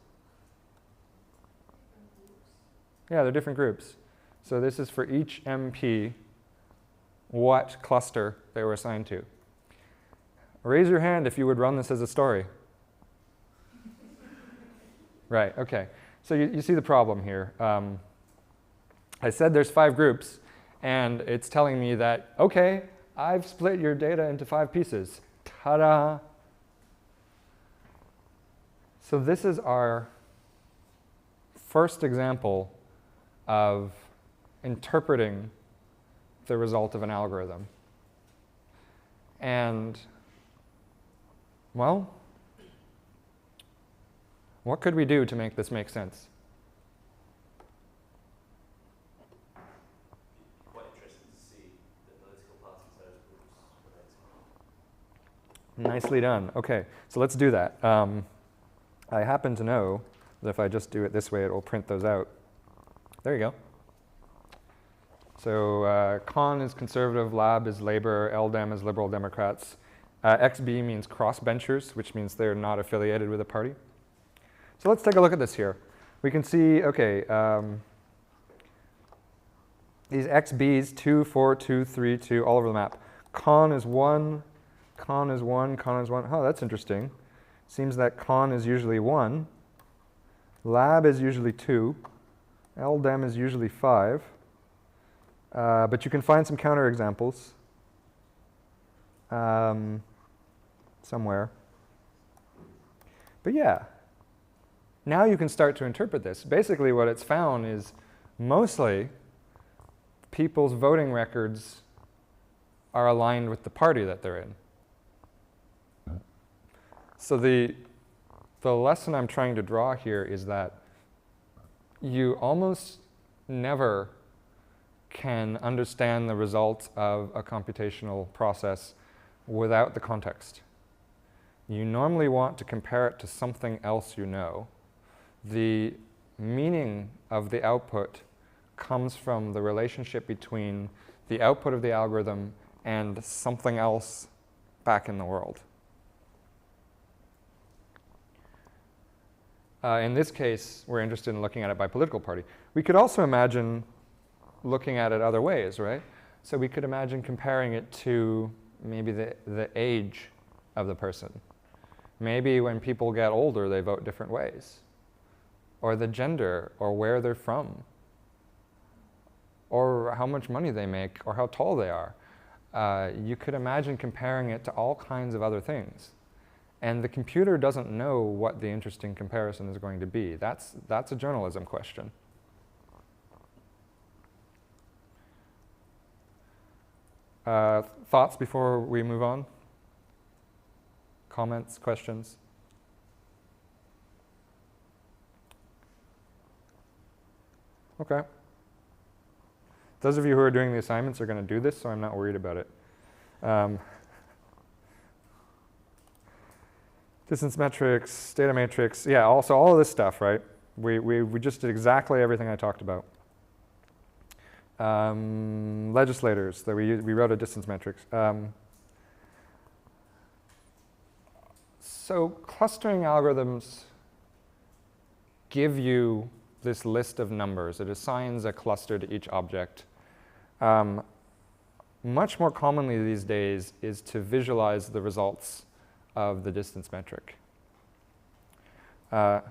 F: Yeah, they're different groups. So this is for each MP what cluster they were assigned to. Raise your hand if you would run this as a story. Right, OK. So you see the problem here. I said there's 5 groups, and it's telling me that, OK, I've split your data into 5 pieces. Ta-da! So this is our first example of interpreting the result of an algorithm. And, well, what could we do to make this make sense?
B: Quite interesting to see the political parties those groups related.
F: Nicely done. OK, so let's do that. I happen to know that if I just do it this way, it will print those out. There you go. So Con is conservative, Lab is Labor, LDEM is Liberal Democrats. XB means crossbenchers, which means they're not affiliated with a party. So let's take a look at this here. We can see, OK, these XBs, 2, 4, 2, 3, 2, all over the map. Con is 1, Con is 1, Con is 1. Oh, that's interesting. Seems that Con is usually 1. Lab is usually 2. LDEM is usually 5. But you can find some counterexamples somewhere. But yeah, now you can start to interpret this. Basically, what it's found is mostly people's voting records are aligned with the party that they're in. So the lesson I'm trying to draw here is that you almost never can understand the results of a computational process without the context. You normally want to compare it to something else you know. The meaning of the output comes from the relationship between the output of the algorithm and something else back in the world. In this case, we're interested in looking at it by political party. We could also imagine looking at it other ways, right? So we could imagine comparing it to maybe the age of the person. Maybe when people get older, they vote different ways. or the gender, or where they're from, or how much money they make, or how tall they are. You could imagine comparing it to all kinds of other things. And the computer doesn't know what the interesting comparison is going to be. That's a journalism question. Thoughts before we move on? Comments, questions? Okay. Those of you who are doing the assignments are going to do this, so I'm not worried about it. Distance metrics, data matrix, yeah, also all of this stuff, right? We just did exactly everything I talked about. Legislators, that we wrote a distance metrics. So clustering algorithms give you this list of numbers. It assigns a cluster to each object. Much more commonly these days is to visualize the results of the distance metric. So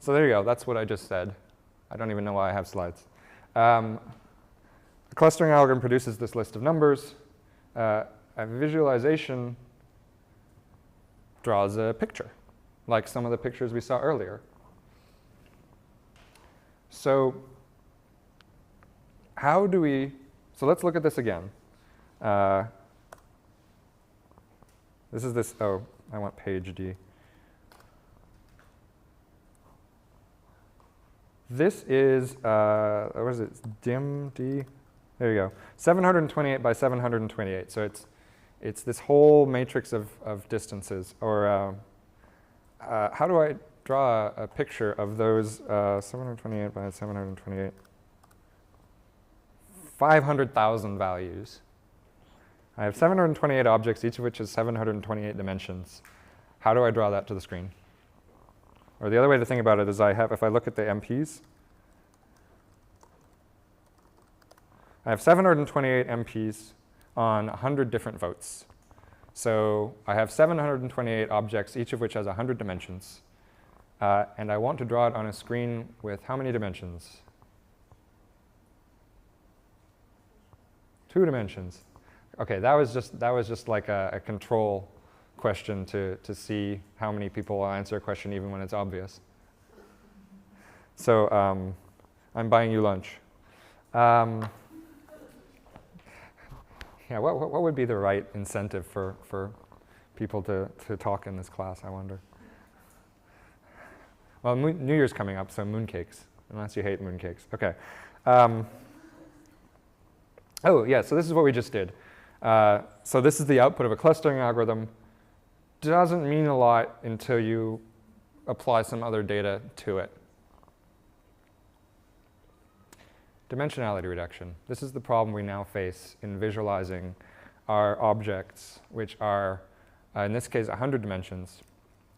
F: there you go. That's what I just said. I don't even know why I have slides. The clustering algorithm produces this list of numbers. A visualization draws a picture, like some of the pictures we saw earlier. So how do we, so let's look at this again. This is this, oh, I want page D. This is, what is it, dim D? There you go, 728 by 728. So it's this whole matrix of distances. Or how do I draw a picture of those 728 by 728? 500,000 values. I have 728 objects, each of which has 728 dimensions. How do I draw that to the screen? Or the other way to think about it is if I look at the MPs, I have 728 MPs on 100 different votes. So I have 728 objects, each of which has 100 dimensions. And I want to draw it on a screen with how many dimensions? 2 dimensions. Okay, that was just like a control question to see how many people will answer a question even when it's obvious. So I'm buying you lunch. Yeah, what would be the right incentive for people to talk in this class, I wonder? Well, New Year's coming up, so mooncakes, unless you hate mooncakes. Okay. Oh, yeah, so this is what we just did. So this is the output of a clustering algorithm. Doesn't mean a lot until you apply some other data to it. Dimensionality reduction. This is the problem we now face in visualizing our objects, which are, in this case, 100 dimensions.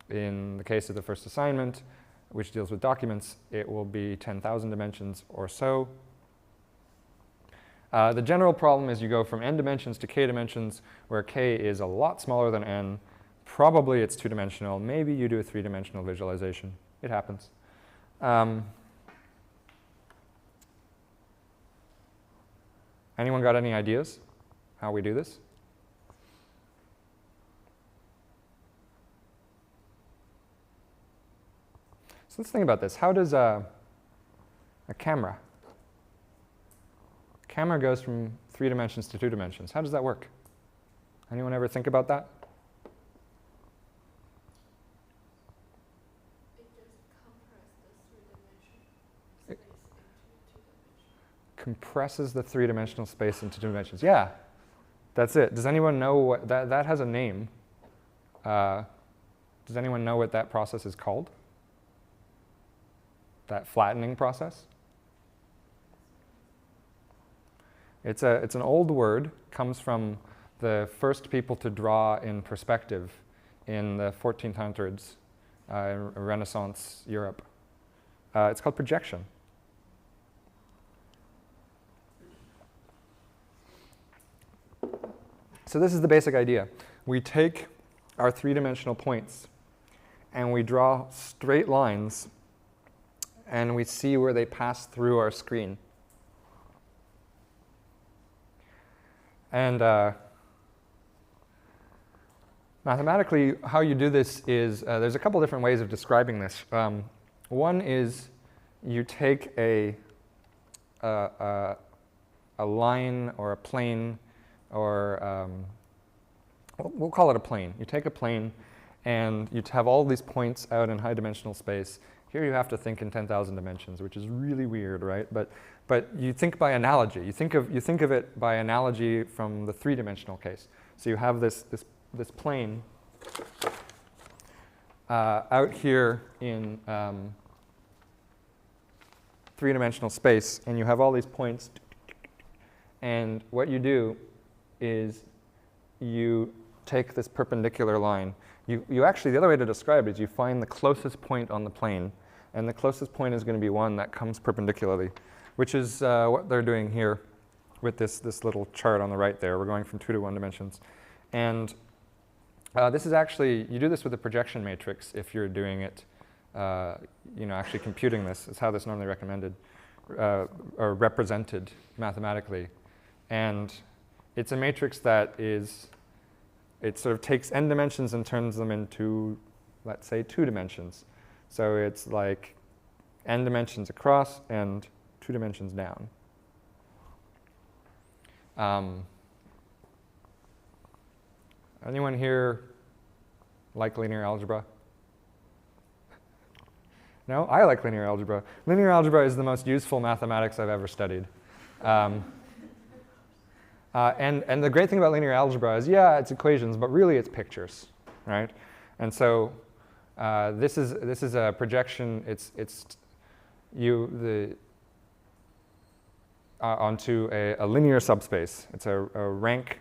F: In the case of the first assignment, which deals with documents, it will be 10,000 dimensions or so. The general problem is you go from n dimensions to k dimensions, where k is a lot smaller than n. Probably it's 2-dimensional. Maybe you do a 3-dimensional visualization. It happens. Anyone got any ideas how we do this? So let's think about this. How does a camera goes from 3 dimensions to 2 dimensions. How does that work? Anyone ever think about that?
D: It just compresses the 3-dimensional space into 2 dimensions.
F: Compresses the 3-dimensional space into 2 dimensions. Yeah, that's it. Does anyone know what that has a name? Does anyone know what that process is called? That flattening process? It's an old word, comes from the first people to draw in perspective in the 1400s, Renaissance Europe. It's called projection. So this is the basic idea. We take our 3-dimensional points and we draw straight lines and we see where they pass through our screen. And mathematically, how you do this is, there's a couple different ways of describing this. One is you take a line or a plane, or we'll call it a plane. You take a plane, and you have all these points out in high-dimensional space. Here you have to think in 10,000 dimensions, which is really weird, right? But you think by analogy. You think of it by analogy from the three-dimensional case. So you have this plane out here in three-dimensional space, and you have all these points. And what you do is you take this perpendicular line. You actually, the other way to describe it is you find the closest point on the plane, and the closest point is going to be one that comes perpendicularly, which is what they're doing here with this little chart on the right there. We're going from 2 to 1 dimensions. And this is actually, you do this with a projection matrix if you're doing it, actually computing this. Is how this is normally recommended or represented mathematically. And it's a matrix that is, it sort of takes n dimensions and turns them into, let's say, 2 dimensions. So it's like n dimensions across and 2 dimensions down. Anyone here like linear algebra? No? I like linear algebra. Linear algebra is the most useful mathematics I've ever studied. And the great thing about linear algebra is, yeah, it's equations, but really it's pictures, right? And so this is a projection. It's onto a linear subspace. It's a rank.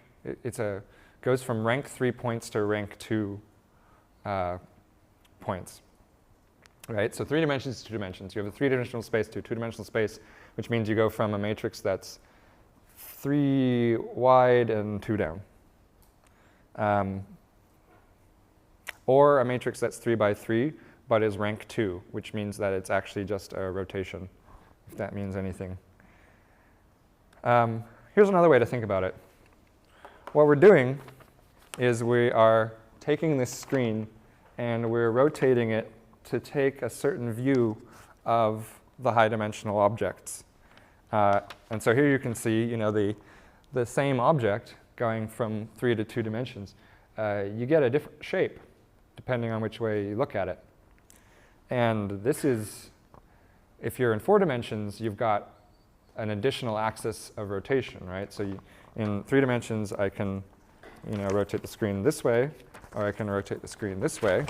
F: Goes from rank 3 points to rank 2 points. Right? So 3 dimensions to 2 dimensions. You have a 3-dimensional space to a 2-dimensional space, which means you go from a matrix that's 3 wide and 2 down. Or a matrix that's 3 by 3, but is rank 2, which means that it's actually just a rotation, if that means anything. Here's another way to think about it. What we're doing is we are taking this screen and we're rotating it to take a certain view of the high-dimensional objects. And so here you can see, the same object going from 3 to 2 dimensions. You get a different shape depending on which way you look at it. And this is, if you're in 4 dimensions, you've got an additional axis of rotation, right? So in 3 dimensions, I can rotate the screen this way, or I can rotate the screen this way,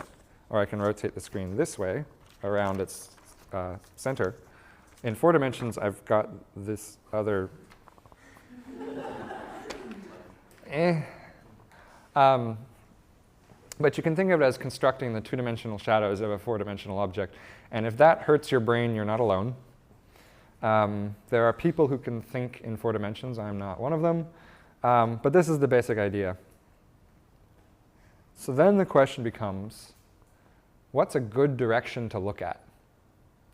F: or I can rotate the screen this way around its center. In 4 dimensions, I've got this other but you can think of it as constructing the 2-dimensional shadows of a 4-dimensional object. And if that hurts your brain, you're not alone. There are people who can think in 4 dimensions. I'm not one of them. But this is the basic idea. So then the question becomes, what's a good direction to look at?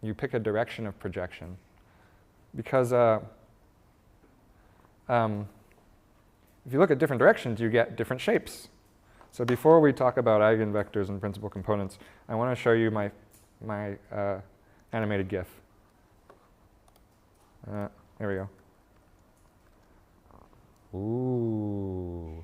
F: You pick a direction of projection. Because if you look at different directions, you get different shapes. So before we talk about eigenvectors and principal components, I want to show you my animated GIF. There we go. Ooh.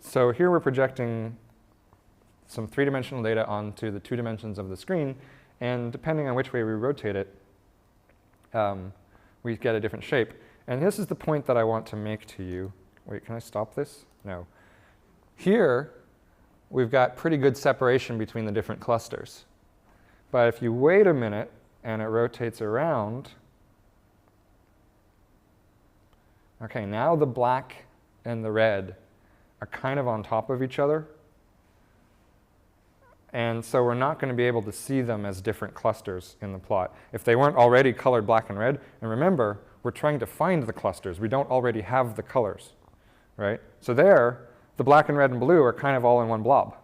F: So here we're projecting some 3-dimensional data onto the 2 dimensions of the screen, and depending on which way we rotate it, we get a different shape. And this is the point that I want to make to you. Wait, can I stop this? No. Here, we've got pretty good separation between the different clusters. But if you wait a minute and it rotates around, okay, now the black and the red are kind of on top of each other. And so we're not going to be able to see them as different clusters in the plot. If they weren't already colored black and red, and remember, we're trying to find the clusters. We don't already have the colors. right? So there, the black and red and blue are kind of all in one blob.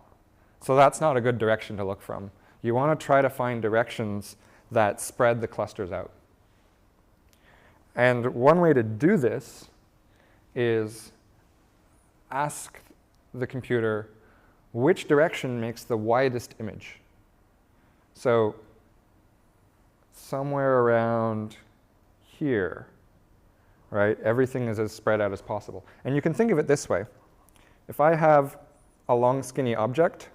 F: So that's not a good direction to look from. You want to try to find directions that spread the clusters out. And one way to do this is ask the computer which direction makes the widest image. So somewhere around here, right? Everything is as spread out as possible. And you can think of it this way. If I have a long, skinny object,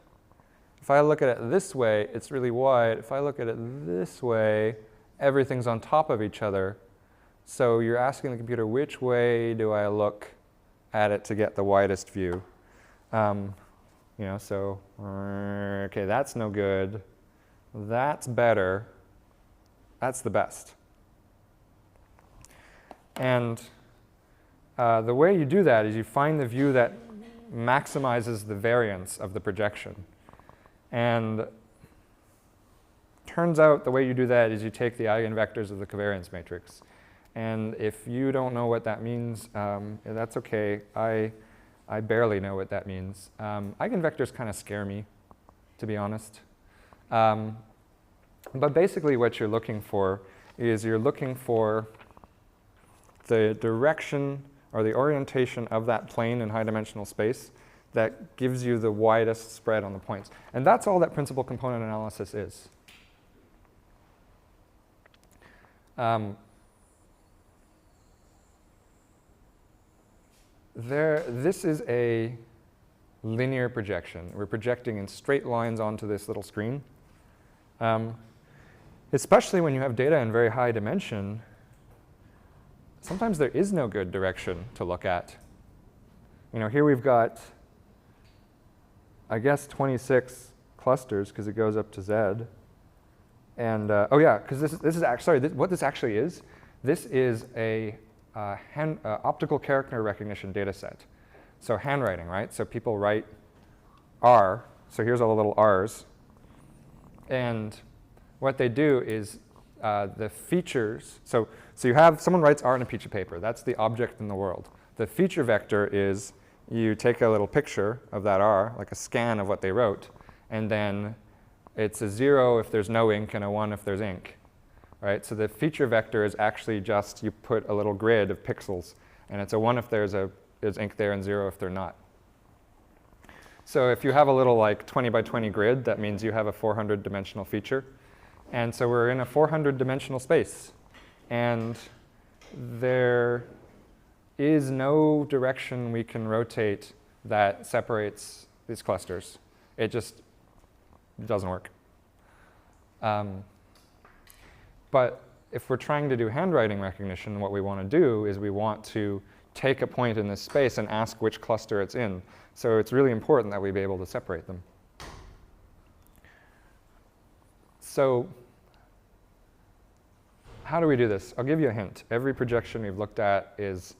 F: if I look at it this way, it's really wide. If I look at it this way, everything's on top of each other. So you're asking the computer, which way do I look at it to get the widest view? So, okay, that's no good. That's better. That's the best. And the way you do that is you find the view that maximizes the variance of the projection. And turns out the way you do that is you take the eigenvectors of the covariance matrix. And if you don't know what that means, that's okay. I barely know what that means. Eigenvectors kind of scare me, to be honest. But basically what you're looking for is you're looking for the direction or the orientation of that plane in high-dimensional space that gives you the widest spread on the points. And that's all that principal component analysis is. This is a linear projection. We're projecting in straight lines onto this little screen. Especially when you have data in very high dimension, sometimes there is no good direction to look at. Here we've got, I guess, 26 clusters because it goes up to Z. And oh yeah, because this is actually, what this actually is, this is a optical character recognition data set. So handwriting, right? So people write R. So here's all the little R's. And what they do is the features. So you have someone writes R on a piece of paper. That's the object in the world. The feature vector is you take a little picture of that R, like a scan of what they wrote, and then it's a 0 if there's no ink and a 1 if there's ink. Right? So the feature vector is actually just you put a little grid of pixels, and it's a 1 if there's ink there and 0 if they're not. So if you have a little like 20 by 20 grid, that means you have a 400-dimensional feature. And so we're in a 400-dimensional space. And there is no direction we can rotate that separates these clusters. It just doesn't work. But if we're trying to do handwriting recognition, what we want to do is we want to take a point in this space and ask which cluster it's in. So it's really important that we be able to separate them. So how do we do this? I'll give you a hint. Every projection we've looked at is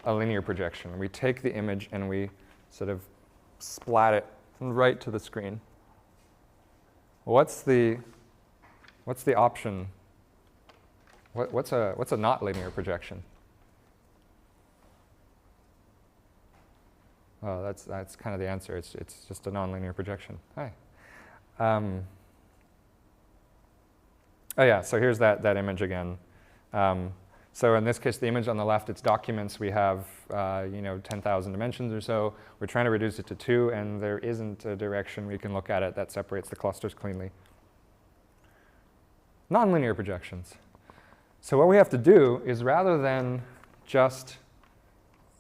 F: a linear projection. We take the image and we sort of splat it right to the screen. What's the option? What's a not linear projection? Oh, that's kind of the answer. It's just a nonlinear projection. Hi. Oh yeah, so here's that image again. So in this case, the image on the left, it's documents. We have 10,000 dimensions or so. We're trying to reduce it to 2, and there isn't a direction we can look at it that separates the clusters cleanly. Nonlinear projections. So what we have to do is rather than just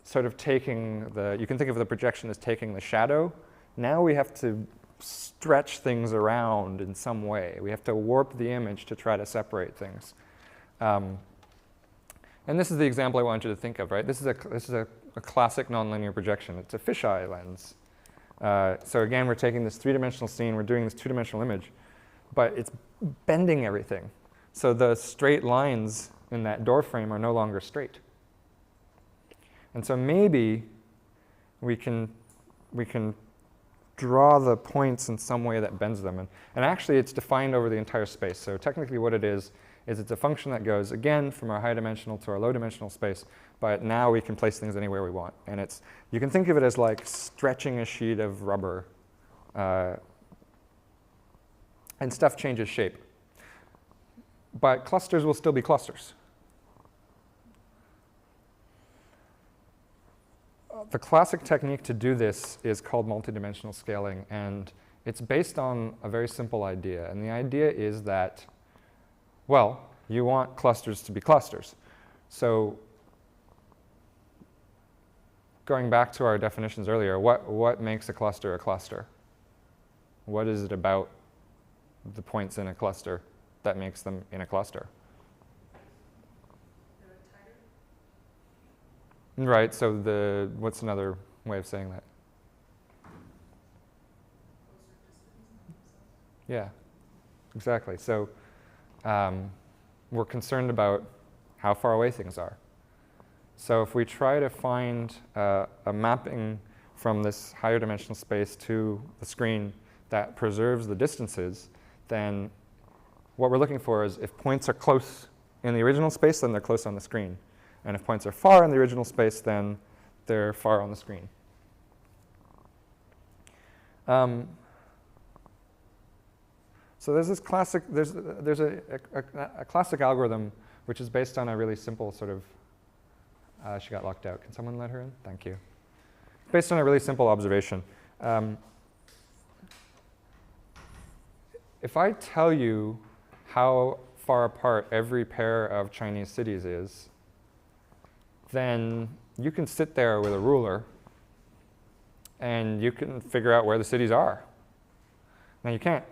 F: sort of taking you can think of the projection as taking the shadow. Now we have to stretch things around in some way. We have to warp the image to try to separate things. And this is the example I want you to think of, right? This is a classic nonlinear projection. It's a fisheye lens. So again, we're taking this 3-dimensional scene. We're doing this 2-dimensional image. But it's bending everything. So the straight lines in that door frame are no longer straight. And so maybe we can draw the points in some way that bends them. And actually, it's defined over the entire space. So technically what it is is it's a function that goes, again, from our high dimensional to our low dimensional space, but now we can place things anywhere we want. And it's, you can think of it as like stretching a sheet of rubber, and stuff changes shape. But clusters will still be clusters. The classic technique to do this is called multidimensional scaling, and it's based on a very simple idea. And the idea is that, well, you want clusters to be clusters. So going back to our definitions earlier, what makes a cluster a cluster? What is it about the points in a cluster that makes them in a cluster? Right, so what's another way of saying that? Yeah, exactly. So we're concerned about how far away things are. So if we try to find a mapping from this higher dimensional space to the screen that preserves the distances, then what we're looking for is if points are close in the original space, then they're close on the screen. And if points are far in the original space, then they're far on the screen. So there's this classic, there's a classic algorithm which is based on a really simple sort of, she got locked out. Can someone let her in? Thank you. Based on a really simple observation. If I tell you how far apart every pair of Chinese cities is, then you can sit there with a ruler and you can figure out where the cities are. Now you can't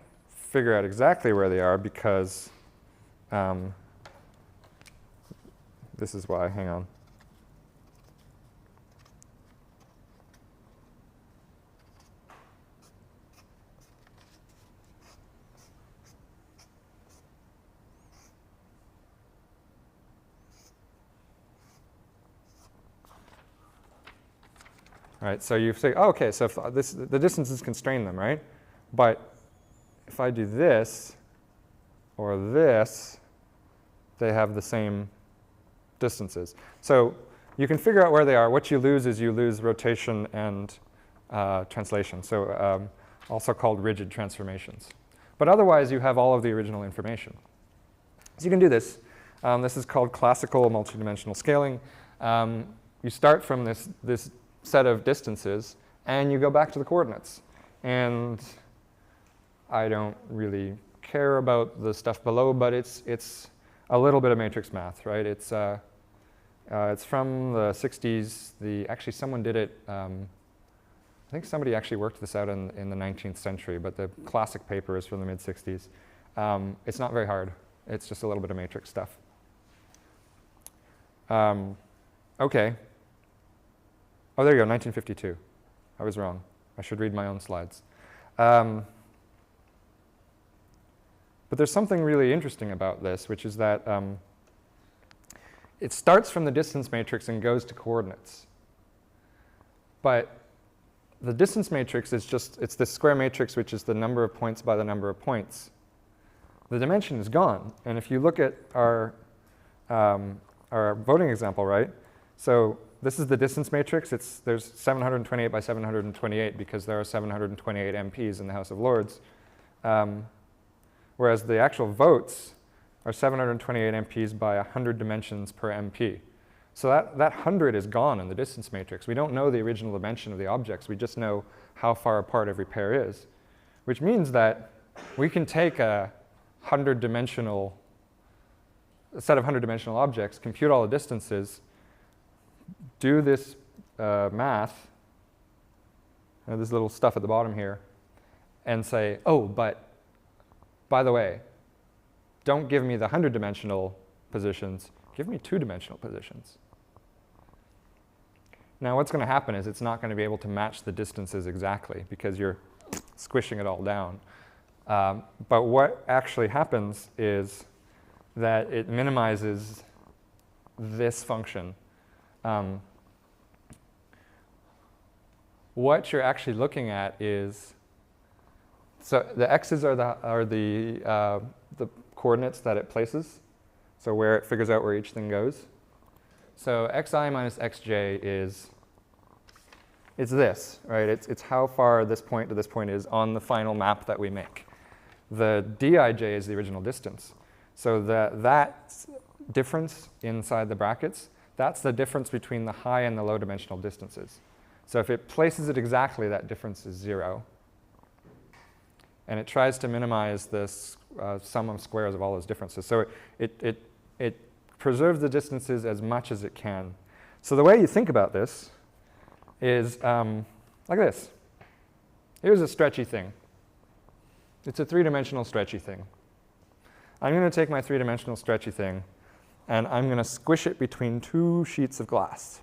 F: figure out exactly where they are because this is why, hang on. Right, so you say, oh, okay, so if the distances constrain them, right? But if I do this or this, they have the same distances. So you can figure out where they are. What you lose is you lose rotation and translation, so also called rigid transformations. But otherwise, you have all of the original information. So you can do this. This is called classical multidimensional scaling. You start from this set of distances, and you go back to the coordinates. And I don't really care about the stuff below, but it's a little bit of matrix math, right? It's from the 60s. Actually, someone did it. I think somebody actually worked this out in the 19th century, but the classic paper is from the mid-60s. It's not very hard. It's just a little bit of matrix stuff. OK. Oh, there you go, 1952. I was wrong. I should read my own slides. But there's something really interesting about this, which is that it starts from the distance matrix and goes to coordinates. But the distance matrix is it's this square matrix, which is the number of points by the number of points. The dimension is gone. And if you look at our voting example, right? So this is the distance matrix. There's 728 by 728 because there are 728 MPs in the House of Lords. Whereas the actual votes are 728 MPs by 100 dimensions per MP. So that 100 is gone in the distance matrix. We don't know the original dimension of the objects. We just know how far apart every pair is, which means that we can take a set of 100-dimensional objects, compute all the distances, do this math, this little stuff at the bottom here, and say, oh, but by the way, don't give me the 100-dimensional positions, give me 2-dimensional positions. Now what's going to happen is it's not going to be able to match the distances exactly because you're squishing it all down. But what actually happens is that it minimizes this function. What you're actually looking at is, so the x's are the coordinates that it places. So where it figures out where each thing goes. So xi minus xj it's this, right? It's how far this point to this point is on the final map that we make. The dij is the original distance. So that difference inside the brackets, that's the difference between the high and the low dimensional distances. So if it places it exactly, that difference is 0. And it tries to minimize the sum of squares of all those differences. So it preserves the distances as much as it can. So the way you think about this is like this. Here's a stretchy thing. It's a 3-dimensional stretchy thing. I'm going to take my 3-dimensional stretchy thing, and I'm going to squish it between 2 sheets of glass.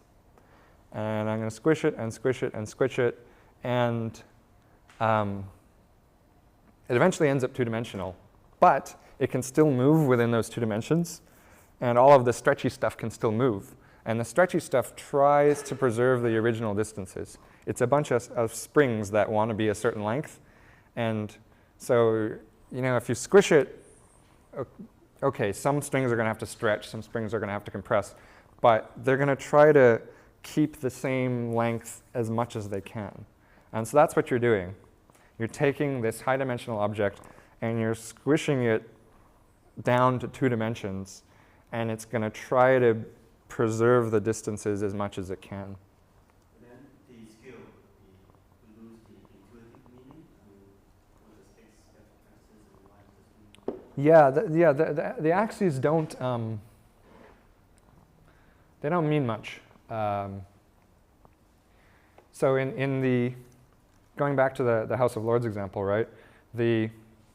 F: And I'm going to squish it and squish it and squish it, and it eventually ends up 2-dimensional. But it can still move within those 2 dimensions, and all of the stretchy stuff can still move. And the stretchy stuff tries to preserve the original distances. It's a bunch of springs that want to be a certain length. And so, if you squish it, okay, some strings are going to have to stretch, some strings are going to have to compress, but they're going to try to keep the same length as much as they can. And so that's what you're doing. You're taking this high-dimensional object and you're squishing it down to 2 dimensions, and it's going to try to preserve the distances as much as it can.
B: Then the scale lose the intuitive meaning. What does x and y
F: Yeah, the axes don't they don't mean much. So in the going back to the House of Lords example, right?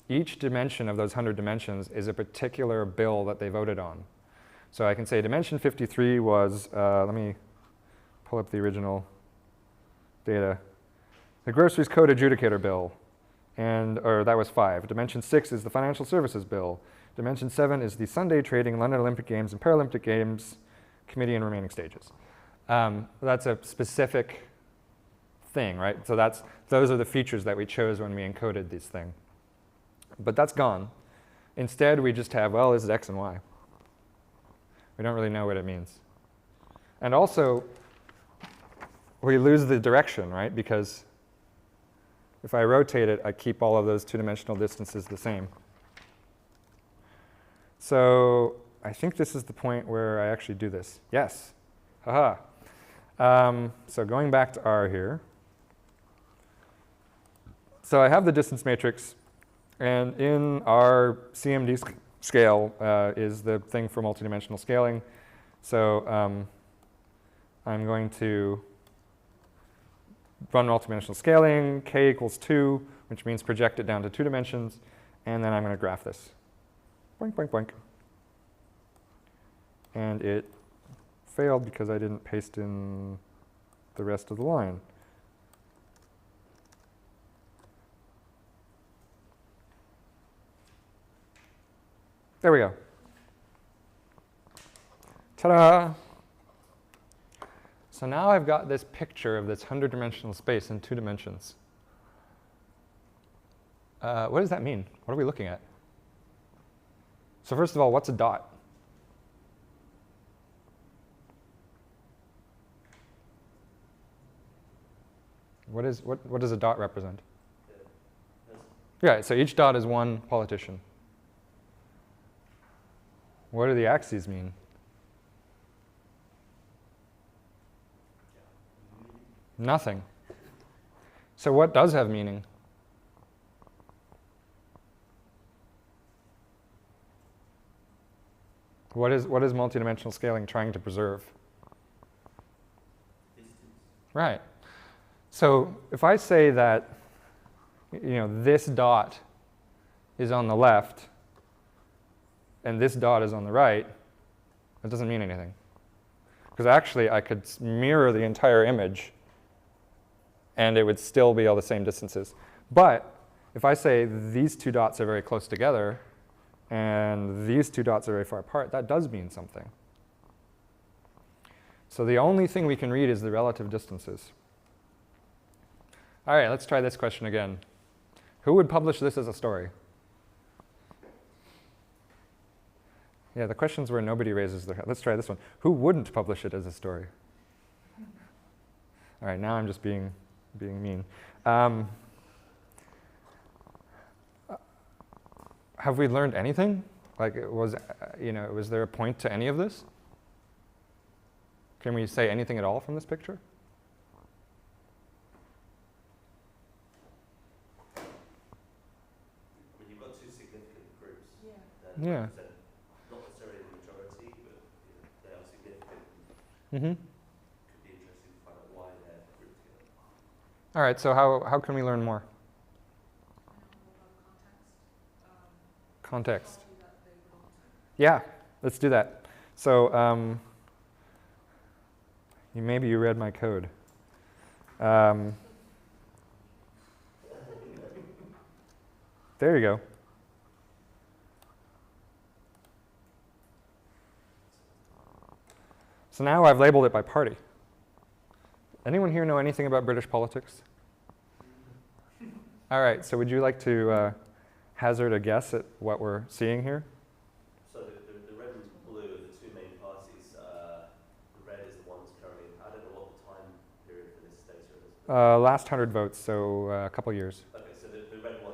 F: Each dimension of those 100 dimensions is a particular bill that they voted on. So I can say dimension 53 was, let me pull up the original data, the groceries code adjudicator bill, or that was 5. Dimension 6 is the financial services bill. Dimension 7 is the Sunday trading, London Olympic Games, and Paralympic Games committee and remaining stages. That's a specific thing, right? So those are the features that we chose when we encoded this thing. But that's gone. Instead, we just have, well, this is x and y. We don't really know what it means. And also, we lose the direction, right? Because if I rotate it, I keep all of those 2-dimensional distances the same. So I think this is the point where I actually do this. Yes. Haha. So going back to R here. So I have the distance matrix. And in our CMD scale is the thing for multidimensional scaling. So I'm going to run multidimensional scaling, k equals 2, which means project it down to 2 dimensions. And then I'm going to graph this. Boink, boink, boink. And it failed because I didn't paste in the rest of the line. There we go. Ta-da! So now I've got this picture of this 100-dimensional space in 2 dimensions. What does that mean? What are we looking at? So first of all, what's a dot? What does a dot represent? Yeah, so each dot is one politician. What do the axes mean? Nothing. So what does have meaning? What is multidimensional scaling trying to preserve?
B: Distance.
F: Right. So if I say that this dot is on the left and this dot is on the right, that doesn't mean anything. Because actually I could mirror the entire image and it would still be all the same distances. But if I say these 2 dots are very close together and these 2 dots are very far apart, that does mean something. So the only thing we can read is the relative distances. All right, let's try this question again. Who would publish this as a story? Yeah, the questions where nobody raises their hand. Let's try this one. Who wouldn't publish it as a story? All right, now I'm just being mean. Have we learned anything? Like, was there a point to any of this? Can we say anything at all from this picture?
B: I mean, you've got two significant groups.
G: Yeah.
B: That
F: Yeah.
B: represent not necessarily the majority, but they are significant.
F: Mm-hmm.
B: Could be interesting to find out why they're grouped together.
F: All right, so how can we learn more? Context. Yeah, let's do that. So maybe you read my code. There you go. So now I've labeled it by party. Anyone here know anything about British politics? All right, so would you like to hazard a guess at what we're seeing here?
B: So the red and blue are the two main parties. The red is the one that's currently, I don't know what the time period for this data is.
F: Last 100 votes, so a couple years.
B: Okay, so the red one,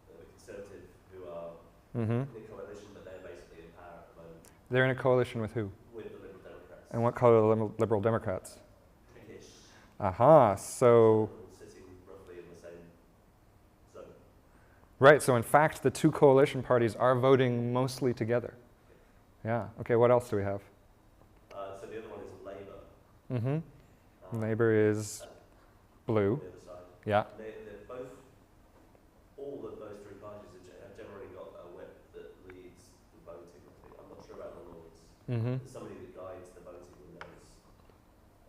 B: the Conservative, who are
F: Mm-hmm.
B: in a coalition, but they're basically in power at the moment
F: They're in a coalition with who?
B: with the Liberal Democrats.
F: And what color are the Liberal Democrats?
B: Pinkish,
F: Aha, so,
B: sitting roughly in the same zone.
F: right, so in fact the two coalition parties are voting mostly together. Yeah, okay, what else do we have?
B: So the other one is Labour.
F: Mm-hmm. Labour is blue.
B: On the other side.
F: Yeah.
B: They're both, all of those three parties have generally got a whip that leads the voting. I'm not sure about the Lords.
F: Mm-hmm.
B: There's somebody that guides the voting windows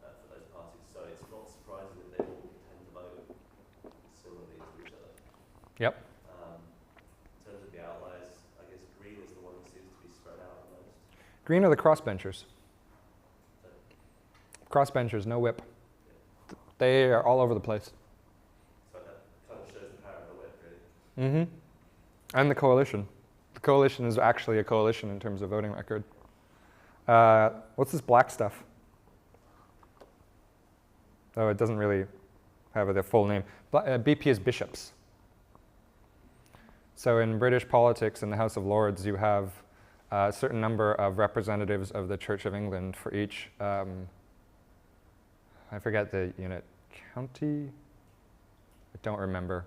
B: for those parties, so it's not surprising that they all tend to vote similarly to each other.
F: Yep.
B: In terms of the outliers, I guess Green is the one that seems to be spread out the most.
F: Green are the crossbenchers. Crossbenchers, no whip. They are all over the place.
B: So that kind of shows the power of the whip, really.
F: Mm-hmm. And the coalition. The coalition is actually a coalition in terms of voting record. What's this black stuff? Oh, it doesn't really have their full name. BP is bishops. So in British politics, in the House of Lords, you have a certain number of representatives of the Church of England for each, I forget the unit, county? I don't remember.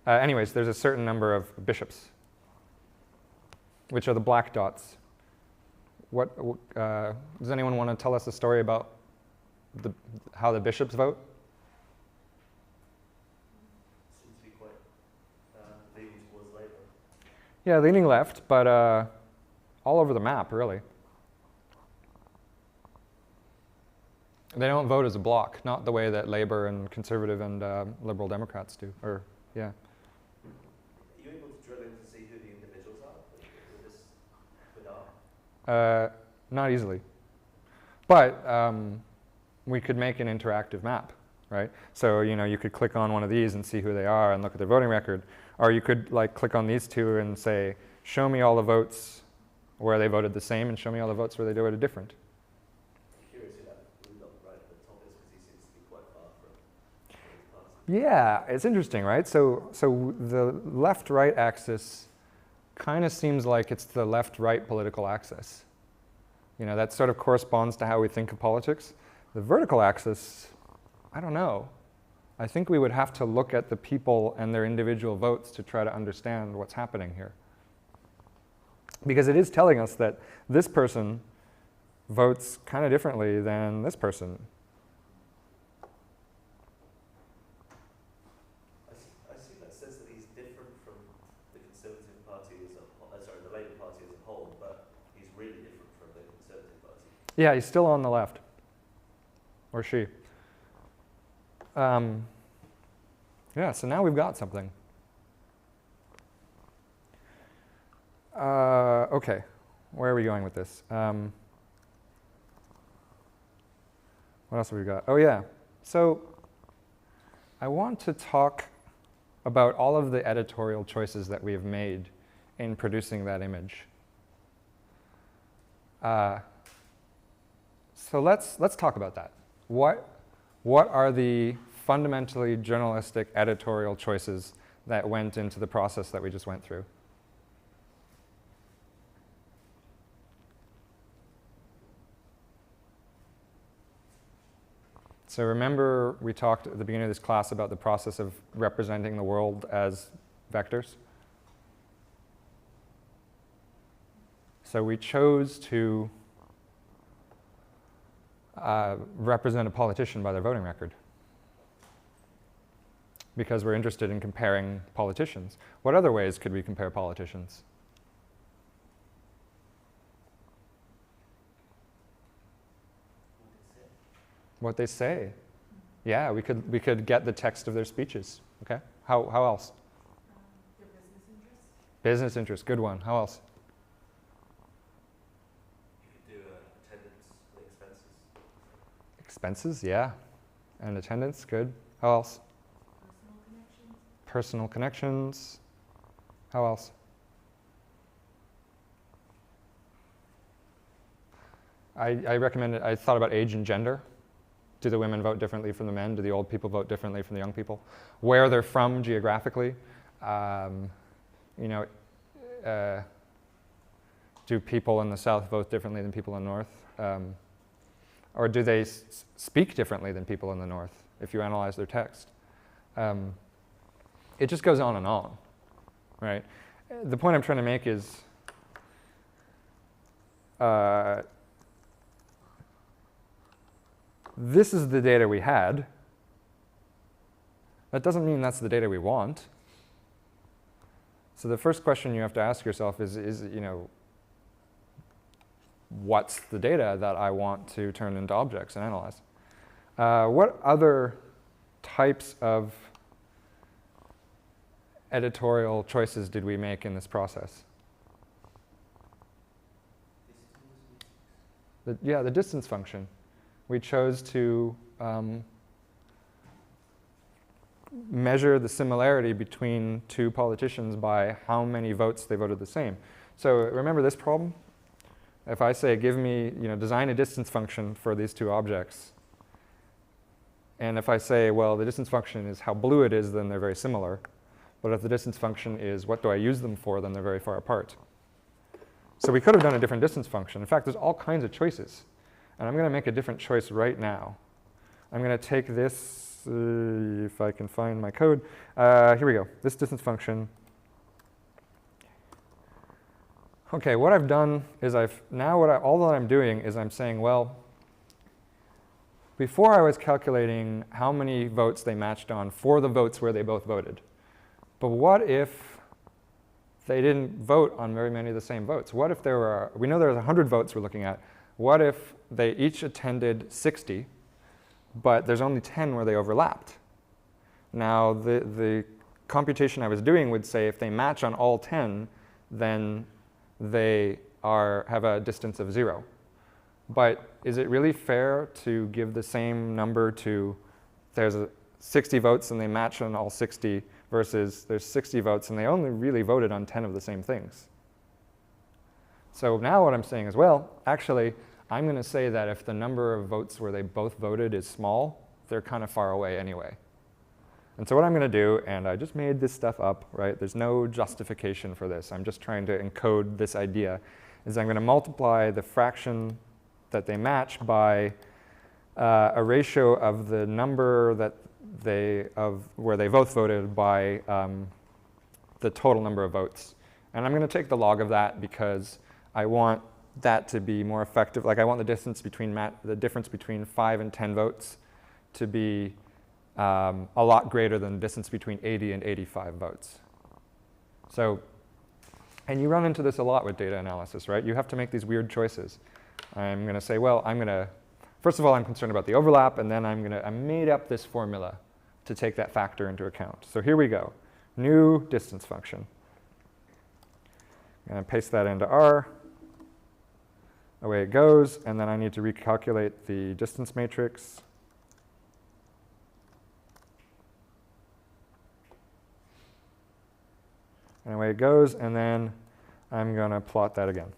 F: Anyways, there's a certain number of bishops, which are the black dots. Does anyone want to tell us a story about how the bishops vote?
B: Seems to be quite leaning towards Labour.
F: Yeah, leaning left, but all over the map, really. They don't vote as a bloc, not the way that Labour and Conservative and Liberal Democrats do. Or, yeah.
B: Are you able to drill in to see who the individuals are with R?
F: Not easily. But we could make an interactive map, right? So, you could click on one of these and see who they are and look at their voting record. Or you could click on these two and say, show me all the votes where they voted the same and show me all the votes where they voted different. Yeah, it's interesting, right? So the left-right axis kind of seems like it's the left-right political axis. That sort of corresponds to how we think of politics. The vertical axis, I don't know. I think we would have to look at the people and their individual votes to try to understand what's happening here. Because it is telling us that this person votes kind of differently than this person. Yeah, he's still on the left. Or she. Yeah, so now we've got something. Okay, where are we going with this? What else have we got? Oh yeah, so I want to talk about all of the editorial choices that we have made in producing that image. So let's talk about that. What are the fundamentally journalistic editorial choices that went into the process that we just went through? So remember we talked at the beginning of this class about the process of representing the world as vectors? So we chose to represent a politician by their voting record because we're interested in comparing politicians. What other ways could we compare politicians? What they say. Yeah, we could get the text of their speeches. Okay. How else?
G: Their business interests.
F: Business interests. Good one. How else?
B: You could do attendance and expenses.
F: Expenses. Yeah. And attendance. Good. How else?
G: Personal connections.
F: Personal connections. How else? I recommended. I thought about age and gender. Do the women vote differently from the men? Do the old people vote differently from the young people? Where they're from geographically. Do people in the South vote differently than people in the North? Or do they speak differently than people in the North if you analyze their text? It just goes on, right? The point I'm trying to make is this is the data we had. That doesn't mean that's the data we want. So the first question you have to ask yourself is what's the data that I want to turn into objects and analyze? What other types of editorial choices did we make in this process? The distance function. We chose to measure the similarity between two politicians by how many votes they voted the same. So remember this problem? If I say, give me, design a distance function for these two objects, and if I say, well, the distance function is how blue it is, then they're very similar. But if the distance function is what do I use them for, then they're very far apart. So we could have done a different distance function. In fact, there's all kinds of choices. And I'm going to make a different choice right now. I'm going to take this, if I can find my code. Here we go, this distance function. OK, what I've done is all that I'm doing is I'm saying, well, before I was calculating how many votes they matched on for the votes where they both voted. But what if they didn't vote on very many of the same votes? What if there were, we know there's 100 votes we're looking at. What if they each attended 60, but there's only 10 where they overlapped? Now, the computation I was doing would say if they match on all 10, then they have a distance of 0. But is it really fair to give the same number to there's 60 votes and they match on all 60 versus there's 60 votes and they only really voted on 10 of the same things? So now what I'm saying is, well, actually, I'm going to say that if the number of votes where they both voted is small, they're kind of far away anyway. And so what I'm going to do, and I just made this stuff up, right? There's no justification for this. I'm just trying to encode this idea, is I'm going to multiply the fraction that they match by a ratio of the number that where they both voted by the total number of votes. And I'm going to take the log of that because I want that to be more effective. Like I want the difference between 5 and 10 votes to be a lot greater than the distance between 80 and 85 votes. So, and you run into this a lot with data analysis, right? You have to make these weird choices. I'm going to say, well, first of all, I'm concerned about the overlap, and then I made up this formula to take that factor into account. So here we go. New distance function. I'm going to paste that into R. Away it goes, and then I need to recalculate the distance matrix. And away it goes, and then I'm going to plot that again.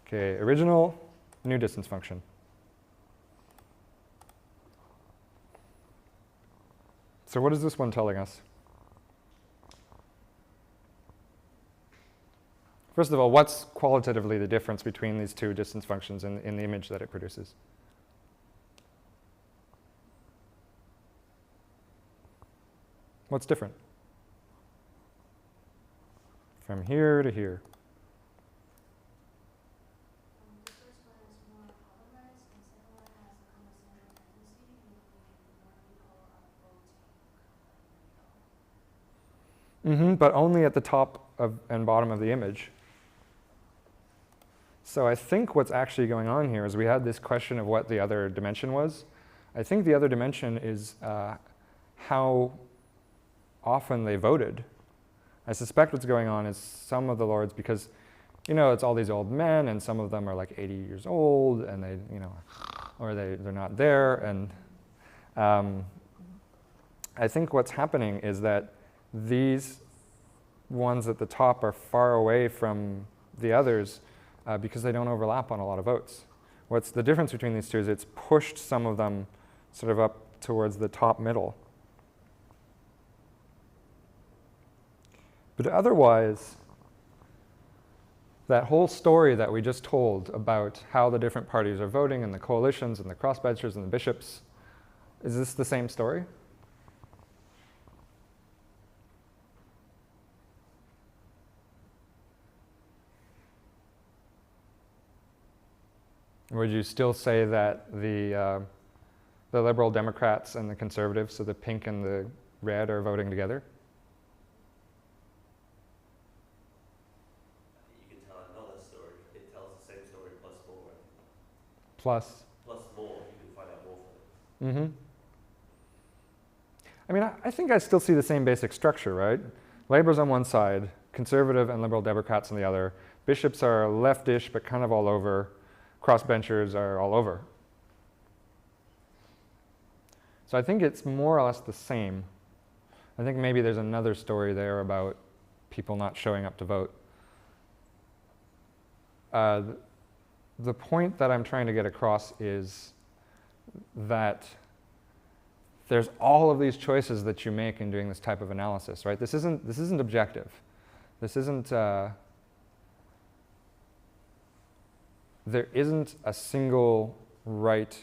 F: Okay, original, new distance function. So what is this one telling us? First of all, what's qualitatively the difference between these two distance functions in the image that it produces? What's different? From here to here.
G: The first one is more polarized, and second one has a common central tendency, meaning more people are voting
F: But only at the top of and bottom of the image. So I think what's actually going on here is we had this question of what the other dimension was. I think the other dimension is how often they voted. I suspect what's going on is some of the lords, because it's all these old men, and some of them are like 80 years old, and they, or they're not there. And I think what's happening is that these ones at the top are far away from the others because they don't overlap on a lot of votes. What's the difference between these two is it's pushed some of them sort of up towards the top middle. But otherwise, that whole story that we just told about how the different parties are voting and the coalitions and the crossbenchers and the bishops, is this the same story? Would you still say that the Liberal Democrats and the Conservatives, so the pink and the red, are voting together?
B: You can tell another story. It tells the same story plus more.
F: Plus?
B: Plus more. You can find out more from it.
F: I mean, I think I still see the same basic structure, right? Labor's on one side, Conservative and Liberal Democrats on the other. Bishops are leftish, but kind of all over. Crossbenchers are all over. So I think it's more or less the same. I think maybe there's another story there about people not showing up to vote. The point that I'm trying to get across is that there's all of these choices that you make in doing this type of analysis, right? This isn't objective. This isn't. There isn't a single right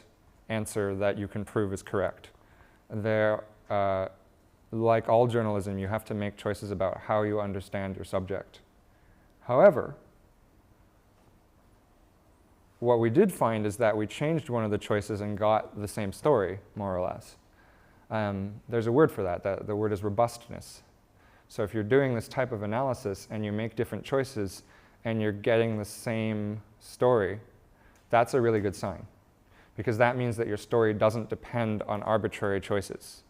F: answer that you can prove is correct. Like all journalism, you have to make choices about how you understand your subject. However, what we did find is that we changed one of the choices and got the same story, more or less. There's a word for that. The word is robustness. So if you're doing this type of analysis and you make different choices and you're getting the same story, that's a really good sign, because that means that your story doesn't depend on arbitrary choices.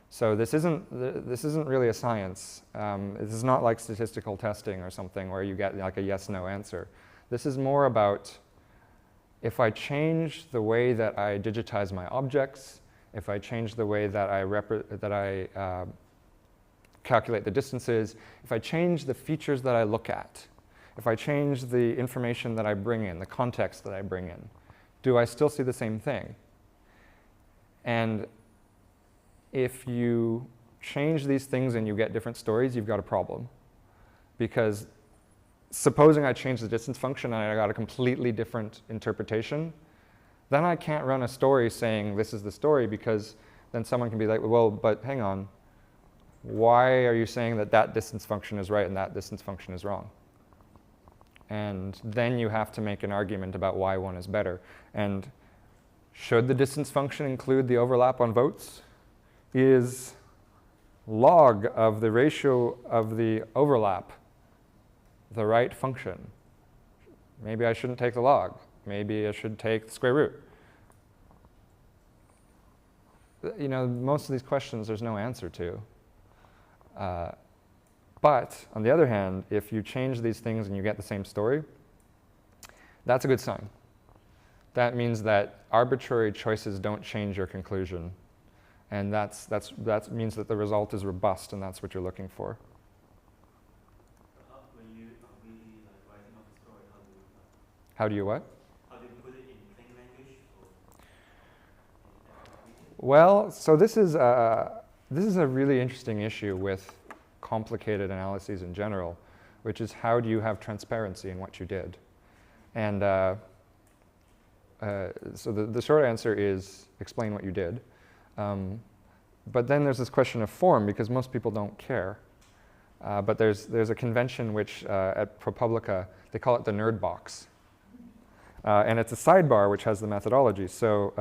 F: So this isn't really a science. This is not like statistical testing or something where you get like a yes/no answer. This is more about, if I change the way that I digitize my objects, if I change the way that I calculate the distances, if I change the features that I look at, if I change the information that I bring in, the context that I bring in, do I still see the same thing? And if you change these things and you get different stories, you've got a problem. Because supposing I change the distance function and I got a completely different interpretation, then I can't run a story saying this is the story, because then someone can be like, well, but hang on, why are you saying that that distance function is right and that distance function is wrong? And then you have to make an argument about why one is better. And should the distance function include the overlap on votes? Is log of the ratio of the overlap the right function? Maybe I shouldn't take the log. Maybe I should take the square root. Most of these questions there's no answer to. But on the other hand, if you change these things and you get the same story, that's a good sign. That means that arbitrary choices don't change your conclusion. And that means that the result is robust, and that's what you're looking for.
E: When you are really writing up a story, how do you
F: How do you what?
B: How do you put it in plain language?
F: Well, so this is a really interesting issue with complicated analyses in general, which is how do you have transparency in what you did? And so the short answer is explain what you did. But then there's this question of form, because most people don't care. But there's a convention which at ProPublica, they call it the nerd box. And it's a sidebar which has the methodology. So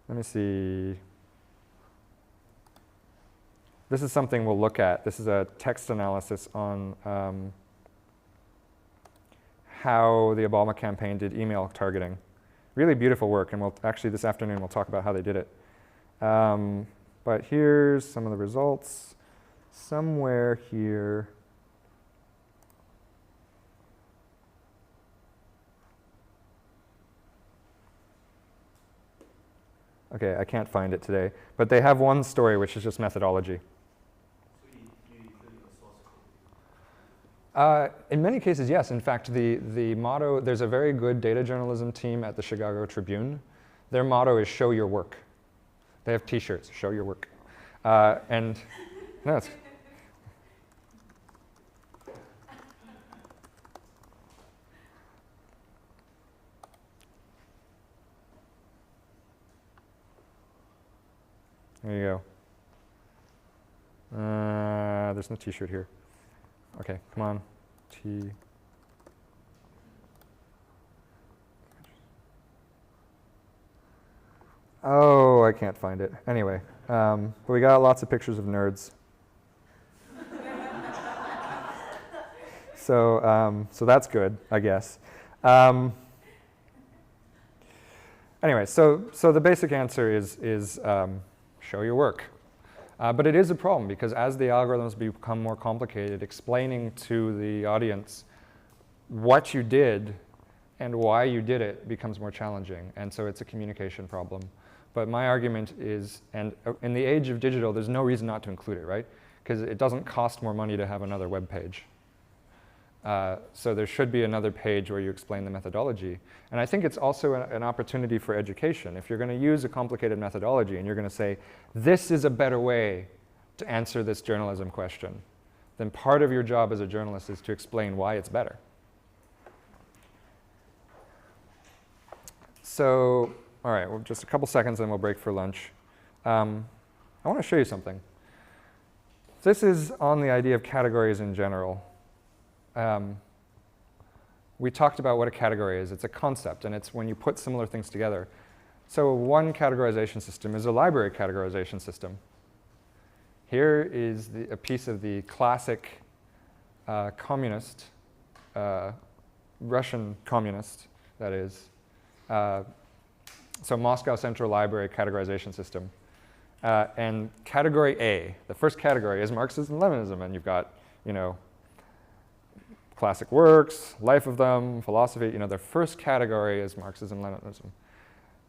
F: let me see. This is something we'll look at. This is a text analysis on how the Obama campaign did email targeting. Really beautiful work, and actually this afternoon we'll talk about how they did it. But here's some of the results. Somewhere here. Okay, I can't find it today. But they have one story which is just methodology.
B: So you include a source code?
F: In many cases, yes. In fact, the motto, there's a very good data journalism team at the Chicago Tribune. Their motto is show your work. They have t-shirts, show your work. And no, it's, there you go. There's no t-shirt here. Okay, come on. T. Oh, I can't find it. Anyway, but we got lots of pictures of nerds. So that's good, I guess. Anyway, so the basic answer is show your work. But it is a problem, because as the algorithms become more complicated, explaining to the audience what you did and why you did it becomes more challenging. And so it's a communication problem. But my argument is, and in the age of digital, there's no reason not to include it, right? Because it doesn't cost more money to have another web page. So there should be another page where you explain the methodology. And I think it's also an opportunity for education. If you're going to use a complicated methodology and you're going to say, this is a better way to answer this journalism question, then part of your job as a journalist is to explain why it's better. So, all right, well, just a couple seconds and we'll break for lunch. I want to show you something. This is on the idea of categories in general. We talked about what a category is. It's a concept, and it's when you put similar things together. So one categorization system is a library categorization system. Here is a piece of the classic communist, Russian communist, that is. So Moscow Central Library categorization system. And category A, the first category, is Marxism and Leninism, and you've got, classic works, life of them, philosophy. The first category is Marxism and Leninism.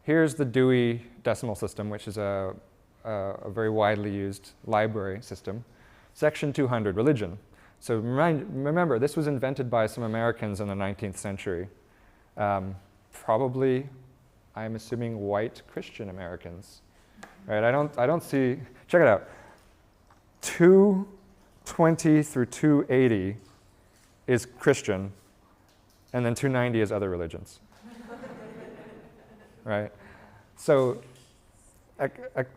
F: Here's the Dewey Decimal System, which is a very widely used library system. Section 200, religion. So remember, this was invented by some Americans in the 19th century. Probably, I'm assuming, white Christian Americans. Right? I don't see, check it out. 220 through 280 is Christian, and then 290 is other religions. Right? So a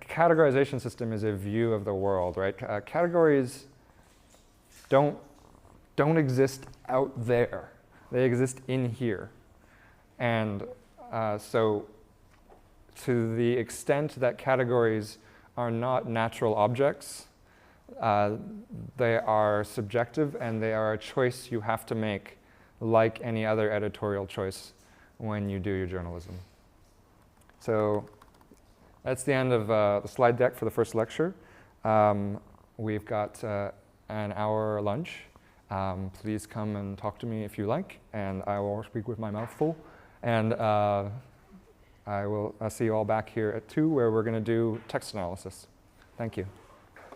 F: categorization system is a view of the world, right? Categories don't exist out there. They exist in here. And so to the extent that categories are not natural objects, they are subjective, and they are a choice you have to make, like any other editorial choice when you do your journalism. So that's the end of the slide deck for the first lecture. We've got an hour lunch. Please come and talk to me if you like, and I will speak with my mouth full. And I'll see you all back here at 2, where we're going to do text analysis. Thank you.